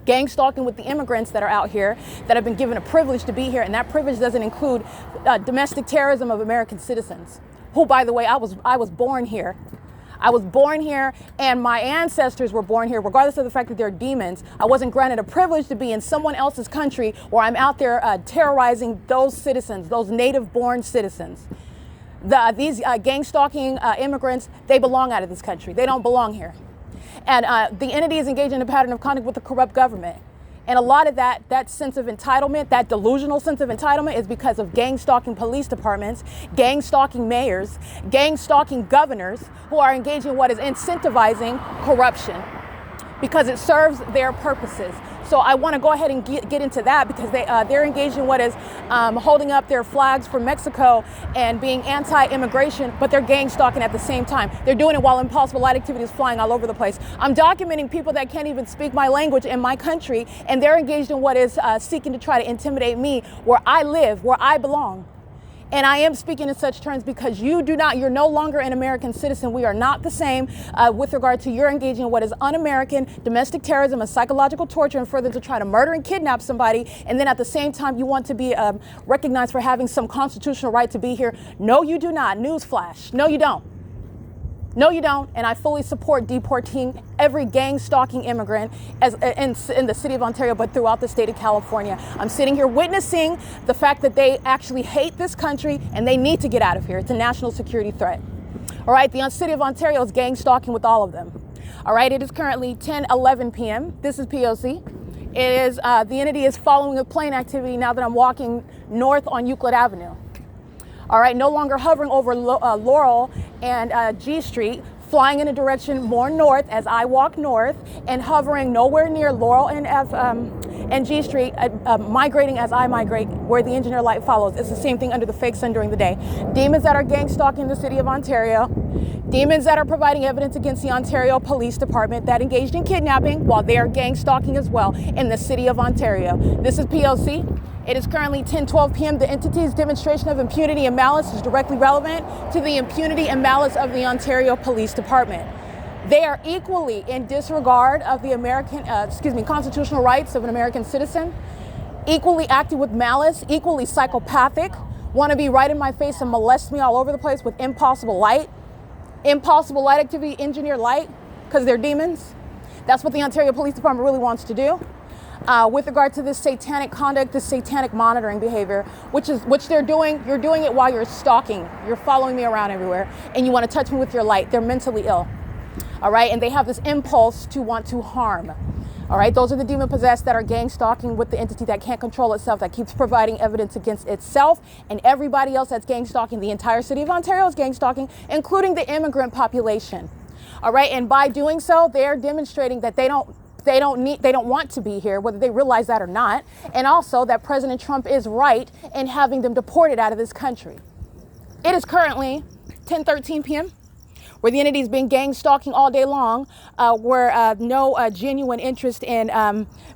Gang stalking with the immigrants that are out here that have been given a privilege to be here, and that privilege doesn't include domestic terrorism of American citizens, who, by the way, I was born here. I was born here, and my ancestors were born here, regardless of the fact that they're demons. I wasn't granted a privilege to be in someone else's country where I'm out there terrorizing those citizens, those native-born citizens. These gang stalking immigrants, they belong out of this country. They don't belong here. And the entity is engaged in a pattern of conduct with a corrupt government. And a lot of that sense of entitlement, that delusional sense of entitlement, is because of gang stalking police departments, gang stalking mayors, gang stalking governors who are engaging in what is incentivizing corruption because it serves their purposes. So I want to go ahead and get into that because they're engaged in what is holding up their flags for Mexico and being anti-immigration, but they're gang stalking at the same time. They're doing it while impossible light activity is flying all over the place. I'm documenting people that can't even speak my language in my country, and they're engaged in what is seeking to try to intimidate me where I live, where I belong. And I am speaking in such terms because you're no longer an American citizen. We are not the same with regard to you're engaging in what is un-American, domestic terrorism, and psychological torture, and further to try to murder and kidnap somebody. And then at the same time, you want to be recognized for having some constitutional right to be here. No, you do not. Newsflash. No, you don't. No, you don't. And I fully support deporting every gang stalking immigrant in the city of Ontario, but throughout the state of California. I'm sitting here witnessing the fact that they actually hate this country and they need to get out of here. It's a national security threat. All right. The city of Ontario is gang stalking with all of them. All right. It is currently 10:11 p.m. This is P.O.C. It is the entity is following a plane activity now that I'm walking north on Euclid Avenue. All right, no longer hovering over Laurel and G Street, flying in a direction more north as I walk north, and hovering nowhere near Laurel and G Street, migrating as I migrate, where the engineer light follows. It's the same thing under the fake sun during the day. Demons that are gang stalking the city of Ontario, demons that are providing evidence against the Ontario Police Department that engaged in kidnapping while they are gang stalking as well in the city of Ontario. This is P.O.C. It is currently 10:12 p.m. The entity's demonstration of impunity and malice is directly relevant to the impunity and malice of the Ontario Police Department. They are equally in disregard of the constitutional rights of an American citizen, equally acting with malice, equally psychopathic, want to be right in my face and molest me all over the place with impossible light activity, engineer light, because they're demons. That's what the Ontario Police Department really wants to do. With regard to this satanic conduct, this satanic monitoring behavior, which they're doing, you're doing it while you're stalking. You're following me around everywhere, and you want to touch me with your light. They're mentally ill, all right? And they have this impulse to want to harm. All right, those are the demon possessed that are gang stalking with the entity that can't control itself, that keeps providing evidence against itself and everybody else that's gang stalking. The entire city of Ontario is gang stalking, including the immigrant population. All right, and by doing so, they're demonstrating that they don't want to be here, whether they realize that or not, and also that President Trump is right in having them deported out of this country. It is currently 10:13 p.m. where the entity is being gang stalking all day long, where no genuine interest in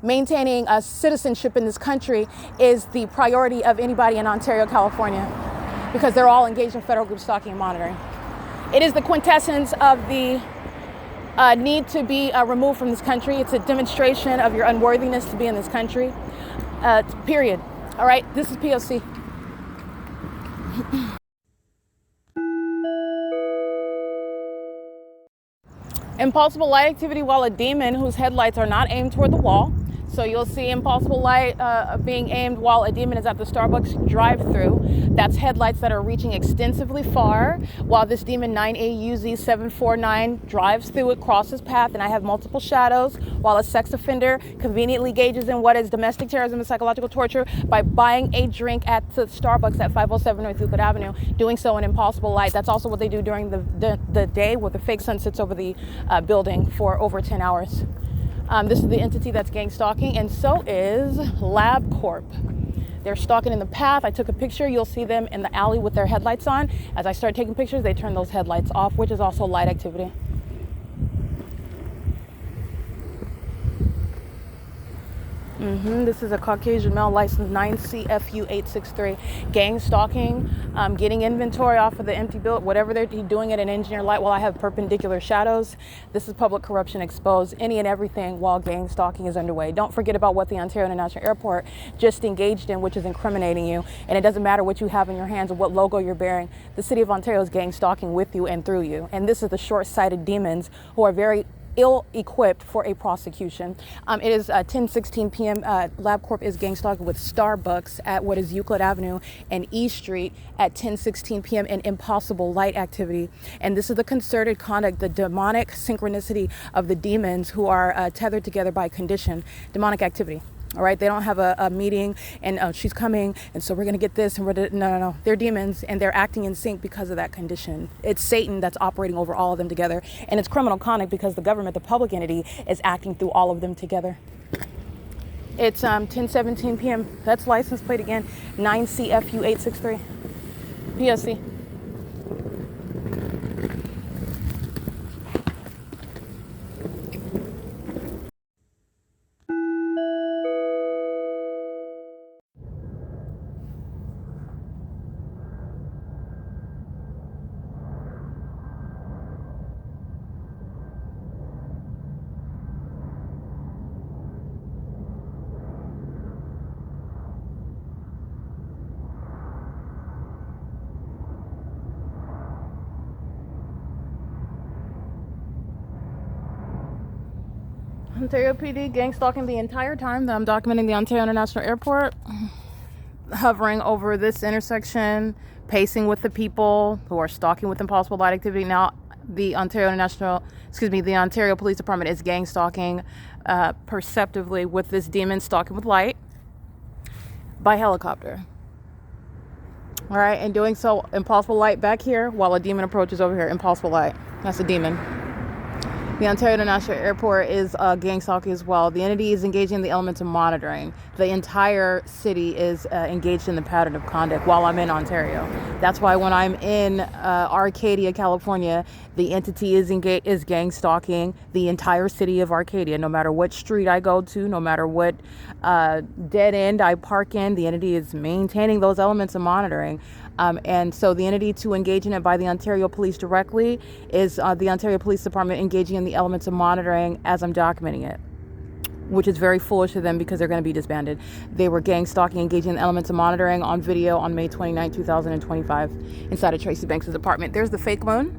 maintaining citizenship in this country is the priority of anybody in Ontario, California, because they're all engaged in federal group stalking and monitoring. It is the quintessence of the need to be removed from this country. It's a demonstration of your unworthiness to be in this country, period. All right, this is P.O.C. Impossible light activity while a demon whose headlights are not aimed toward the wall. So you'll see impossible light being aimed while a demon is at the Starbucks drive-through. That's headlights that are reaching extensively far while this demon 9AUZ749 drives through it, crosses path, and I have multiple shadows while a sex offender conveniently engages in what is domestic terrorism and psychological torture by buying a drink at the Starbucks at 507 North Euclid Avenue, doing so in impossible light. That's also what they do during the day, where the fake sun sits over the building for over 10 hours. This is the entity that's gang stalking, and so is LabCorp. They're stalking in the path. I took a picture. You'll see them in the alley with their headlights on. As I start taking pictures, they turn those headlights off, which is also light activity. This is a Caucasian male, license 9CFU863, gang stalking, getting inventory off of the empty building, whatever they're doing it in engineer light while I have perpendicular shadows. This is public corruption exposed, any and everything while gang stalking is underway. Don't forget about what the Ontario International Airport just engaged in, which is incriminating you. And it doesn't matter what you have in your hands or what logo you're bearing. The city of Ontario is gang stalking with you and through you. And this is the short-sighted demons who are very ill-equipped for a prosecution. It is 10:16 p.m. LabCorp is gang stalking with Starbucks at what is Euclid Avenue and E Street at 10:16 p.m. in impossible light activity. And this is the concerted conduct, the demonic synchronicity of the demons who are tethered together by condition, demonic activity. All right, they don't have a meeting and she's coming and so we're going to get this and no. They're demons and they're acting in sync because of that condition. It's Satan that's operating over all of them together, and it's criminal conduct because the government, the public entity, is acting through all of them together. It's 10:17 p.m. That's license plate again, 9CFU863. P.O.C. Ontario PD gang stalking the entire time that I'm documenting the Ontario International Airport, hovering over this intersection, pacing with the people who are stalking with impossible light activity. Now, the Ontario Police Department is gang stalking perceptively with this demon stalking with light by helicopter. All right, and doing so, impossible light back here while a demon approaches over here. Impossible light. That's a demon. The Ontario International Airport is gang stalking as well. The entity is engaging in the elements of monitoring. The entire city is engaged in the pattern of conduct while I'm in Ontario. That's why when I'm in Arcadia, California, the entity is gang stalking the entire city of Arcadia. No matter what street I go to, no matter what dead end I park in, the entity is maintaining those elements of monitoring. And so the entity to engage in it by the Ontario Police directly is the Ontario Police Department engaging in the elements of monitoring as I'm documenting it, which is very foolish of them because they're going to be disbanded. They were gang stalking, engaging in the elements of monitoring on video on May 29, 2025 inside of Tracy Banks' apartment. There's the fake moon.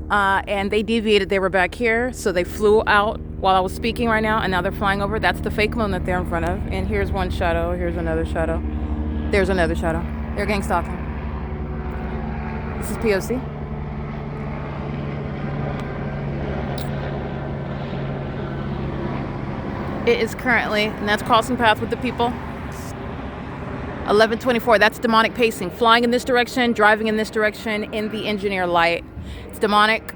And they deviated. They were back here, so they flew out while I was speaking right now, and now they're flying over. That's the fake moon that they're in front of. And here's one shadow. Here's another shadow. There's another shadow. They're gang stalking. This is P.O.C. It is currently, and that's crossing path with the people. 11:24, that's demonic pacing. Flying in this direction, driving in this direction in the engineer light. It's demonic.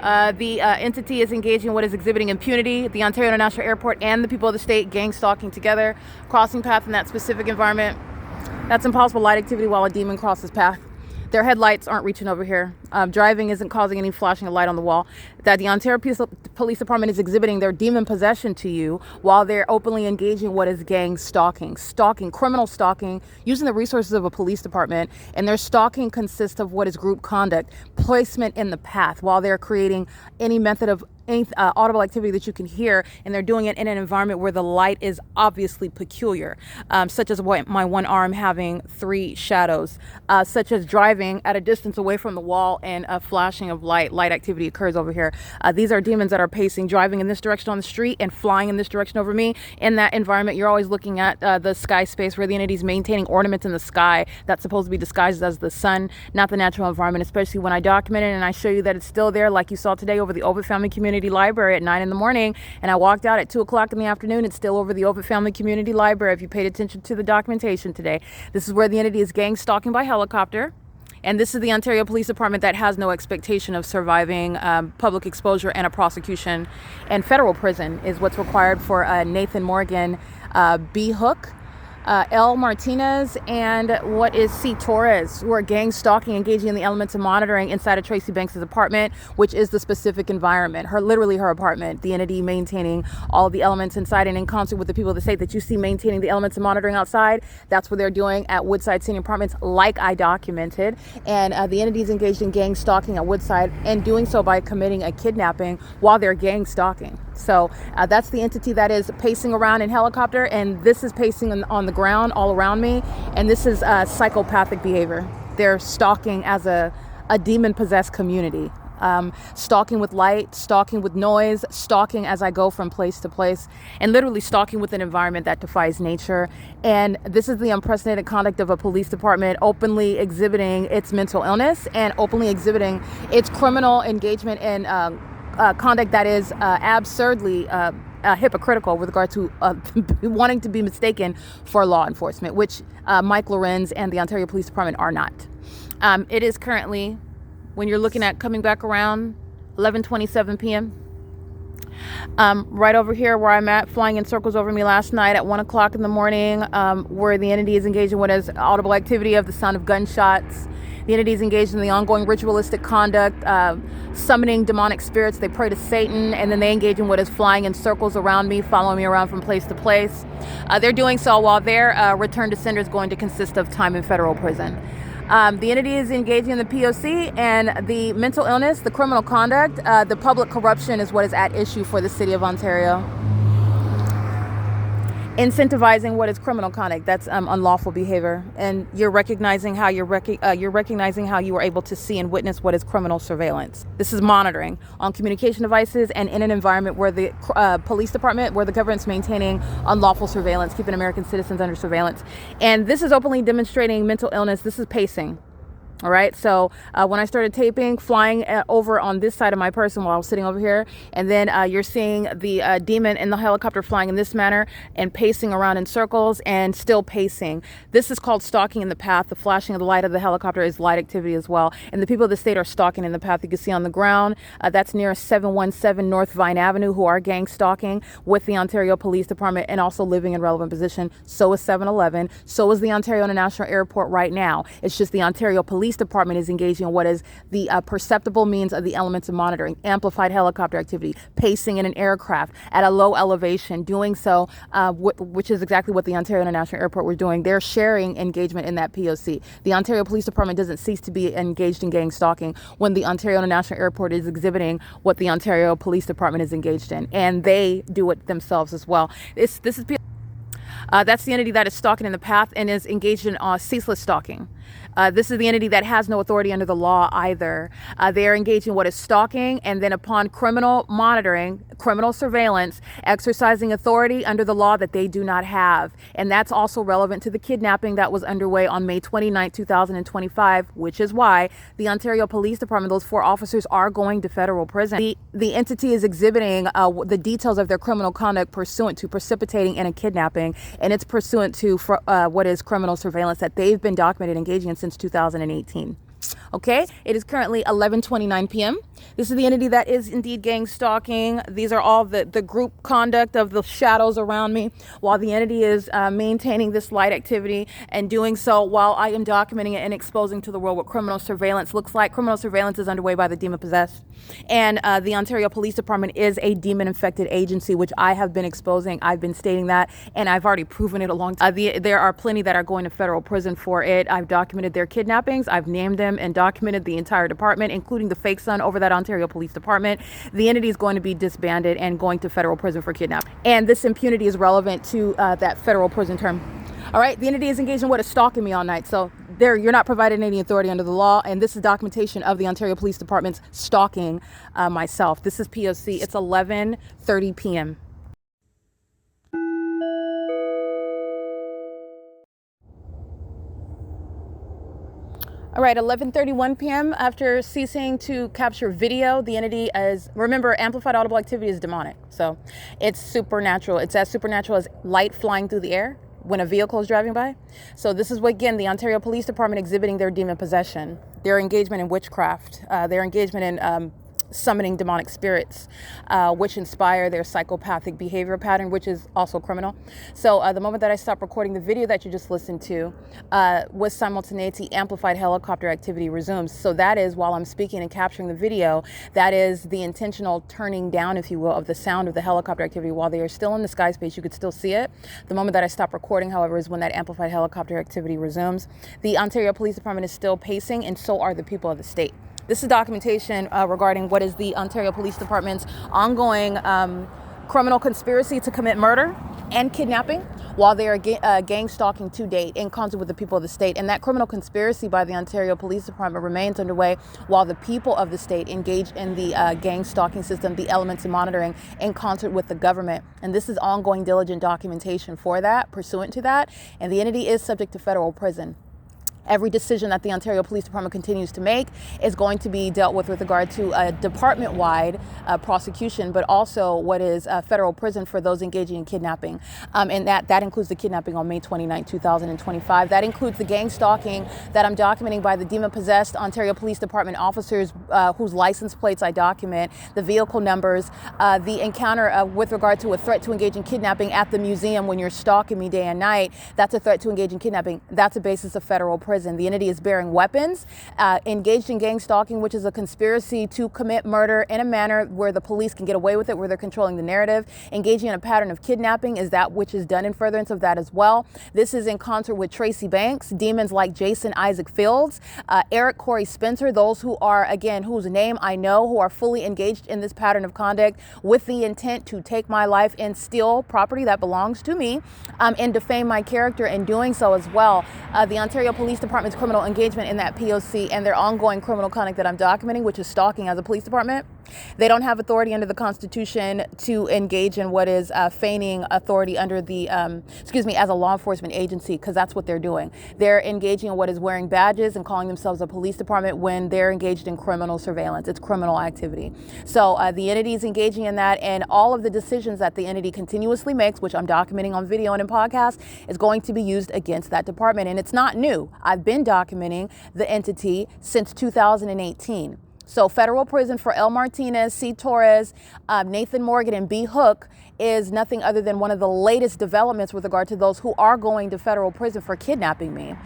The entity is engaging what is exhibiting impunity. The Ontario International Airport and the people of the state gang stalking together, crossing path in that specific environment. That's impossible light activity while a demon crosses path. Their headlights aren't reaching over here. Driving isn't causing any flashing of light on the wall. That the Ontario Police Department is exhibiting their demon possession to you while they're openly engaging what is gang stalking. Stalking, criminal stalking, using the resources of a police department. And their stalking consists of what is group conduct, placement in the path while they're creating any method of any audible activity that you can hear, and they're doing it in an environment where the light is obviously peculiar, such as my one arm having 3 shadows, such as driving at a distance away from the wall and a flashing of light activity occurs over here. These are demons that are pacing, driving in this direction on the street and flying in this direction over me. In that environment, you're always looking at the sky space where the entity is maintaining ornaments in the sky that's supposed to be disguised as the sun, not the natural environment, especially when I document it and I show you that it's still there, like you saw today over the Ovid Family Community Library at 9 in the morning, and I walked out at 2 o'clock in the afternoon. It's still over the Ovid Family Community Library if you paid attention to the documentation today. This is where the entity is gang stalking by helicopter. And this is the Ontario Police Department that has no expectation of surviving public exposure and a prosecution. And federal prison is what's required for Nathan Morgan, B. Hook, L. Martinez, and what is C. Torres, who are gang stalking, engaging in the elements of monitoring inside of Tracy Banks' apartment, which is the specific environment, literally her apartment, the entity maintaining all the elements inside and in concert with the people of the state that you see maintaining the elements of monitoring outside. That's what they're doing at Woodside Senior Apartments, like I documented. And the entity is engaged in gang stalking at Woodside and doing so by committing a kidnapping while they're gang stalking. So that's the entity that is pacing around in helicopter, and this is pacing on the ground all around me, and this is psychopathic behavior. They're stalking as a demon-possessed community. Stalking with light, stalking with noise, stalking as I go from place to place, and literally stalking with an environment that defies nature. And this is the unprecedented conduct of a police department openly exhibiting its mental illness and openly exhibiting its criminal engagement in conduct that is absurdly hypocritical with regard to wanting to be mistaken for law enforcement, which Mike Lorenz and the Ontario Police Department are not. It is currently, when you're looking at coming back around, 11:27 p.m. Right over here where I'm at, flying in circles over me last night at 1 o'clock in the morning, where the entity is engaged in what is audible activity of the sound of gunshots. The entity is engaged in the ongoing ritualistic conduct, summoning demonic spirits. They pray to Satan, and then they engage in what is flying in circles around me, following me around from place to place. They're doing so while their return to sender is going to consist of time in federal prison. The entity is engaging in the P.O.C. and the mental illness, the criminal conduct, the public corruption is what is at issue for the city of Ontario. Incentivizing what is criminal conduct, that's unlawful behavior, and you're recognizing how you are able to see and witness what is criminal surveillance. This is monitoring on communication devices and in an environment where the police department, where the government's maintaining unlawful surveillance, keeping American citizens under surveillance. And this is openly demonstrating mental illness. This is pacing. All right. So when I started taping, flying over on this side of my person while I was sitting over here, and then you're seeing the demon in the helicopter flying in this manner and pacing around in circles and still pacing. This is called stalking in the path. The flashing of the light of the helicopter is light activity as well. And the people of the state are stalking in the path. You can see on the ground, that's near 717 North Vine Avenue, who are gang stalking with the Ontario Police Department and also living in relevant position. So is 7-Eleven. So is the Ontario International Airport right now. It's just the Ontario Police Department is engaging in what is the perceptible means of the elements of monitoring, amplified helicopter activity, pacing in an aircraft at a low elevation, doing so, which is exactly what the Ontario International Airport were doing. They're sharing engagement in that P.O.C. The Ontario Police Department doesn't cease to be engaged in gang stalking when the Ontario International Airport is exhibiting what the Ontario Police Department is engaged in, and they do it themselves as well. This is that's the entity that is stalking in the path and is engaged in ceaseless stalking. This is the entity that has no authority under the law either. They are engaged in what is stalking, and then upon criminal monitoring, criminal surveillance, exercising authority under the law that they do not have. And that's also relevant to the kidnapping that was underway on May 29, 2025, which is why the Ontario Police Department, those 4 officers are going to federal prison. The entity is exhibiting the details of their criminal conduct pursuant to precipitating in a kidnapping, and it's pursuant to what is criminal surveillance that they've been documented engaging in since 2018. Okay, it is currently 11:29 p.m. This is the entity that is indeed gang stalking. These are all the group conduct of the shadows around me, while the entity is maintaining this light activity and doing so while I am documenting it and exposing to the world what criminal surveillance looks like. Criminal surveillance is underway by the demon-possessed. And the Ontario Police Department is a demon-infected agency, which I have been exposing. I've been stating that, and I've already proven it a long time. There are plenty that are going to federal prison for it. I've documented their kidnappings. I've named them and documented the entire department, including the fake son over that Ontario Police Department. The entity is going to be disbanded and going to federal prison for kidnapping. And this impunity is relevant to that federal prison term. All right, the entity is engaged in what is stalking me all night. So you're not providing any authority under the law, and this is documentation of the Ontario Police Department's stalking myself. This is P.O.C. It's 11:30 p.m. All right, 11:31 p.m. After ceasing to capture video, the entity is, remember, amplified audible activity is demonic. So it's supernatural. It's as supernatural as light flying through the air when a vehicle is driving by. So this is what, again, the Ontario Police Department exhibiting their demon possession, their engagement in witchcraft, their engagement in summoning demonic spirits, which inspire their psychopathic behavior pattern, which is also criminal. So the moment that I stopped recording the video that you just listened to, with simultaneity, amplified helicopter activity resumes. So that is, while I'm speaking and capturing the video, that is the intentional turning down, if you will, of the sound of the helicopter activity. While they are still in the sky space, you could still see it. The moment that I stop recording, however, is when that amplified helicopter activity resumes. The Ontario Police Department is still pacing, and so are the people of the state. This is documentation regarding what is the Ontario Police Department's ongoing criminal conspiracy to commit murder and kidnapping while they are gang stalking to date in concert with the people of the state. And that criminal conspiracy by the Ontario Police Department remains underway while the people of the state engage in the gang stalking system, the elements of monitoring in concert with the government. And this is ongoing diligent documentation for that, pursuant to that. And the entity is subject to federal prison. Every decision that the Ontario Police Department continues to make is going to be dealt with regard to a department-wide prosecution, but also what is federal prison for those engaging in kidnapping. And that includes the kidnapping on May 29, 2025. That includes the gang stalking that I'm documenting by the demon-possessed Ontario Police Department officers whose license plates I document, the vehicle numbers, the encounter with regard to a threat to engage in kidnapping at the museum when you're stalking me day and night. That's a threat to engage in kidnapping. That's a basis of federal prison. The entity is bearing weapons, engaged in gang stalking, which is a conspiracy to commit murder in a manner where the police can get away with it, where they're controlling the narrative. Engaging in a pattern of kidnapping is that which is done in furtherance of that as well. This is in concert with Tracy Banks, demons like Jason Isaac Fields, Eric Corey Spencer, those who are, again, whose name I know, who are fully engaged in this pattern of conduct with the intent to take my life and steal property that belongs to me and defame my character in doing so as well. The Ontario Police Department's criminal engagement in that P.O.C. and their ongoing criminal conduct that I'm documenting, which is stalking as a police department. They don't have authority under the Constitution to engage in what is feigning authority under the, as a law enforcement agency, because that's what they're doing. They're engaging in what is wearing badges and calling themselves a police department when they're engaged in criminal surveillance. It's criminal activity. So the entity is engaging in that, and all of the decisions that the entity continuously makes, which I'm documenting on video and in podcast, is going to be used against that department. And it's not new. I've been documenting the entity since 2018. So federal prison for L. Martinez, C. Torres, Nathan Morgan, and B. Hook is nothing other than one of the latest developments with regard to those who are going to federal prison for kidnapping me,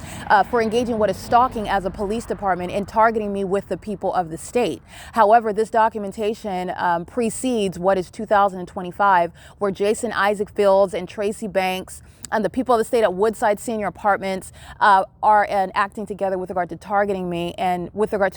for engaging what is stalking as a police department and targeting me with the people of the state. However, this documentation precedes what is 2025, where Jason Isaac Fields and Tracy Banks and the people of the state at Woodside Senior Apartments are acting together with regard to targeting me and with regard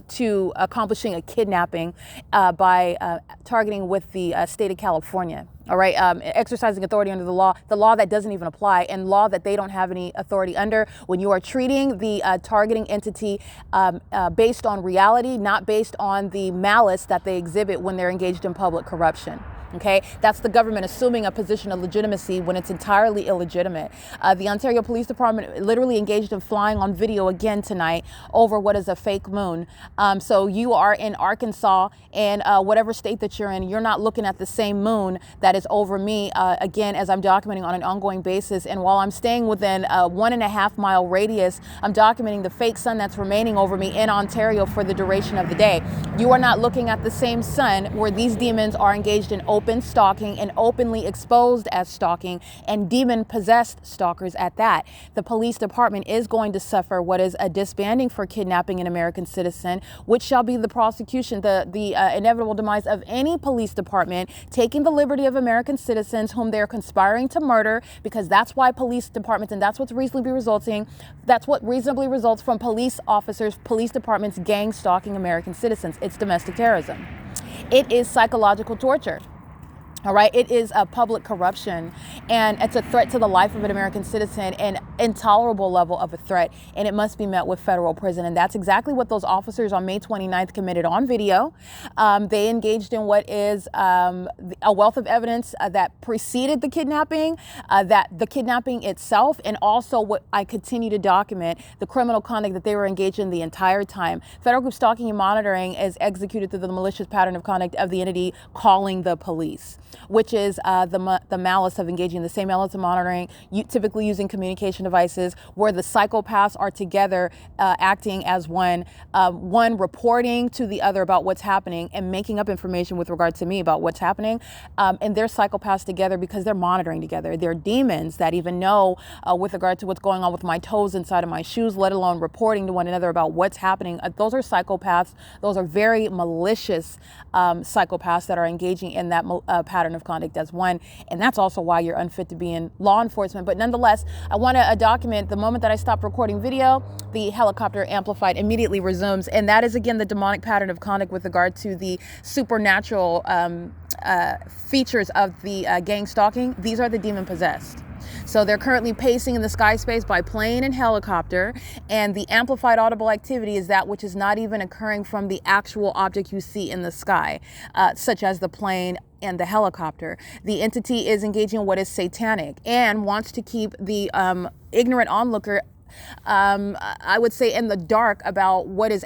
to accomplishing a kidnapping by targeting with the state of California. All right, exercising authority under the law that doesn't even apply, and law that they don't have any authority under. When you are treating the targeting entity based on reality, not based on the malice that they exhibit when they're engaged in public corruption. Okay, that's the government assuming a position of legitimacy when it's entirely illegitimate. The Ontario Police Department literally engaged in flying on video again tonight over what is a fake moon. So you are in Arkansas, and whatever state that you're in, you're not looking at the same moon that is over me, again, as I'm documenting on an ongoing basis. And while I'm staying within a 1.5 mile radius, I'm documenting the fake sun that's remaining over me in Ontario for the duration of the day. You are not looking at the same sun where these demons are engaged in open stalking and openly exposed as stalking, and demon-possessed stalkers at that. The police department is going to suffer what is a disbanding for kidnapping an American citizen, which shall be the prosecution, the inevitable demise of any police department taking the liberty of American citizens whom they're conspiring to murder, because that's why police departments, and that's what reasonably results from police officers, police departments gang stalking American citizens. It's domestic terrorism. It is psychological torture. All right, it is a public corruption, and it's a threat to the life of an American citizen, an intolerable level of a threat, and it must be met with federal prison. And that's exactly what those officers on May 29th committed on video. They engaged in what is a wealth of evidence that preceded the kidnapping, that the kidnapping itself, and also what I continue to document, the criminal conduct that they were engaged in the entire time. Federal group stalking and monitoring is executed through the malicious pattern of conduct of the entity calling the police, which is the malice of engaging in the same malice of monitoring, typically using communication devices where the psychopaths are together acting as one reporting to the other about what's happening and making up information with regard to me about what's happening. And they're psychopaths together because they're monitoring together. They're demons that even know with regard to what's going on with my toes inside of my shoes, let alone reporting to one another about what's happening. Those are psychopaths. Those are very malicious psychopaths that are engaging in that pattern of conduct as one. And that's also why you're unfit to be in law enforcement. But nonetheless, I want to document the moment that I stopped recording video, the helicopter amplified immediately resumes. And that is, again, the demonic pattern of conduct with regard to the supernatural features of the gang stalking. These are the demon possessed. So they're currently pacing in the sky space by plane and helicopter, and the amplified audible activity is that which is not even occurring from the actual object you see in the sky, such as the plane and the helicopter. The entity is engaging in what is satanic and wants to keep the ignorant onlooker I would say in the dark about what you're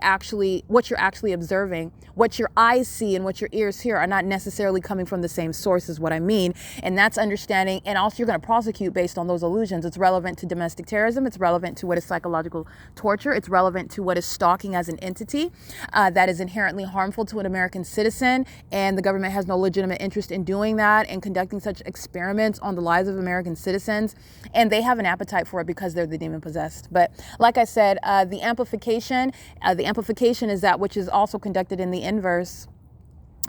actually observing. What your eyes see and what your ears hear are not necessarily coming from the same source is what I mean. And that's understanding. And also you're going to prosecute based on those illusions. It's relevant to domestic terrorism. It's relevant to what is psychological torture. It's relevant to what is stalking as an entity that is inherently harmful to an American citizen. And the government has no legitimate interest in doing that and conducting such experiments on the lives of American citizens. And they have an appetite for it because they're the demon possessed. But like I said, the amplification is that which is also conducted in the inverse,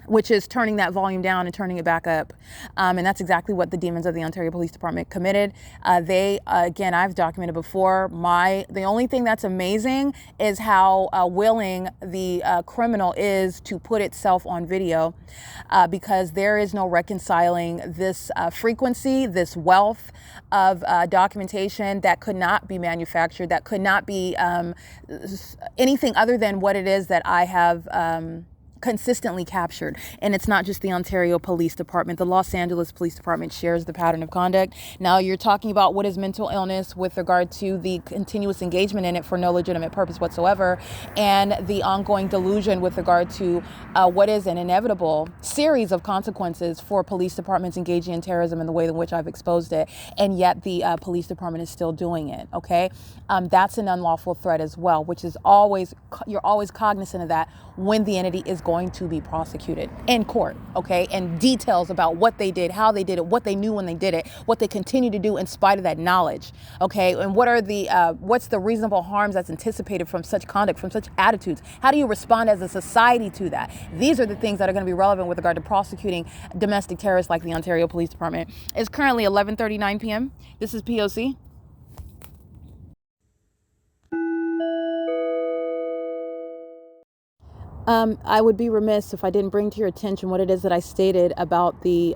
which is turning that volume down and turning it back up. And that's exactly what the demons of the Ontario Police Department committed. Again, I've documented before, the only thing that's amazing is how willing the criminal is to put itself on video, because there is no reconciling this frequency, this wealth of documentation that could not be manufactured, that could not be anything other than what it is that I have consistently captured. And it's not just the Ontario Police Department. The Los Angeles Police Department shares the pattern of conduct. Now you're talking about what is mental illness with regard to the continuous engagement in it for no legitimate purpose whatsoever, and the ongoing delusion with regard to what is an inevitable series of consequences for police departments engaging in terrorism in the way in which I've exposed it. And yet the police department is still doing it. Okay. That's an unlawful threat as well, which is you're always cognizant of that when the entity is going to be prosecuted in court, okay? And details about what they did, how they did it, what they knew when they did it, what they continue to do in spite of that knowledge, okay? And what are the, what's the reasonable harms that's anticipated from such conduct, from such attitudes? How do you respond as a society to that? These are the things that are going to be relevant with regard to prosecuting domestic terrorists like the Ontario Police Department. It's currently 11:39 p.m. This is P.O.C. I would be remiss if I didn't bring to your attention what it is that I stated about the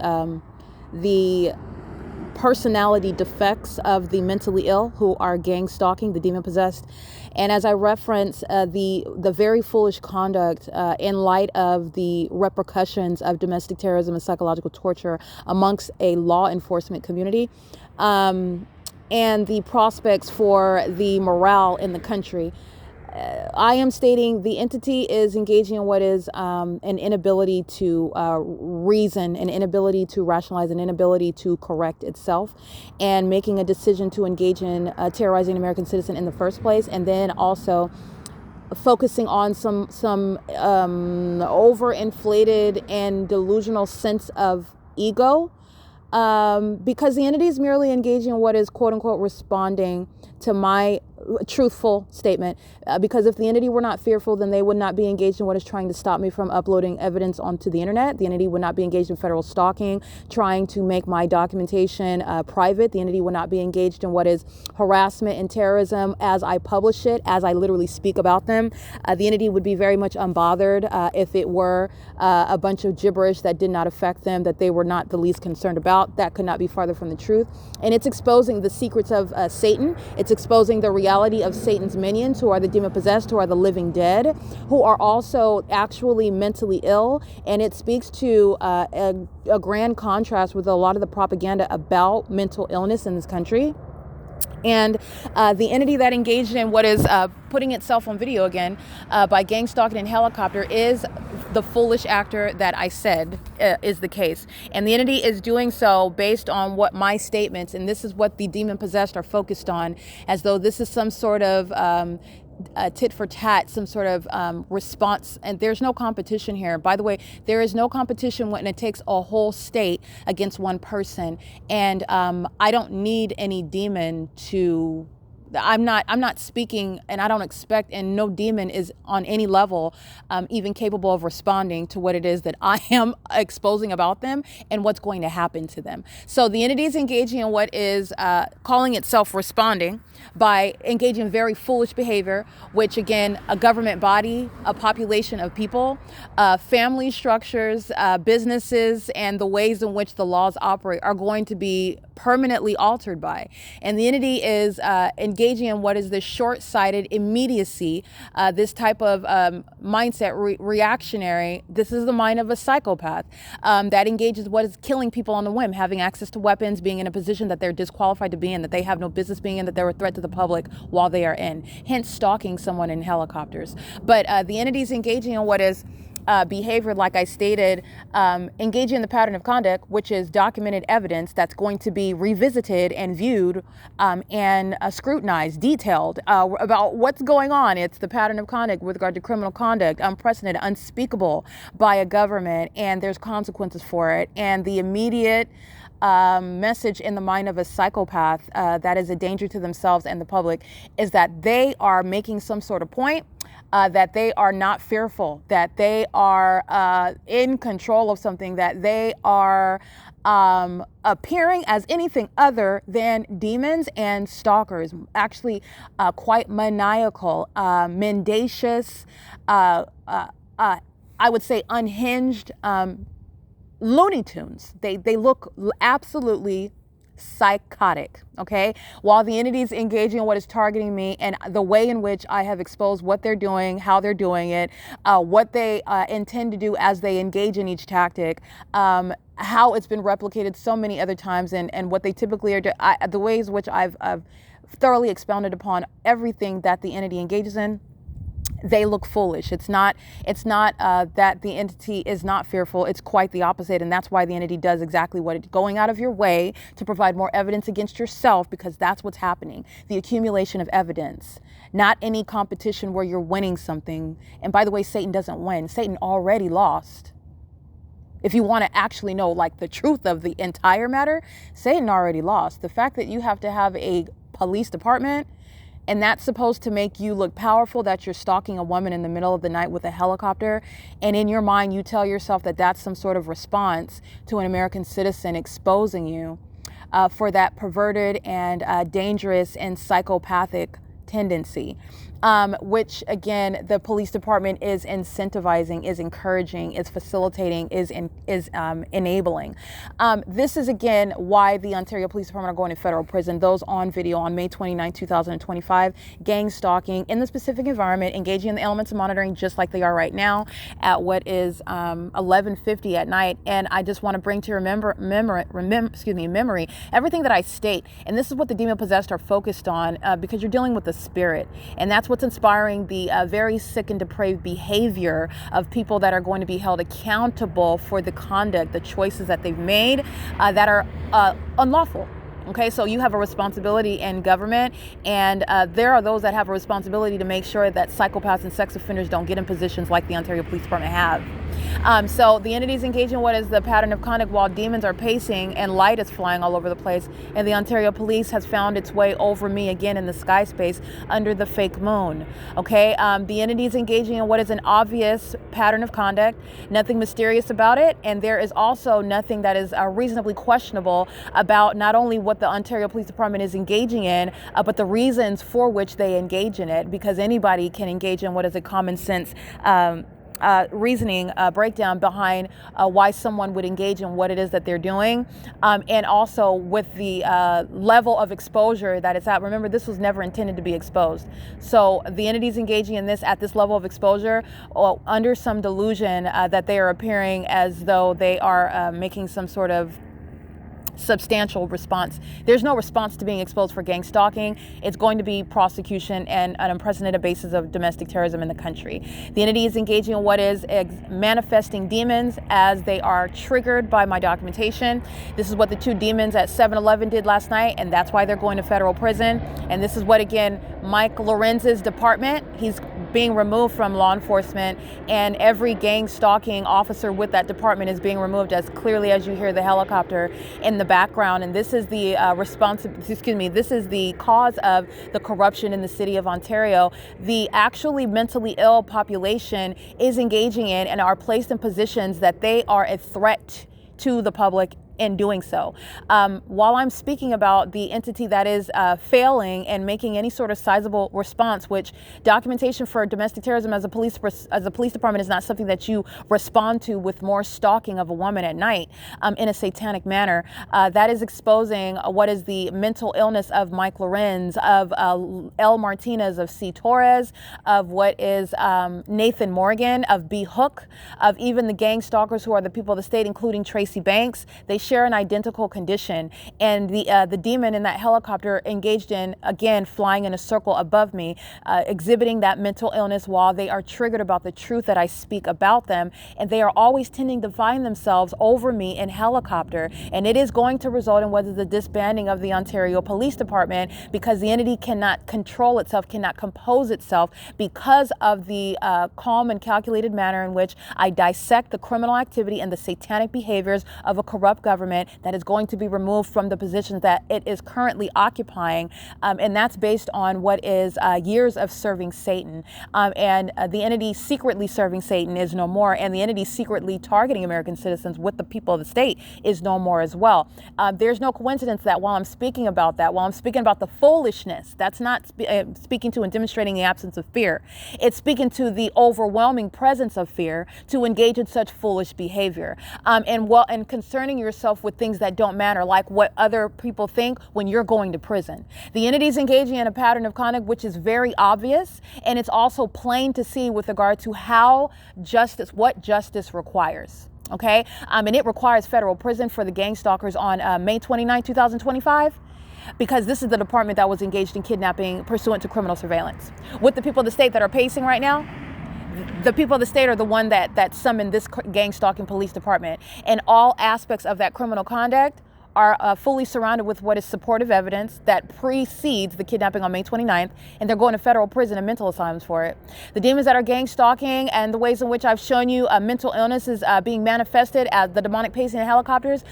personality defects of the mentally ill who are gang stalking, the demon possessed. And as I reference the very foolish conduct in light of the repercussions of domestic terrorism and psychological torture amongst a law enforcement community, and the prospects for the morale in the country, I am stating the entity is engaging in what is an inability to reason, an inability to rationalize, an inability to correct itself, and making a decision to engage in terrorizing an American citizen in the first place, and then also focusing on some overinflated and delusional sense of ego, because the entity is merely engaging in what is quote unquote responding to my truthful statement, because if the entity were not fearful, then they would not be engaged in what is trying to stop me from uploading evidence onto the internet. The entity would not be engaged in federal stalking, trying to make my documentation private. The entity would not be engaged in what is harassment and terrorism as I publish it, as I literally speak about them. The entity would be very much unbothered if it were a bunch of gibberish that did not affect them, that they were not the least concerned about. That could not be farther from the truth. And it's exposing the secrets of Satan. It's exposing the reality of Satan's minions, who are the demon possessed, who are the living dead, who are also actually mentally ill. And it speaks to a grand contrast with a lot of the propaganda about mental illness in this country. And the entity that engaged in what is putting itself on video again by gang stalking in helicopter is the foolish actor that I said is the case. And the entity is doing so based on what my statements, and this is what the demon possessed are focused on, as though this is some sort of tit for tat, some sort of response. And there's no competition here. By the way, there is no competition when it takes a whole state against one person. And I don't need any demon to... I'm not speaking, and I don't expect, and no demon is on any level even capable of responding to what it is that I am exposing about them and what's going to happen to them. So the entity is engaging in what is calling itself responding by engaging in very foolish behavior, which again, a government body, a population of people, family structures, businesses, and the ways in which the laws operate are going to be permanently altered by. And the entity is engaging in what is this short-sighted immediacy, this type of mindset, reactionary. This is the mind of a psychopath that engages what is killing people on the whim, having access to weapons, being in a position that they're disqualified to be in, that they have no business being in, that they're a threat to the public while they are in, hence stalking someone in helicopters. But the entity is engaging in what is behavior, like I stated, engaging in the pattern of conduct, which is documented evidence that's going to be revisited and viewed and scrutinized, detailed about what's going on. It's the pattern of conduct with regard to criminal conduct, unprecedented, unspeakable by a government, and there's consequences for it. And the immediate message in the mind of a psychopath that is a danger to themselves and the public is that they are making some sort of point, that they are not fearful, that they are in control of something, that they are appearing as anything other than demons and stalkers, actually quite maniacal, mendacious, I would say unhinged, Looney Tunes. They look absolutely psychotic, okay? While the entities engaging in what is targeting me and the way in which I have exposed what they're doing, how they're doing it, what they intend to do as they engage in each tactic, how it's been replicated so many other times, and what they typically are the ways which I've thoroughly expounded upon everything that the entity engages in. They look foolish. It's not that the entity is not fearful. It's quite the opposite. And that's why the entity does exactly what it's going out of your way to provide more evidence against yourself, because that's what's happening. The accumulation of evidence not any competition where you're winning something. And by the way, Satan doesn't win. Satan already lost. If you want to actually know like the truth of the entire matter, Satan already lost. The fact that you have to have a police department and that's supposed to make you look powerful, that you're stalking a woman in the middle of the night with a helicopter, and in your mind you tell yourself that that's some sort of response to an American citizen exposing you for that perverted and dangerous and psychopathic tendency, which again the police department is incentivizing, is encouraging, is facilitating, is enabling. This is again why the Ontario Police Department are going to federal prison. Those on video on May 29, 2025, gang stalking in the specific environment, engaging in the elements of monitoring just like they are right now at what is 11:50 at night. And I just want to bring to your memory everything that I state. And this is what the demon possessed are focused on, because you're dealing with the spirit, and that's what's inspiring the very sick and depraved behavior of people that are going to be held accountable for the conduct, the choices that they've made that are unlawful. Okay, so you have a responsibility in government, and there are those that have a responsibility to make sure that psychopaths and sex offenders don't get in positions like the Ontario Police Department have. So the entities engage in what is the pattern of conduct while demons are pacing and light is flying all over the place, and the Ontario Police has found its way over me again in the sky space under the fake moon. Okay, the entities engaging in what is an obvious pattern of conduct, nothing mysterious about it, and there is also nothing that is reasonably questionable about not only what the Ontario Police Department is engaging in, but the reasons for which they engage in it, because anybody can engage in what is a common sense reasoning breakdown behind why someone would engage in what it is that they're doing, and also with the level of exposure that it's at. Remember, this was never intended to be exposed. So the entities engaging in this at this level of exposure, under some delusion that they are appearing as though they are making some sort of substantial response. There's no response to being exposed for gang stalking. It's going to be prosecution and an unprecedented basis of domestic terrorism in the country. The entity is engaging in what is manifesting demons as they are triggered by my documentation. This is what the two demons at 7-Eleven did last night, and that's why they're going to federal prison. And this is what, again, Mike Lorenz's department, he's being removed from law enforcement, and every gang stalking officer with that department is being removed as clearly as you hear the helicopter in the background. And this is the this is the cause of the corruption in the city of Ontario. The actually mentally ill population is engaging in and are placed in positions that they are a threat to the public in doing so. While I'm speaking about the entity that is failing and making any sort of sizable response, which documentation for domestic terrorism as a police department is not something that you respond to with more stalking of a woman at night in a satanic manner. That is exposing what is the mental illness of Mike Lorenz, of L. Martinez, of C. Torres, of what is Nathan Morgan, of B. Hook, of even the gang stalkers who are the people of the state, including Tracy Banks. They share an identical condition, and the demon in that helicopter engaged in, again, flying in a circle above me, exhibiting that mental illness while they are triggered about the truth that I speak about them, and they are always tending to find themselves over me in helicopter. And it is going to result in whether the disbanding of the Ontario Police Department, because the entity cannot control itself, cannot compose itself, because of the calm and calculated manner in which I dissect the criminal activity and the satanic behaviors of a corrupt government that is going to be removed from the positions that it is currently occupying, and that's based on what is years of serving Satan, and the entity secretly serving Satan is no more, and the entity secretly targeting American citizens with the people of the state is no more as well. There's no coincidence that while I'm speaking about that, while I'm speaking about the foolishness, that's not speaking to and demonstrating the absence of fear. It's speaking to the overwhelming presence of fear to engage in such foolish behavior, and concerning yourself with things that don't matter, like what other people think when you're going to prison. The entity is engaging in a pattern of conduct which is very obvious, and it's also plain to see with regard to what justice requires. Okay, and it requires federal prison for the gang stalkers on May 29, 2025. Because this is the department that was engaged in kidnapping pursuant to criminal surveillance. With the people of the state that are pacing right now, the people of the state are the one that summoned this gang stalking police department, and all aspects of that criminal conduct are fully surrounded with what is supportive evidence that precedes the kidnapping on May 29th, and they're going to federal prison and mental asylums for it. The demons that are gang stalking and the ways in which I've shown you mental illness is being manifested as the demonic pacing in helicopters.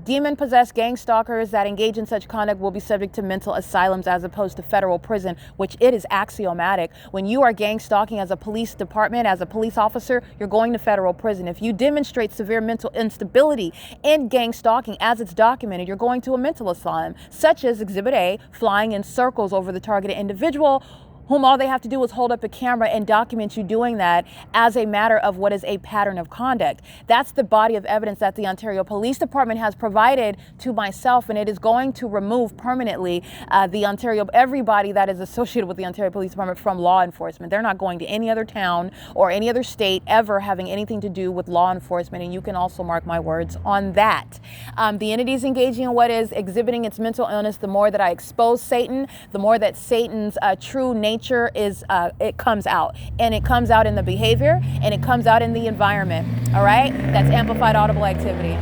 Demon-possessed gang stalkers that engage in such conduct will be subject to mental asylums as opposed to federal prison, which it is axiomatic. When you are gang stalking as a police department, as a police officer, you're going to federal prison. If you demonstrate severe mental instability in gang stalking as it's documented, you're going to a mental asylum, such as Exhibit A, flying in circles over the targeted individual, whom all they have to do is hold up a camera and document you doing that as a matter of what is a pattern of conduct. That's the body of evidence that the Ontario Police Department has provided to myself, and it is going to remove permanently everybody that is associated with the Ontario Police Department from law enforcement. They're not going to any other town or any other state ever having anything to do with law enforcement, and you can also mark my words on that. The entities engaging in what is exhibiting its mental illness, the more that I expose Satan, the more that Satan's true nature is it comes out, and it comes out in the behavior, and it comes out in the environment. All right, that's amplified audible activity.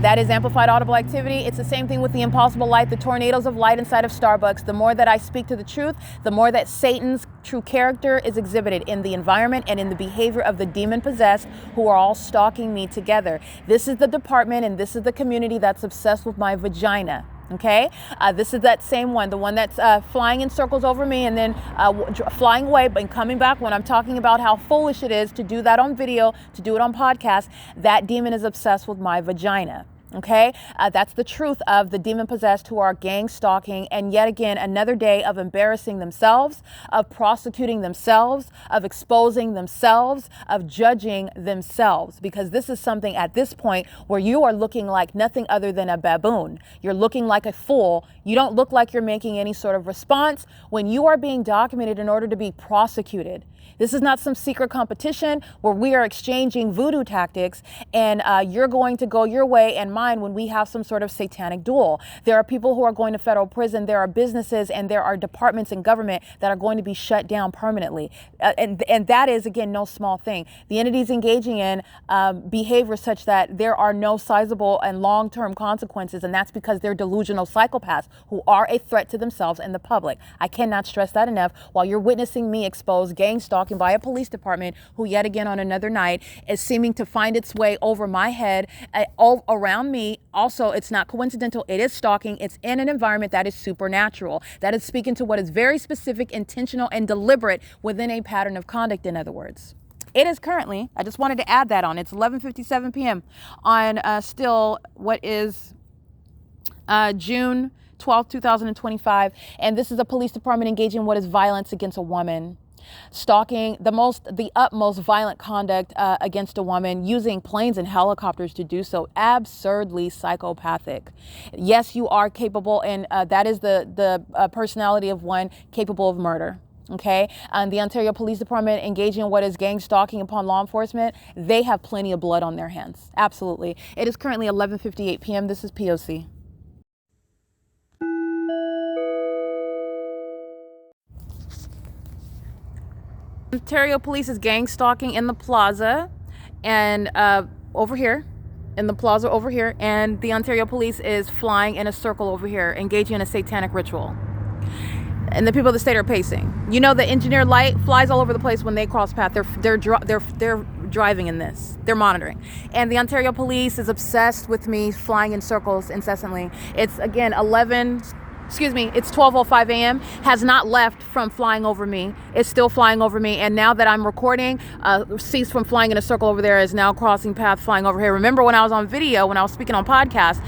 That is amplified audible activity. It's the same thing with the impossible light, the tornadoes of light inside of Starbucks. The more that I speak to the truth, the more that Satan's true character is exhibited in the environment and in the behavior of the demon possessed who are all stalking me together. This is the department and this is the community that's obsessed with my vagina. Okay, this is that same one, the one that's flying in circles over me and then flying away and coming back when I'm talking about how foolish it is to do that on video, to do it on podcast. That demon is obsessed with my vagina. Okay, that's the truth of the demon possessed who are gang stalking, and yet again another day of embarrassing themselves, of prosecuting themselves, of exposing themselves, of judging themselves, because this is something at this point where you are looking like nothing other than a baboon. You're looking like a fool. You don't look like you're making any sort of response when you are being documented in order to be prosecuted. This is not some secret competition where we are exchanging voodoo tactics and you're going to go your way and mine when we have some sort of satanic duel. There are people who are going to federal prison. There are businesses and there are departments in government that are going to be shut down permanently. And that is, again, no small thing. The entities engaging in behavior such that there are no sizable and long-term consequences, and that's because they're delusional psychopaths who are a threat to themselves and the public. I cannot stress that enough. While you're witnessing me expose gang stalking by a police department who yet again on another night is seeming to find its way over my head, all around me. Also, it's not coincidental. It is stalking. It's in an environment that is supernatural. That is speaking to what is very specific, intentional, and deliberate within a pattern of conduct, in other words. It is currently, I just wanted to add that on, it's 11:57 p.m. on still what is June 12th, 2025. And this is a police department engaging in what is violence against a woman. Stalking, the utmost violent conduct against a woman, using planes and helicopters to do so, absurdly psychopathic. Yes, you are capable, and that is the personality of one capable of murder. Okay, and the Ontario Police Department engaging in what is gang stalking upon law enforcement, they have plenty of blood on their hands. Absolutely. It is currently 11:58 p.m. This is P.O.C. Ontario Police is gang stalking in the plaza and over here, in the plaza over here, and the Ontario Police is flying in a circle over here, engaging in a satanic ritual. And the people of the state are pacing. You know, the engineered light flies all over the place when they cross path. They're driving in this. They're monitoring. And the Ontario Police is obsessed with me flying in circles incessantly. It's again it's 12:05 a.m. has not left from flying over me. It's still flying over me. And now that I'm recording, ceased from flying in a circle over there, is now crossing path, flying over here. Remember when I was on video, when I was speaking on podcast,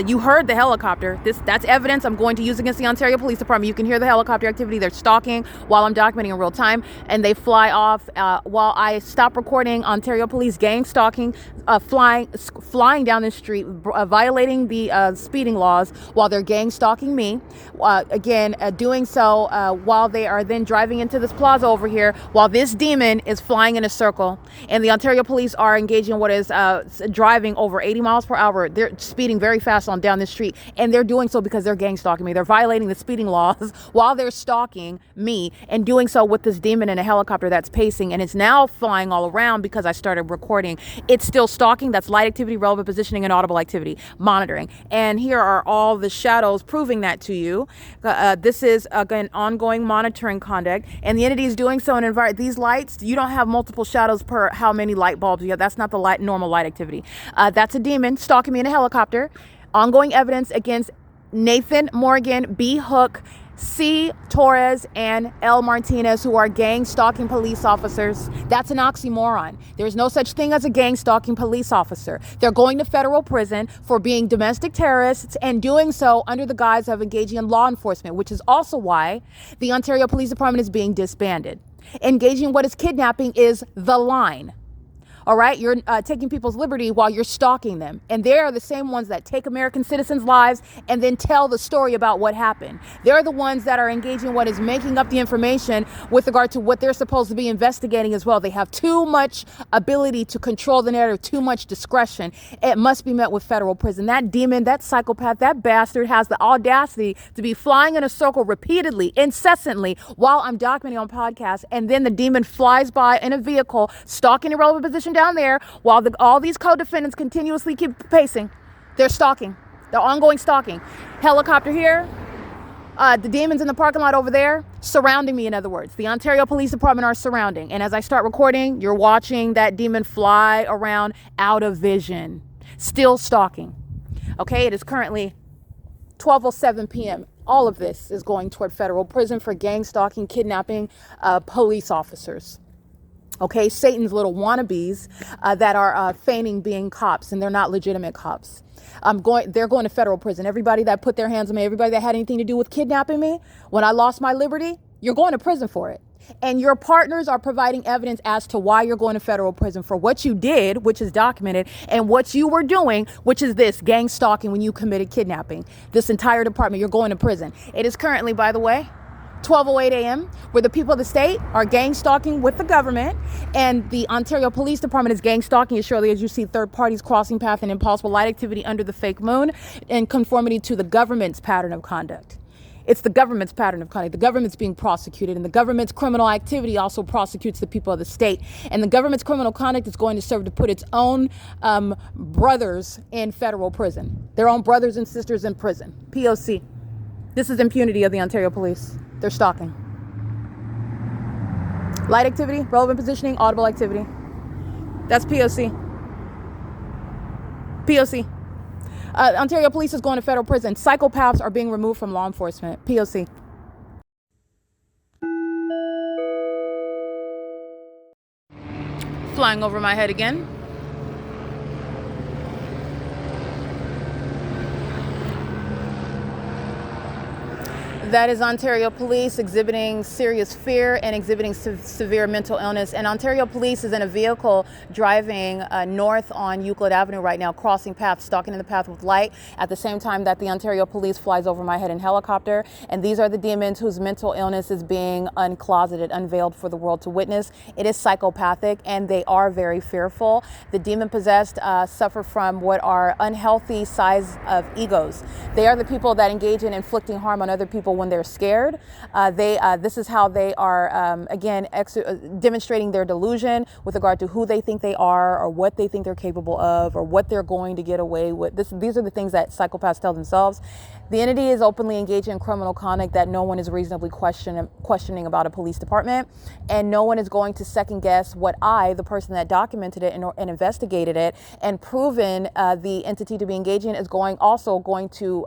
you heard the helicopter. That's evidence I'm going to use against the Ontario Police Department. You can hear the helicopter activity. They're stalking while I'm documenting in real time, and they fly off while I stop recording. Ontario Police gang stalking, flying down the street, violating the speeding laws while they're gang stalking me. Again, doing so while they are then driving into this plaza over here, while this demon is flying in a circle, and the Ontario police are engaging what is driving over 80 miles per hour. They're speeding very fast on down this street, and they're doing so because they're gang stalking me. They're violating the speeding laws while they're stalking me, and doing so with this demon in a helicopter that's pacing, and it's now flying all around because I started recording. It's still stalking. That's light activity, relevant positioning, and audible activity monitoring. And here are all the shadows proving that to you. This is again ongoing monitoring conduct, and the entity is doing so in these lights. You don't have multiple shadows per how many light bulbs you have. That's not the normal light activity. That's a demon stalking me in a helicopter. Ongoing evidence against Nathan Morgan, B. Hook, C. Torres, and L. Martinez, who are gang stalking police officers. That's an oxymoron. There's no such thing as a gang stalking police officer. They're going to federal prison for being domestic terrorists and doing so under the guise of engaging in law enforcement, which is also why the Ontario Police Department is being disbanded. Engaging in what is kidnapping is the line. All right, you're taking people's liberty while you're stalking them. And they are the same ones that take American citizens' lives and then tell the story about what happened. They're the ones that are engaging in what is making up the information with regard to what they're supposed to be investigating as well. They have too much ability to control the narrative, too much discretion. It must be met with federal prison. That demon, that psychopath, that bastard has the audacity to be flying in a circle repeatedly, incessantly, while I'm documenting on podcast. And then the demon flies by in a vehicle, stalking irrelevant position down there, while all these co-defendants continuously keep pacing. They're stalking. They're ongoing stalking. Helicopter here. The demons in the parking lot over there, surrounding me, in other words. The Ontario Police Department are surrounding. And as I start recording, you're watching that demon fly around out of vision. Still stalking. Okay, it is currently 12:07 p.m. All of this is going toward federal prison for gang stalking, kidnapping police officers. Okay, Satan's little wannabes that are feigning being cops, and they're not legitimate cops. They're going to federal prison. Everybody that put their hands on me, everybody that had anything to do with kidnapping me, when I lost my liberty, you're going to prison for it. And your partners are providing evidence as to why you're going to federal prison for what you did, which is documented, and what you were doing, which is this gang stalking when you committed kidnapping. This entire department, you're going to prison. It is currently, by the way, 12:08 a.m., where the people of the state are gang stalking with the government, and the Ontario Police Department is gang stalking as surely as you see third parties crossing path and impossible light activity under the fake moon in conformity to the government's pattern of conduct. It's the government's pattern of conduct. The government's being prosecuted, and the government's criminal activity also prosecutes the people of the state. And the government's criminal conduct is going to serve to put its own brothers in federal prison, their own brothers and sisters in prison. P.O.C. This is impunity of the Ontario Police. They're stalking. Light activity, relevant positioning, audible activity. That's P.O.C. P.O.C. Ontario Police is going to federal prison. Psychopaths are being removed from law enforcement. P.O.C. Flying over my head again. That is Ontario Police exhibiting serious fear and exhibiting severe mental illness. And Ontario Police is in a vehicle driving north on Euclid Avenue right now, crossing paths, stalking in the path with light, at the same time that the Ontario Police flies over my head in helicopter. And these are the demons whose mental illness is being uncloseted, unveiled for the world to witness. It is psychopathic, and they are very fearful. The demon-possessed suffer from what are unhealthy size of egos. They are the people that engage in inflicting harm on other people when they're scared. This is how they are, again, demonstrating their delusion with regard to who they think they are, or what they think they're capable of, or what they're going to get away with. These are the things that psychopaths tell themselves. The entity is openly engaged in criminal conduct that no one is reasonably questioning about a police department, and no one is going to second guess what I, the person that documented it and investigated it and proven the entity to be engaging, is also going to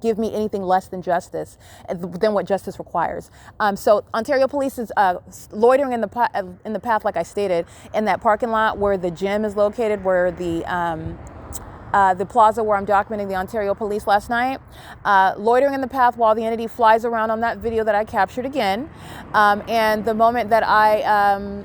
give me anything less than justice, than what justice requires. So Ontario Police is loitering in the path, like I stated, in that parking lot where the gym is located, where the plaza where I'm documenting the Ontario Police last night, loitering in the path while the entity flies around on that video that I captured again. And the moment that I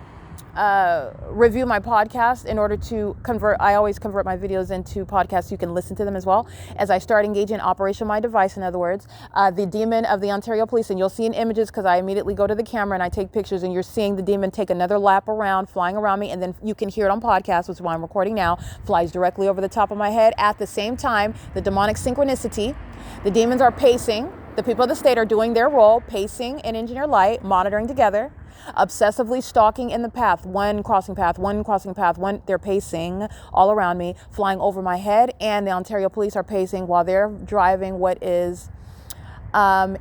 review my podcast in order to convert. I always convert my videos into podcasts. You can listen to them as well. As I start engaging in Operation My Device, in other words, the demon of the Ontario Police, and you'll see in images because I immediately go to the camera and I take pictures, and you're seeing the demon take another lap around, flying around me, and then you can hear it on podcast, which is why I'm recording now, flies directly over the top of my head. At the same time, the demonic synchronicity, the demons are pacing. The people of the state are doing their role, pacing in engineer light, monitoring together, obsessively stalking in the path, one crossing path, one, they're pacing all around me, flying over my head, and the Ontario Police are pacing while they're driving what is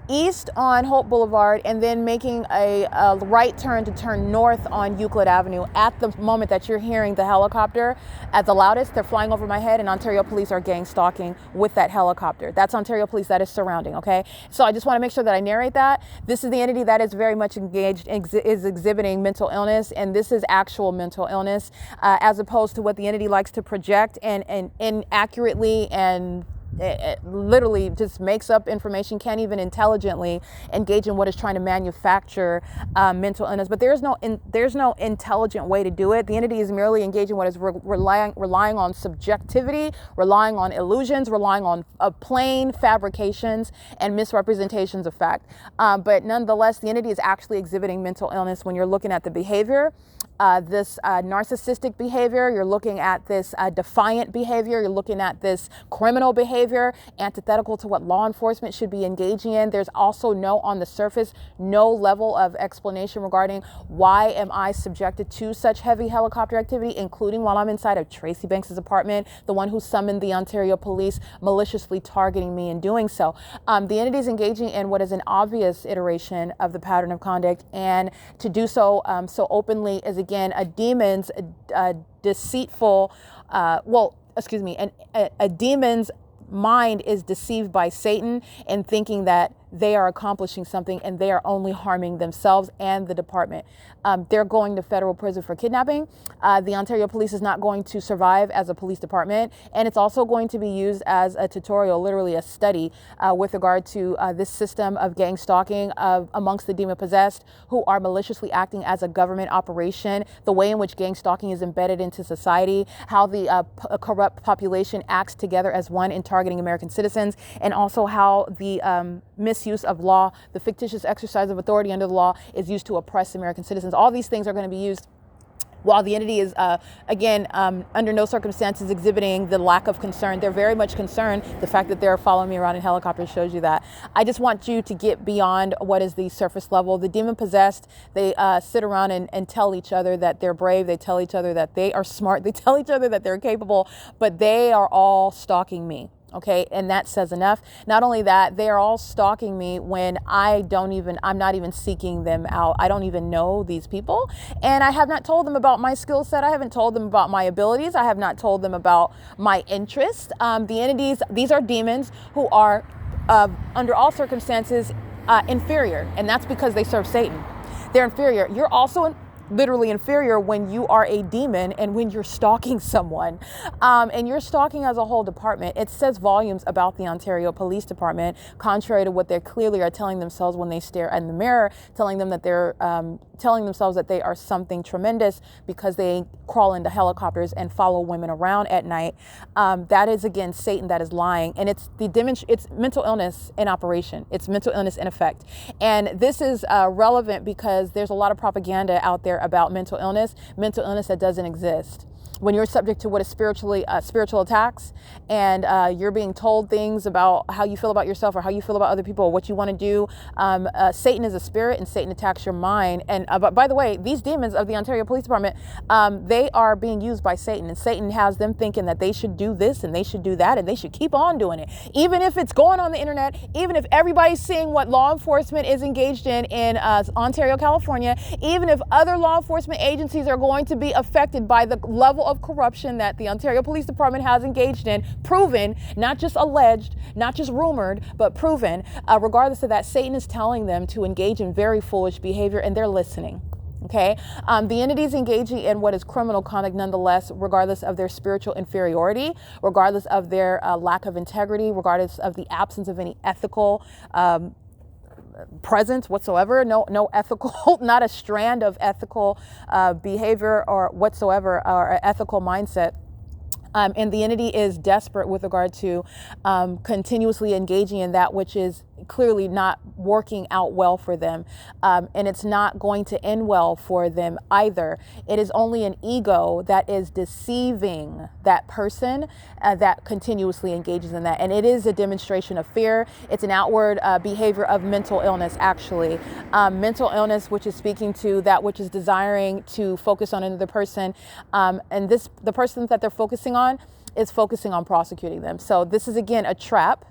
east on Hope Boulevard, and then making a right turn to turn north on Euclid Avenue. At the moment that you're hearing the helicopter at the loudest, they're flying over my head, and Ontario Police are gang stalking with that helicopter. That's Ontario Police that is surrounding, okay? So I just want to make sure that I narrate that. This is the entity that is very much engaged, is exhibiting mental illness, and this is actual mental illness, as opposed to what the entity likes to project and inaccurately and it literally just makes up information, can't even intelligently engage in what is trying to manufacture mental illness. But there's no intelligent way to do it. The entity is merely engaging what is relying on subjectivity, relying on illusions, relying on plain fabrications and misrepresentations of fact. But nonetheless, the entity is actually exhibiting mental illness when you're looking at the behavior. This narcissistic behavior, you're looking at this defiant behavior, you're looking at this criminal behavior, antithetical to what law enforcement should be engaging in. There's also on the surface, no level of explanation regarding why am I subjected to such heavy helicopter activity, including while I'm inside of Tracy Banks's apartment, the one who summoned the Ontario Police, maliciously targeting me in doing so. The entity is engaging in what is an obvious iteration of the pattern of conduct, and to do so so openly is again a demon's deceitful, a demon's mind is deceived by Satan in thinking that they are accomplishing something and they are only harming themselves and the department. They're going to federal prison for kidnapping. The Ontario Police is not going to survive as a police department, and it's also going to be used as a tutorial, literally a study, with regard to this system of gang stalking amongst the demon possessed who are maliciously acting as a government operation, the way in which gang stalking is embedded into society, how the corrupt population acts together as one in targeting American citizens, and also how the misuse of law, the fictitious exercise of authority under the law, is used to oppress American citizens. All these things are going to be used while the entity is, under no circumstances exhibiting the lack of concern. They're very much concerned. The fact that they're following me around in helicopters shows you that. I just want you to get beyond what is the surface level. The demon possessed, they sit around and tell each other that they're brave. They tell each other that they are smart. They tell each other that they're capable, but they are all stalking me. Okay, and that says enough. Not only that, they are all stalking me when I'm not even seeking them out. I don't even know these people, and I have not told them about my skill set. I haven't told them about my abilities. I have not told them about my interest. The entities, these are demons who are, under all circumstances, inferior, and that's because they serve Satan. They're inferior. You're also literally inferior when you are a demon and when you're stalking someone, and you're stalking as a whole department. It says volumes about the Ontario Police Department, contrary to what they clearly are telling themselves when they stare in the mirror, telling themselves that they are something tremendous because they crawl into helicopters and follow women around at night. That is again Satan that is lying, and it's mental illness in operation. It's mental illness in effect, and this is relevant because there's a lot of propaganda out there about mental illness that doesn't exist. When you're subject to what is spiritual attacks, and you're being told things about how you feel about yourself or how you feel about other people or what you want to do, Satan is a spirit, and Satan attacks your mind. And but by the way, these demons of the Ontario Police Department, they are being used by Satan, and Satan has them thinking that they should do this and they should do that and they should keep on doing it, even if it's going on the internet, even if everybody's seeing what law enforcement is engaged in Ontario, California, even if other law enforcement agencies are going to be affected by the level of corruption that the Ontario Police Department has engaged in, proven, not just alleged, not just rumored, but proven. Regardless of that, Satan is telling them to engage in very foolish behavior, and they're listening. Okay, the entities engaging in what is criminal conduct nonetheless, regardless of their spiritual inferiority, regardless of their lack of integrity, regardless of the absence of any ethical presence whatsoever, no ethical, not a strand of ethical behavior or whatsoever, or ethical mindset. And the entity is desperate with regard to continuously engaging in that which is clearly not working out well for them. And it's not going to end well for them either. It is only an ego that is deceiving that person that continuously engages in that. And it is a demonstration of fear. It's an outward behavior of mental illness, actually. Mental illness, which is speaking to that which is desiring to focus on another person. And the person that they're focusing on is focusing on prosecuting them. So this is, again, a trap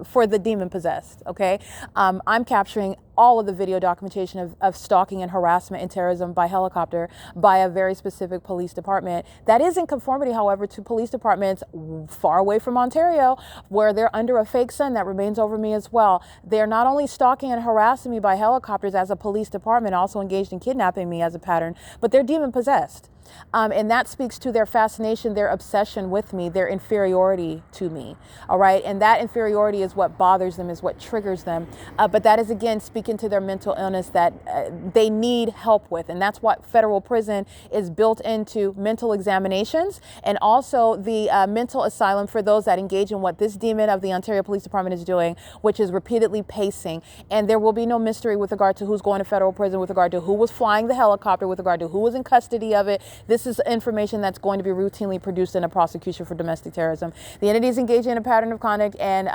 for the demon possessed. Okay. I'm capturing all of the video documentation of stalking and harassment and terrorism by helicopter by a very specific police department that is in conformity, however, to police departments far away from Ontario, where they're under a fake sun that remains over me as well. They're not only stalking and harassing me by helicopters as a police department, also engaged in kidnapping me as a pattern, but they're demon possessed. And that speaks to their fascination, their obsession with me, their inferiority to me. All right. And that inferiority is what bothers them, is what triggers them. But that is, again, speaking to their mental illness that they need help with. And that's what federal prison is built into: mental examinations, and also the mental asylum for those that engage in what this demon of the Ontario Police Department is doing, which is repeatedly pacing. And there will be no mystery with regard to who's going to federal prison, with regard to who was flying the helicopter, with regard to who was in custody of it. This is information that's going to be routinely produced in a prosecution for domestic terrorism. The entity is engaging in a pattern of conduct, and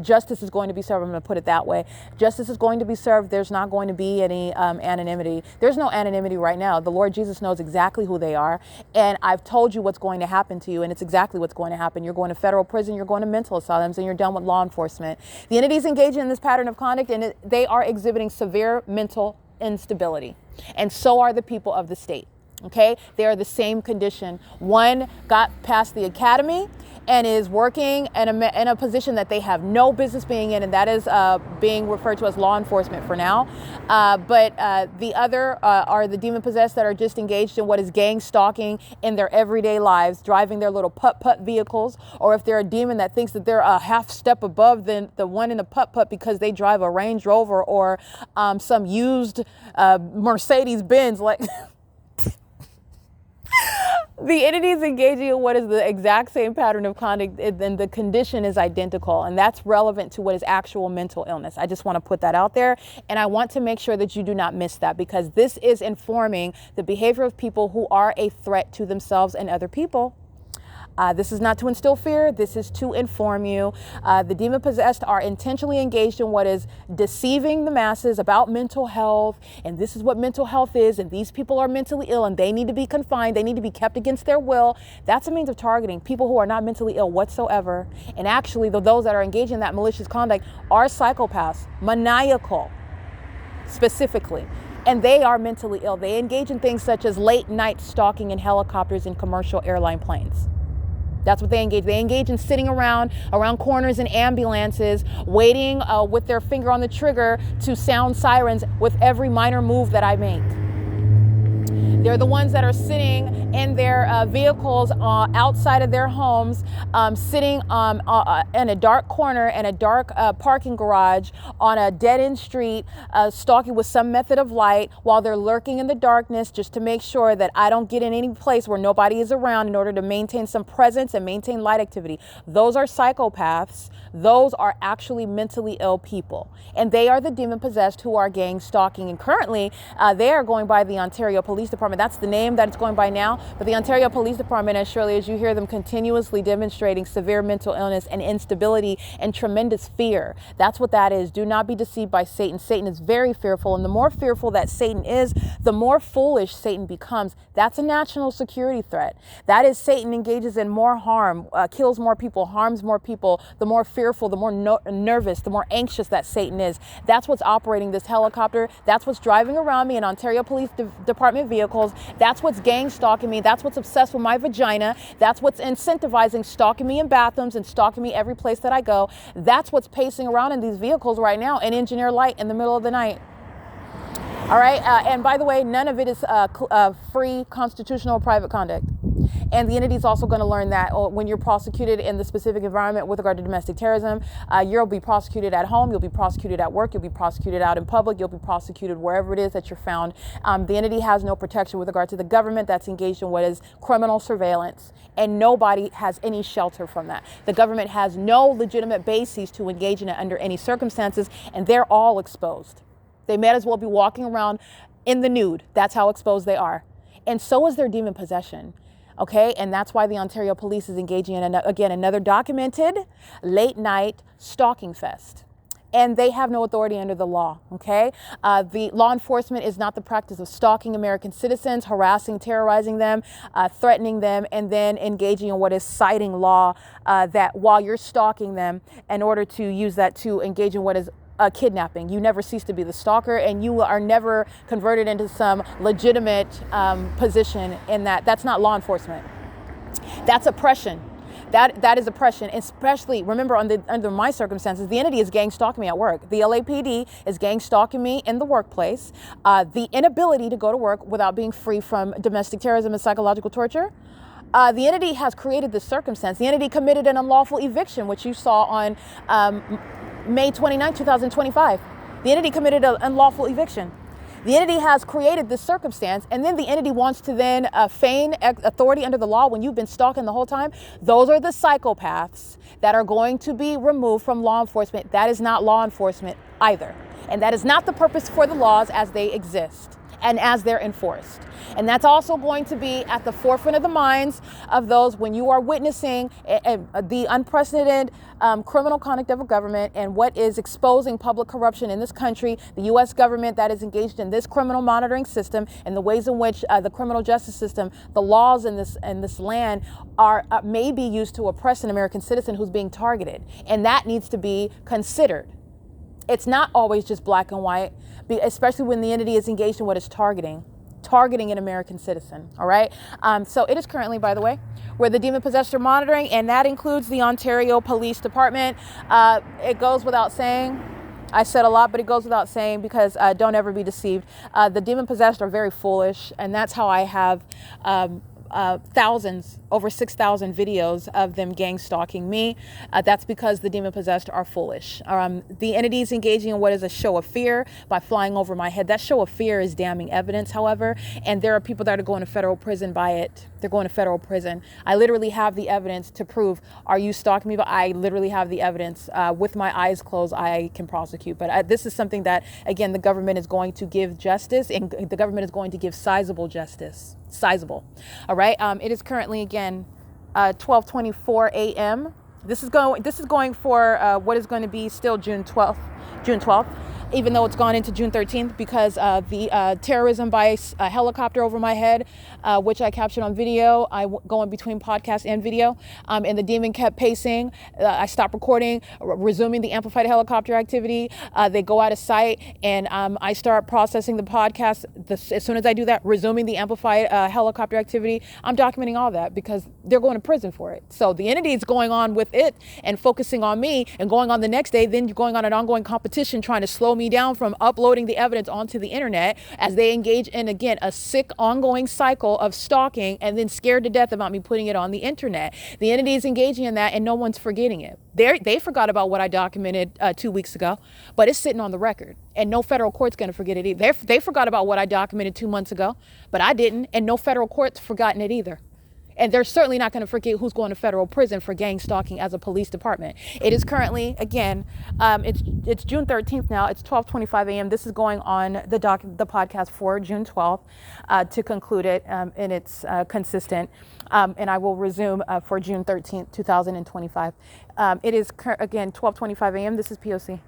justice is going to be served. I'm going to put it that way. Justice is going to be served. There's not going to be any anonymity. There's no anonymity right now. The Lord Jesus knows exactly who they are, and I've told you what's going to happen to you, and it's exactly what's going to happen. You're going to federal prison, you're going to mental asylums, and you're done with law enforcement. The entity is engaging in this pattern of conduct, and they are exhibiting severe mental instability, and so are the people of the state. Okay, they are the same condition. One got past the academy and is working in a position that they have no business being in, and that is being referred to as law enforcement for now. But the other are the demon possessed that are just engaged in what is gang stalking in their everyday lives, driving their little putt-putt vehicles, or if they're a demon that thinks that they're a half step above the one in the putt-putt because they drive a Range Rover or some used Mercedes Benz, like. The entity is engaging in what is the exact same pattern of conduct, and the condition is identical, and that's relevant to what is actual mental illness. I just want to put that out there, and I want to make sure that you do not miss that, because this is informing the behavior of people who are a threat to themselves and other people. This is not to instill fear. This is to inform you. The demon possessed are intentionally engaged in what is deceiving the masses about mental health. And this is what mental health is. And these people are mentally ill and they need to be confined. They need to be kept against their will. That's a means of targeting people who are not mentally ill whatsoever. And actually, those that are engaged in that malicious conduct are psychopaths, maniacal specifically. And they are mentally ill. They engage in things such as late night stalking in helicopters and commercial airline planes. That's what they engage. They engage in sitting around corners in ambulances, waiting with their finger on the trigger to sound sirens with every minor move that I make. They're the ones that are sitting in their vehicles outside of their homes, sitting in a dark corner in a dark parking garage on a dead-end street, stalking with some method of light while they're lurking in the darkness just to make sure that I don't get in any place where nobody is around in order to maintain some presence and maintain light activity. Those are psychopaths. Those are actually mentally ill people. And they are the demon-possessed who are gang stalking. And currently, they are going by the Ontario Police Department. That's the name that it's going by now. But the Ontario Police Department, as surely as you hear them continuously demonstrating severe mental illness and instability and tremendous fear. That's what that is. Do not be deceived by Satan. Satan is very fearful. And the more fearful that Satan is, the more foolish Satan becomes. That's a national security threat. That is, Satan engages in more harm, kills more people, harms more people. The more fearful, the more nervous, the more anxious that Satan is. That's what's operating this helicopter. That's what's driving around me in Ontario Police Department vehicles. That's what's gang stalking me. That's what's obsessed with my vagina. That's what's incentivizing stalking me in bathrooms and stalking me every place that I go. That's what's pacing around in these vehicles right now in engineer light in the middle of the night. All right. And by the way, none of it is free constitutional private conduct. And the entity is also going to learn that when you're prosecuted in the specific environment with regard to domestic terrorism, you'll be prosecuted at home, you'll be prosecuted at work, you'll be prosecuted out in public, you'll be prosecuted wherever it is that you're found. The entity has no protection with regard to the government that's engaged in what is criminal surveillance, and nobody has any shelter from that. The government has no legitimate basis to engage in it under any circumstances, and they're all exposed. They may as well be walking around in the nude. That's how exposed they are. And so is their demon possession. Okay, and that's why the Ontario Police is engaging in, again, another documented late night stalking fest. And they have no authority under the law, okay? The law enforcement is not the practice of stalking American citizens, harassing, terrorizing them, threatening them, and then engaging in what is citing law that while you're stalking them in order to use that to engage in what is kidnapping. You never cease to be the stalker, and you are never converted into some legitimate position in that. That's not law enforcement. That's oppression. That is oppression, especially, remember, under my circumstances, the entity is gang stalking me at work. The LAPD is gang stalking me in the workplace. The inability to go to work without being free from domestic terrorism and psychological torture. The entity has created this circumstance. The entity committed an unlawful eviction, which you saw on May 29, 2025. The entity committed an unlawful eviction. The entity has created this circumstance, and then the entity wants to then feign authority under the law when you've been stalking the whole time. Those are the psychopaths that are going to be removed from law enforcement. That is not law enforcement either. And that is not the purpose for the laws as they exist and as they're enforced. And that's also going to be at the forefront of the minds of those when you are witnessing the unprecedented criminal conduct of a government and what is exposing public corruption in this country, the U.S. government that is engaged in this criminal monitoring system, and the ways in which the criminal justice system, the laws in this land are may be used to oppress an American citizen who's being targeted. And that needs to be considered. It's not always just black and white, especially when the entity is engaged in what is targeting an American citizen, all right? So it is currently, by the way, where the demon possessed are monitoring, and that includes the Ontario Police Department. It goes without saying, I said a lot, but it goes without saying because don't ever be deceived. The demon possessed are very foolish, and that's how I have thousands, over 6,000 videos of them gang stalking me. That's because the demon possessed are foolish. The entities engaging in what is a show of fear by flying over my head. That show of fear is damning evidence, however, and there are people that are going to federal prison by it. They're going to federal prison. I literally have the evidence to prove, are you stalking me? But I literally have the evidence. With my eyes closed, I can prosecute. But this is something that, again, the government is going to give justice, and the government is going to give sizable justice. Sizable. All right. It is currently, again, 12:24 a.m. This is going for what is going to be still June 12th, even though it's gone into June 13th because the terrorism by a helicopter over my head, which I captured on video. I go in between podcast and video, and the demon kept pacing. I stopped recording, resuming the amplified helicopter activity. They go out of sight, and I start processing the podcast. As soon as I do that, resuming the amplified helicopter activity, I'm documenting all that because they're going to prison for it. So the entity is going on with it and focusing on me and going on the next day, then you're going on an ongoing competition trying to slow me down from uploading the evidence onto the internet as they engage in, again, a sick ongoing cycle of stalking and then scared to death about me putting it on the internet. The entity is engaging in that and no one's forgetting it. They forgot about what I documented 2 weeks ago, but it's sitting on the record and no federal court's going to forget it either. They forgot about what I documented 2 months ago, but I didn't, and no federal court's forgotten it either. And they're certainly not going to forget who's going to federal prison for gang stalking as a police department. It is currently, again, it's June 13th now. It's 12:25 a.m. This is going on the podcast for June 12th to conclude it, and it's consistent. And I will resume for June 13th, 2025. It is, again, 12:25 a.m. This is P.O.C.